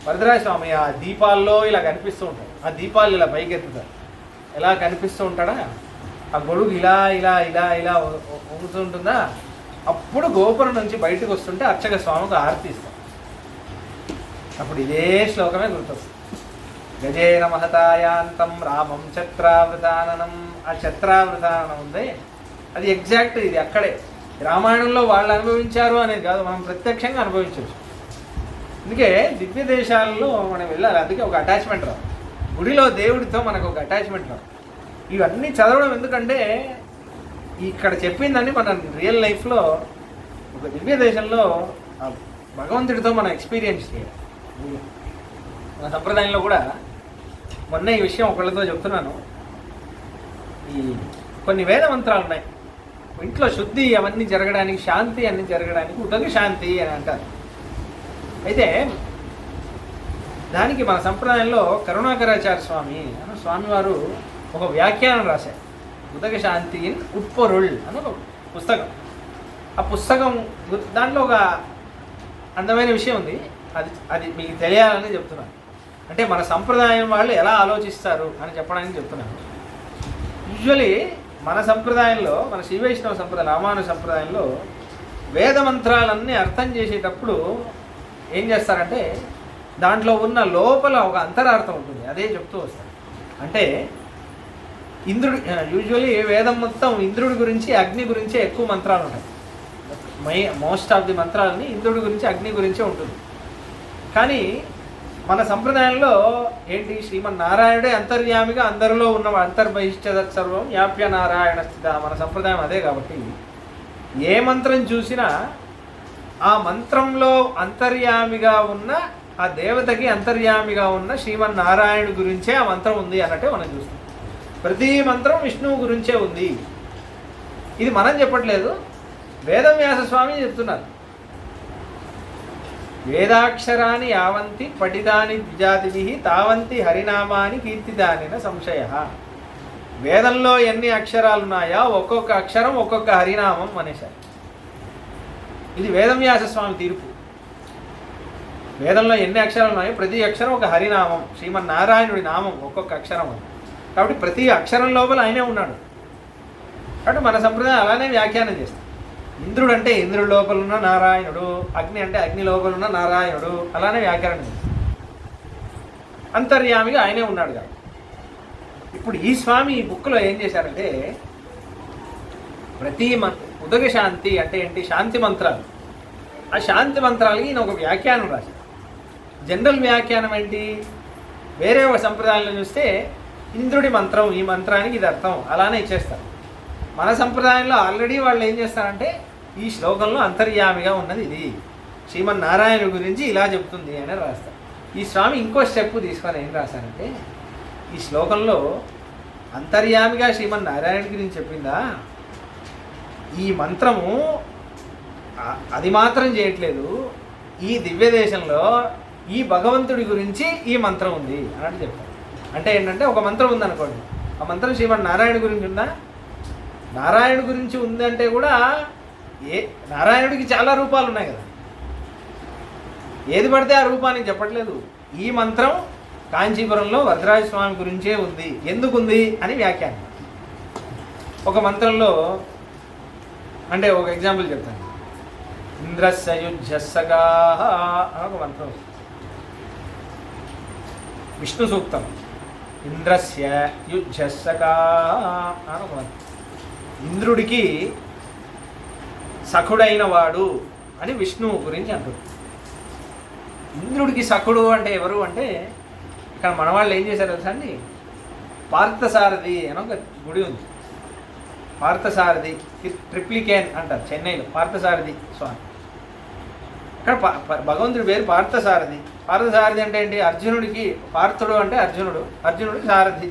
వరదరాజ స్వామి. ఆ దీపాల్లో ఇలా కనిపిస్తూ ఉంటాయి, ఆ దీపాలు ఇలా పైకెత్తుతారు. ఎలా కనిపిస్తూ ఉంటాడా, ఆ గొడుగు ఇలా వంగుతూ ఉంటుందా. అప్పుడు గోపురం నుంచి బయటకు వస్తుంటే అర్చక స్వామికి ఆరతి ఇస్తాం. అప్పుడు ఇదే శ్లోకమే గుర్తొస్తుంది. గజేన మహతాయాంతం రామం ఛత్రావృతాననం. ఆ ఛత్రావృతాననం ఉంది, అది ఎగ్జాక్ట్ ఇది అక్కడే. రామాయణంలో వాళ్ళు అనుభవించారు అనేది కాదు, మనం ప్రత్యక్షంగా అనుభవించవచ్చు. అందుకే దివ్య దేశాలలో మనం వెళ్ళాలి. అందుకే ఒక అటాచ్మెంట్ రావు, గుడిలో దేవుడితో మనకు ఒక అటాచ్మెంట్ రావు. ఇవన్నీ చదవడం ఎందుకంటే ఇక్కడ చెప్పిందని మనం రియల్ లైఫ్లో ఒక దివ్య దేశంలో భగవంతుడితో మనం ఎక్స్పీరియన్స్ చేయాలి. మన సంప్రదాయంలో కూడా మొన్న ఈ విషయం ఒకళ్ళతో చెప్తున్నాను. ఈ కొన్ని వేద మంత్రాలు ఉన్నాయి ఇంట్లో, శుద్ధి అవన్నీ జరగడానికి, శాంతి అన్నీ జరగడానికి ఉదక శాంతి అని అంటారు. అయితే దానికి మన సంప్రదాయంలో కరుణాకరాచార్య స్వామివారు ఒక వ్యాఖ్యానం రాశారు. ఉదక శాంతి ఇన్ ఉట్పొరుళ్ అని ఒక పుస్తకం. ఆ పుస్తకం దాంట్లో ఒక అందమైన విషయం ఉంది, అది మీకు తెలియాలని చెప్తున్నాను. అంటే మన సంప్రదాయం వాళ్ళు ఎలా ఆలోచిస్తారు అని చెప్పడానికి చెప్తున్నాను. యూజువలీ మన సంప్రదాయంలో, మన శ్రీ వైష్ణవ సంప్రదాయం, రామాను సంప్రదాయంలో వేద మంత్రాలన్నీ అర్థం చేసేటప్పుడు ఏం చేస్తారంటే దాంట్లో ఉన్న లోపల ఒక అంతరార్థం ఉంటుంది, అదే చెప్తూ వస్తారు. అంటే ఇంద్రుడి, యూజువలీ వేదం మొత్తం ఇంద్రుడి గురించి, అగ్ని గురించే ఎక్కువ మంత్రాలు ఉంటాయి. మోస్ట్ ఆఫ్ ది మంత్రాలని ఇంద్రుడి గురించి, అగ్ని గురించే ఉంటుంది. కానీ మన సంప్రదాయంలో ఏంటి, శ్రీమన్నారాయణుడే అంతర్యామిగా అందరిలో ఉన్న అంతర్బహిష్ఠదత్ సర్వం యాప్య నారాయణ స్థిత. మన సంప్రదాయం అదే. కాబట్టి ఏ మంత్రం చూసినా ఆ మంత్రంలో అంతర్యామిగా ఉన్న, ఆ దేవతకి అంతర్యామిగా ఉన్న శ్రీమన్నారాయణుడి గురించే ఆ మంత్రం ఉంది అన్నట్టే మనం చూస్తాం. ప్రతి మంత్రం విష్ణువు గురించే ఉంది. ఇది మనం చెప్పట్లేదు, వేదవ్యాస స్వామి చెప్తున్నారు. వేదాక్షరాన్ని యావంతి పఠితాని ద్విజాతిభి తావంతి హరినామాని కీర్తిదానిన సంశయ. వేదంలో ఎన్ని అక్షరాలు ఉన్నాయో ఒక్కొక్క అక్షరం ఒక్కొక్క హరినామం అనేసారు. ఇది వేదవ్యాస స్వామి తీర్పు. వేదంలో ఎన్ని అక్షరాలు ఉన్నాయో ప్రతి అక్షరం ఒక హరినామం, శ్రీమన్నారాయణుడి నామం ఒక్కొక్క అక్షరం. కాబట్టి ప్రతి అక్షరం లోపల ఆయనే ఉన్నాడు. కాబట్టి మన సంప్రదాయం అలానే వ్యాఖ్యానం చేస్తాం. ఇంద్రుడు అంటే ఇంద్రుడి లోపల ఉన్న నారాయణుడు, అగ్ని అంటే అగ్ని లోపల ఉన్న నారాయణుడు, అలానే వ్యాఖ్యానం చేస్తాం. అంతర్యామిగా ఆయనే ఉన్నాడు కాబట్టి. ఇప్పుడు ఈ స్వామి ఈ బుక్లో ఏం చేశారంటే ప్రతి ఉదక శాంతి అంటే ఏంటి, శాంతి మంత్రాలు. ఆ శాంతి మంత్రాలకి ఈయన ఒక వ్యాఖ్యానం రాశారు. జనరల్ వ్యాఖ్యానం ఏంటి, వేరే ఒక సంప్రదాయంలో చూస్తే ఇంద్రుడి మంత్రం, ఈ మంత్రానికి ఇది అర్థం, అలానే ఇచ్చేస్తారు. మన సంప్రదాయంలో ఆల్రెడీ వాళ్ళు ఏం చేస్తారంటే ఈ శ్లోకంలో అంతర్యామిగా ఉన్నది ఇది, శ్రీమన్నారాయణ గురించి ఇలా చెప్తుంది అని రాస్తారు. ఈ స్వామి ఇంకో స్టెప్ తీసుకొని ఏం రాశారంటే, ఈ శ్లోకంలో అంతర్యామిగా శ్రీమన్నారాయణ గురించి చెప్పిందా, ఈ మంత్రము అది మాత్రం చేయట్లేదు, ఈ దివ్య దేశంలో ఈ భగవంతుడి గురించి ఈ మంత్రం ఉంది అన్నట్టు చెప్పారు. అంటే ఏంటంటే ఒక మంత్రం ఉందనుకోండి, ఆ మంత్రం శ్రీమన్నారాయణ గురించి ఉందా, నారాయణ గురించి ఉందంటే కూడా నారాయణుడికి చాలా రూపాలు ఉన్నాయి కదా, ఏది పడితే ఆ రూపానికి చెప్పట్లేదు. ఈ మంత్రం కాంచీపురంలో వరదరాజ స్వామి గురించే ఉంది, ఎందుకుంది అని వ్యాఖ్యానం. ఒక మంత్రంలో అంటే ఒక ఎగ్జాంపుల్ చెప్తాను. ఇంద్రస్య యుజ్జస్సగా అని ఒక మంత్రం, విష్ణు సూక్తం. ఇంద్రస్య యుజ్జస్సగా అని ఒక మంత్రం. ఇంద్రుడికి సఖుడైన వాడు అని విష్ణువు గురించి అంటుంది. ఇంద్రుడికి సఖుడు అంటే ఎవరు అంటే, ఇక్కడ మన వాళ్ళు ఏం చేశారు తెలుసా అండి, పార్థసారథి అని ఒక గుడి ఉంది. పార్థసారథి ట్రిప్లికేన్ అంటారు చెన్నైలో, పార్థసారథి స్వామి. ఇక్కడ భగవంతుడి పేరు పార్థసారథి. పార్థసారథి అంటే ఏంటి, అర్జునుడికి పార్థుడు అంటే అర్జునుడు, అర్జునుడికి సారథి.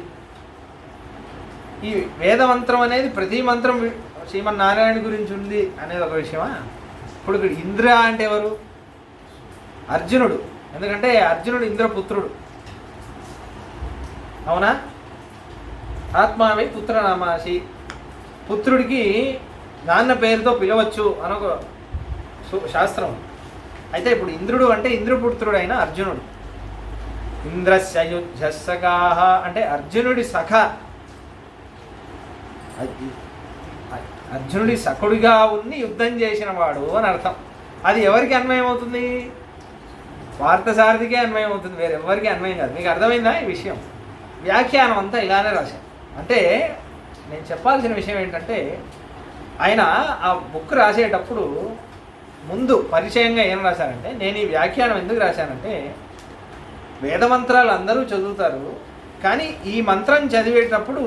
ఈ వేదమంత్రం అనేది ప్రతి మంత్రం శ్రీమన్నారాయణ గురించి ఉంది అనేది ఒక విషయమా. ఇప్పుడు ఇక్కడ ఇంద్ర అంటే ఎవరు, అర్జునుడు, ఎందుకంటే అర్జునుడు ఇంద్రపుత్రుడు, అవునా. ఆత్మావి పుత్రనామాసి, పుత్రుడికి నాన్న పేరుతో పిలవచ్చు అనొక శాస్త్రం. అయితే ఇప్పుడు ఇంద్రుడు అంటే ఇంద్రపుత్రుడు అయిన అర్జునుడు. ఇంద్రస్యయుజ్జస్సగా అంటే అర్జునుడి సఖ, అర్జునుడి సఖుడిగా ఉండి యుద్ధం చేసిన వాడు అని అర్థం. అది ఎవరికి అన్వయం అవుతుంది, పార్థసారథికే అన్వయం అవుతుంది, వేరే ఎవరికి అన్వయం కాదు. మీకు అర్థమైందా ఈ విషయం? వ్యాఖ్యానం అంతా ఇలానే రాశాను. అంటే నేను చెప్పాల్సిన విషయం ఏంటంటే, ఆయన ఆ బుక్ రాసేటప్పుడు ముందు పరిచయంగా ఏం రాశారంటే, నేను ఈ వ్యాఖ్యానం ఎందుకు రాశానంటే, వేదమంత్రాలు అందరూ చదువుతారు, కానీ ఈ మంత్రం చదివేటప్పుడు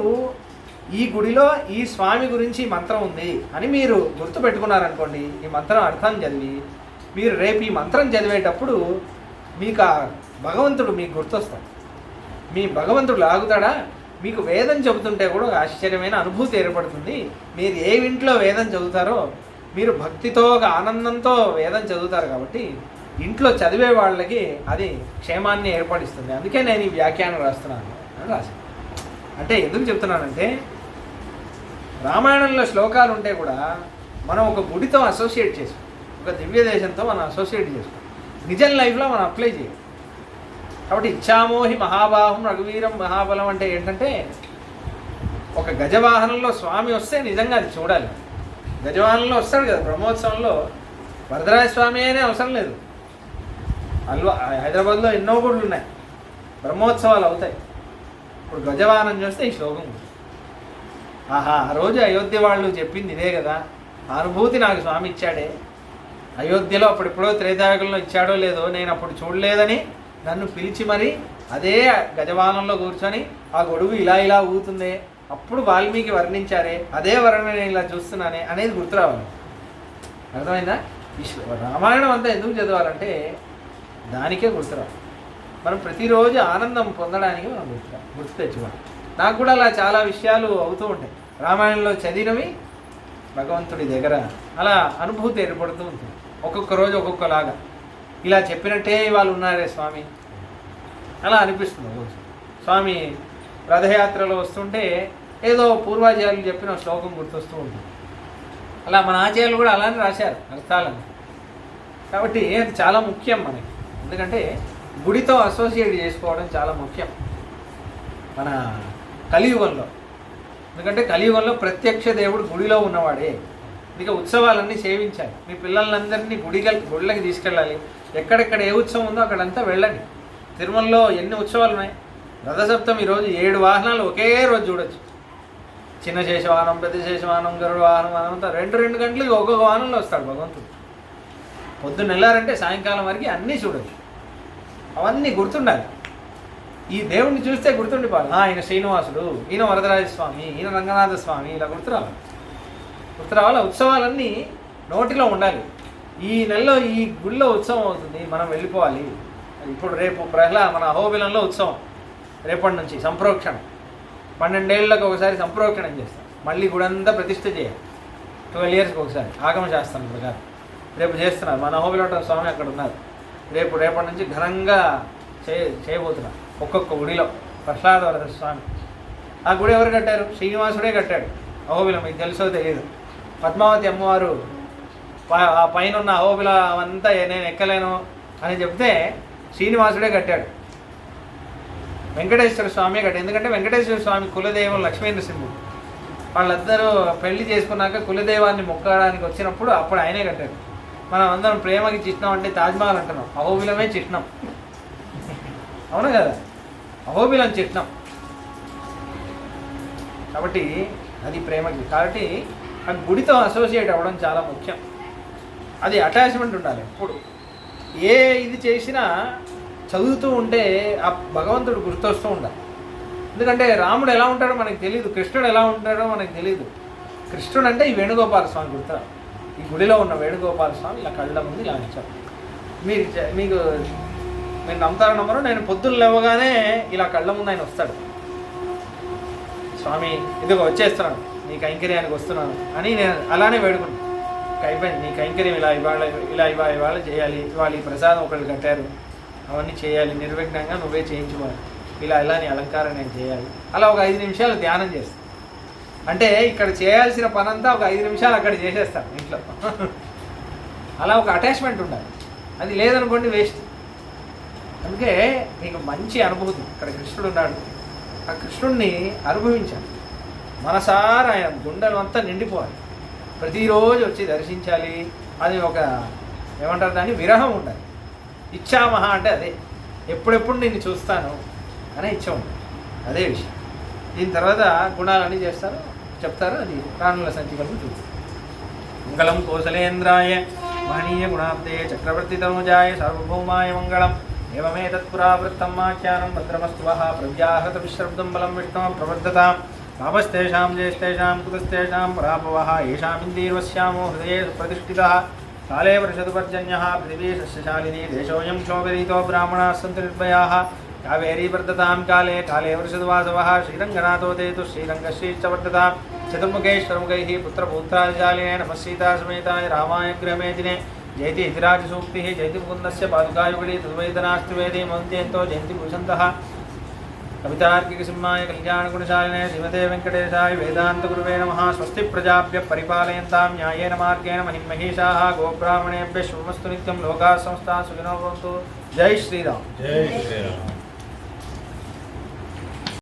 ఈ గుడిలో ఈ స్వామి గురించి ఈ మంత్రం ఉంది అని మీరు గుర్తుపెట్టుకున్నారనుకోండి, ఈ మంత్రం అర్థం చదివి మీరు రేపు ఈ మంత్రం చదివేటప్పుడు మీకు ఆ భగవంతుడు మీకు గుర్తొస్తాడు. మీ భగవంతుడు లాగుతాడా, మీకు వేదం చెబుతుంటే కూడా ఒక ఆశ్చర్యమైన అనుభూతి ఏర్పడుతుంది. మీరు ఏ ఇంట్లో వేదం చదువుతారో, మీరు భక్తితో ఒక ఆనందంతో వేదం చదువుతారు కాబట్టి ఇంట్లో చదివే వాళ్ళకి అది క్షేమాన్ని ఏర్పడిస్తుంది. అందుకే నేను ఈ వ్యాఖ్యానం రాస్తున్నాను అని రాశాను. అంటే ఎందుకు చెప్తున్నానంటే, రామాయణంలో శ్లోకాలు ఉంటే కూడా మనం ఒక గుడితో అసోసియేట్ చేసుకోం, ఒక దివ్య దేశంతో మనం అసోసియేట్ చేసుకోం, నిజం లైఫ్లో మనం అప్లై చేయం. కాబట్టి ఇచ్చామోహి మహాబాహం రఘువీరం మహాబలం అంటే ఏంటంటే, ఒక గజవాహనంలో స్వామి వస్తే నిజంగా అది చూడాలి. గజవాహనంలో వస్తాడు కదా బ్రహ్మోత్సవంలో, వరదరాజ స్వామి అనే అవసరం లేదు. హైదరాబాద్లో ఎన్నో గుళ్ళు ఉన్నాయి, బ్రహ్మోత్సవాలు అవుతాయి. ఇప్పుడు గజవాహనం చూస్తే ఈ శ్లోకం, ఆహా ఆ రోజు అయోధ్య వాళ్ళు చెప్పింది ఇదే కదా, ఆ అనుభూతి నాకు స్వామి ఇచ్చాడే. అయోధ్యలో అప్పుడెప్పుడో త్రేతాయుగంలో ఇచ్చాడో లేదో నేను అప్పుడు చూడలేదని నన్ను పిలిచి మరి అదే గజవాహనంలో కూర్చొని ఆ గొడుగు ఇలా ఇలా ఊగుతుందే, అప్పుడు వాల్మీకి వర్ణించారే, అదే వర్ణన నేను ఇలా చూస్తున్నానే అనేది గుర్తు రావాలి. అర్థమైందా? రామాయణం అంతా ఎందుకు చదవాలంటే దానికే గుర్తురావాలి. మనం ప్రతిరోజు ఆనందం పొందడానికి మనం గుర్తు తెచ్చుకోవాలి. నాకు కూడా అలా చాలా విషయాలు అవుతూ ఉంటాయి, రామాయణంలో చదివినవి భగవంతుడి దగ్గర అలా అనుభూతి ఏర్పడుతూ ఉంటుంది. ఒక్కొక్క రోజు ఒక్కొక్కలాగా ఇలా చెప్పినట్టే వాళ్ళు ఉన్నారే స్వామి అలా అనిపిస్తుంది. రోజు స్వామి రథయాత్రలో వస్తుంటే ఏదో పూర్వాచార్యులు చెప్పిన శ్లోకం గుర్తొస్తూ ఉంటుంది. అలా మన ఆచార్యులు కూడా అలానే రాశారు అర్థాలను. కాబట్టి అది చాలా ముఖ్యం మనకి, ఎందుకంటే గుడితో అసోసియేట్ చేసుకోవడం చాలా ముఖ్యం మన కలియుగంలో. ఎందుకంటే కలియుగంలో ప్రత్యక్ష దేవుడు గుడిలో ఉన్నవాడే. ఇక ఉత్సవాలన్నీ సేవించాలి. మీ పిల్లలందరినీ గుడిలకి తీసుకెళ్ళాలి. ఎక్కడెక్కడ ఏ ఉత్సవం ఉందో అక్కడంతా వెళ్ళండి. తిరుమలలో ఎన్ని ఉత్సవాలు ఉన్నాయి. రథసప్తమి రోజు 7 వాహనాలు ఒకే రోజు చూడొచ్చు. చిన్న శేషవాహనం, పెద్ద శేషవాహనం, గరుడ వాహనం అంతా 2 గంటలకి ఒక్కొక్క వాహనంలో వస్తాడు భగవంతుడు. పొద్దున్న వెళ్ళారంటే సాయంకాలం వరకు అన్నీ చూడొచ్చు. అవన్నీ గుర్తుండాలి. ఈ దేవుణ్ణి చూస్తే గుర్తుండిపోవాలి, ఈయన శ్రీనివాసుడు, ఈయన వరదరాజస్వామి, ఈయన రంగనాథ స్వామి, ఇలా గుర్తురావాలి. ఉత్సవాలన్నీ నోటిలో ఉండాలి. ఈ నెలలో ఈ గుడిలో ఉత్సవం అవుతుంది, మనం వెళ్ళిపోవాలి. ఇప్పుడు రేపు మన అహోబిలంలో ఉత్సవం, రేపటి నుంచి సంప్రోక్షణ, 12 ఏళ్ళకి ఒకసారి సంప్రోక్షణం చేస్తాం. మళ్ళీ గుడంతా ప్రతిష్ఠ చేయాలి, 12 ఇయర్స్కి ఒకసారి ఆగమ శాస్త్రం ప్రకారం రేపు చేస్తున్నారు. మన అహోబిలం స్వామి అక్కడ ఉన్నారు. రేపటి నుంచి ఘనంగా చేయబోతున్నారు. ఒక్కొక్క గుడిలో ప్రహ్లాదవరద స్వామి. ఆ గుడి ఎవరు కట్టారు? శ్రీనివాసుడే కట్టాడు. అహోబిలం మీకు తెలుసో తెలియదు. పద్మావతి అమ్మవారు ఆ పైన ఉన్న అహోబిలం అంతా నేను ఎక్కలేను అని చెప్తే శ్రీనివాసుడే కట్టాడు. వెంకటేశ్వర స్వామి కట్టాడు. ఎందుకంటే వెంకటేశ్వర స్వామి కులదైవం లక్ష్మీ నరసింహుడు. వాళ్ళందరూ పెళ్లి చేసుకున్నాక కులదైవాన్ని మొక్కడానికి వచ్చినప్పుడు అప్పుడు ఆయనే కట్టాడు. మనం అందరం ప్రేమకి చిహ్నం అంటే తాజ్మహల్ అంటున్నాం, అహోబిలమే చిహ్నం. అవును కదా, అహోబిలం చిహ్నం. కాబట్టి అది ప్రేమకి. కాబట్టి ఆ గుడితో అసోసియేట్ అవ్వడం చాలా ముఖ్యం. అది అటాచ్మెంట్ ఉండాలి ఎప్పుడు. ఏ ఇది చేసినా చదువుతూ ఉంటే ఆ భగవంతుడు గుర్తొస్తూ ఉండాలి. ఎందుకంటే రాముడు ఎలా ఉంటాడో మనకు తెలియదు, కృష్ణుడు ఎలా ఉంటాడో మనకు తెలియదు. కృష్ణుడు అంటే ఈ వేణుగోపాల స్వామి గుర్తు. ఈ గుడిలో ఉన్న వేణుగోపాల స్వామి ఇలా కళ్ళ ముందు ఇలా ఇచ్చారు. మీకు నమ్ముతారో నమ్మరో, నేను పొద్దున్న లేవగానే ఇలా కళ్ళ ముందు ఆయన వస్తాడు. స్వామి ఇదిగో వచ్చేస్తున్నాను, నీ కైంకర్యానికి వస్తున్నాను అని నేను అలానే వేడుకుంటాను. అయిపోయింది, నీ కైంకర్యం ఇవాళ చేయాలి, ఇవాళ ఈ ప్రసాదం ఒకళ్ళు కట్టారు, అవన్నీ చేయాలి, నిర్విఘ్నంగా నువ్వే చేయించుకోవాలి, ఇలా నీ అలంకారం నేను చేయాలి. అలా ఒక 5 నిమిషాలు ధ్యానం చేస్తాను. అంటే ఇక్కడ చేయాల్సిన పనంతా ఒక 5 నిమిషాలు అక్కడ చేసేస్తాను ఇంట్లో. అలా ఒక అటాచ్మెంట్ ఉండాలి. అది లేదనుకోండి వేస్ట్. అందుకే మీకు మంచి అనుభూతి. ఇక్కడ కృష్ణుడు ఉన్నాడు, ఆ కృష్ణుడిని అనుభవించాలి. మనసారా ఆయన గుండెలు అంతా నిండిపోవాలి. ప్రతిరోజు వచ్చి దర్శించాలి. అది ఒక ఏమంటారు దాన్ని, విరహం ఉండాలి. ఇచ్చామహా అంటే అదే, ఎప్పుడెప్పుడు నిన్ను చూస్తాను అనే ఇచ్చ ఉంటుంది. అదే విషయం. దీని తర్వాత గుణాలన్నీ చెప్తారు. అది ప్రాణుల సంచికలను చూస్తారు. మంగళం కోసలేంద్రాయ మహనీయ గుణాబ్దే చక్రవర్తి తనుజాయ సార్వభౌమాయ మంగళం. ఏమే తత్పురావృత్తం ఆఖ్యానం భద్రమస్తు వః ప్రవ్యాహృత విశ్రబ్దం బలం విష్ణుం ప్రవర్ధతాం. పాపస్తేషాం జ్యేష్ఠేషాం కుతస్తేషాం పరాపవః ఏషామిందీర్వస్యామో హృదయే ప్రతిష్ఠితః. కాలే వర్షతుపర్జన్యః పృథివీ సస్యశాలినీ దేశోऽयं శోభిరీతో బ్రాహ్మణాः సन्तు నిర్భయాः. కావేరీ వర్ధతాం కాలే కాలే వర్షతు వాసవః. శ్రీరంగనాథో దేతు శ్రీరంగశ్రీశ్చ వర్ధతాం. చతుర్ముఖైశ్చతుర్ముఖైః పుత్రపౌత్రాదిశాలినే నమః సీతాసమేతాయ రామాయ గృహమేదినే. జయతి ఇతిరాజసూక్తిः జయతి ముకుందస్య పాదుకాయుగళీ తద్వైతనాస్తి వేదే మంత్యంతో జయంతి భూషంతః. కవితార్కికసింహాయ కళ్యాణగుణశాలినే శ్రీమతే వెంకటేశాయ వేదాంతగురువే నమః. స్వస్తి ప్రజాభ్యః పరిపాలయంతాం న్యాయేన మార్గేణ మహిమహేషాः. గోబ్రాహ్మణేభ్యः శుభమస్తు నిత్యం. లోకాः సమస్తాः సుఖినో భవంతు. జై శ్రీరామ్.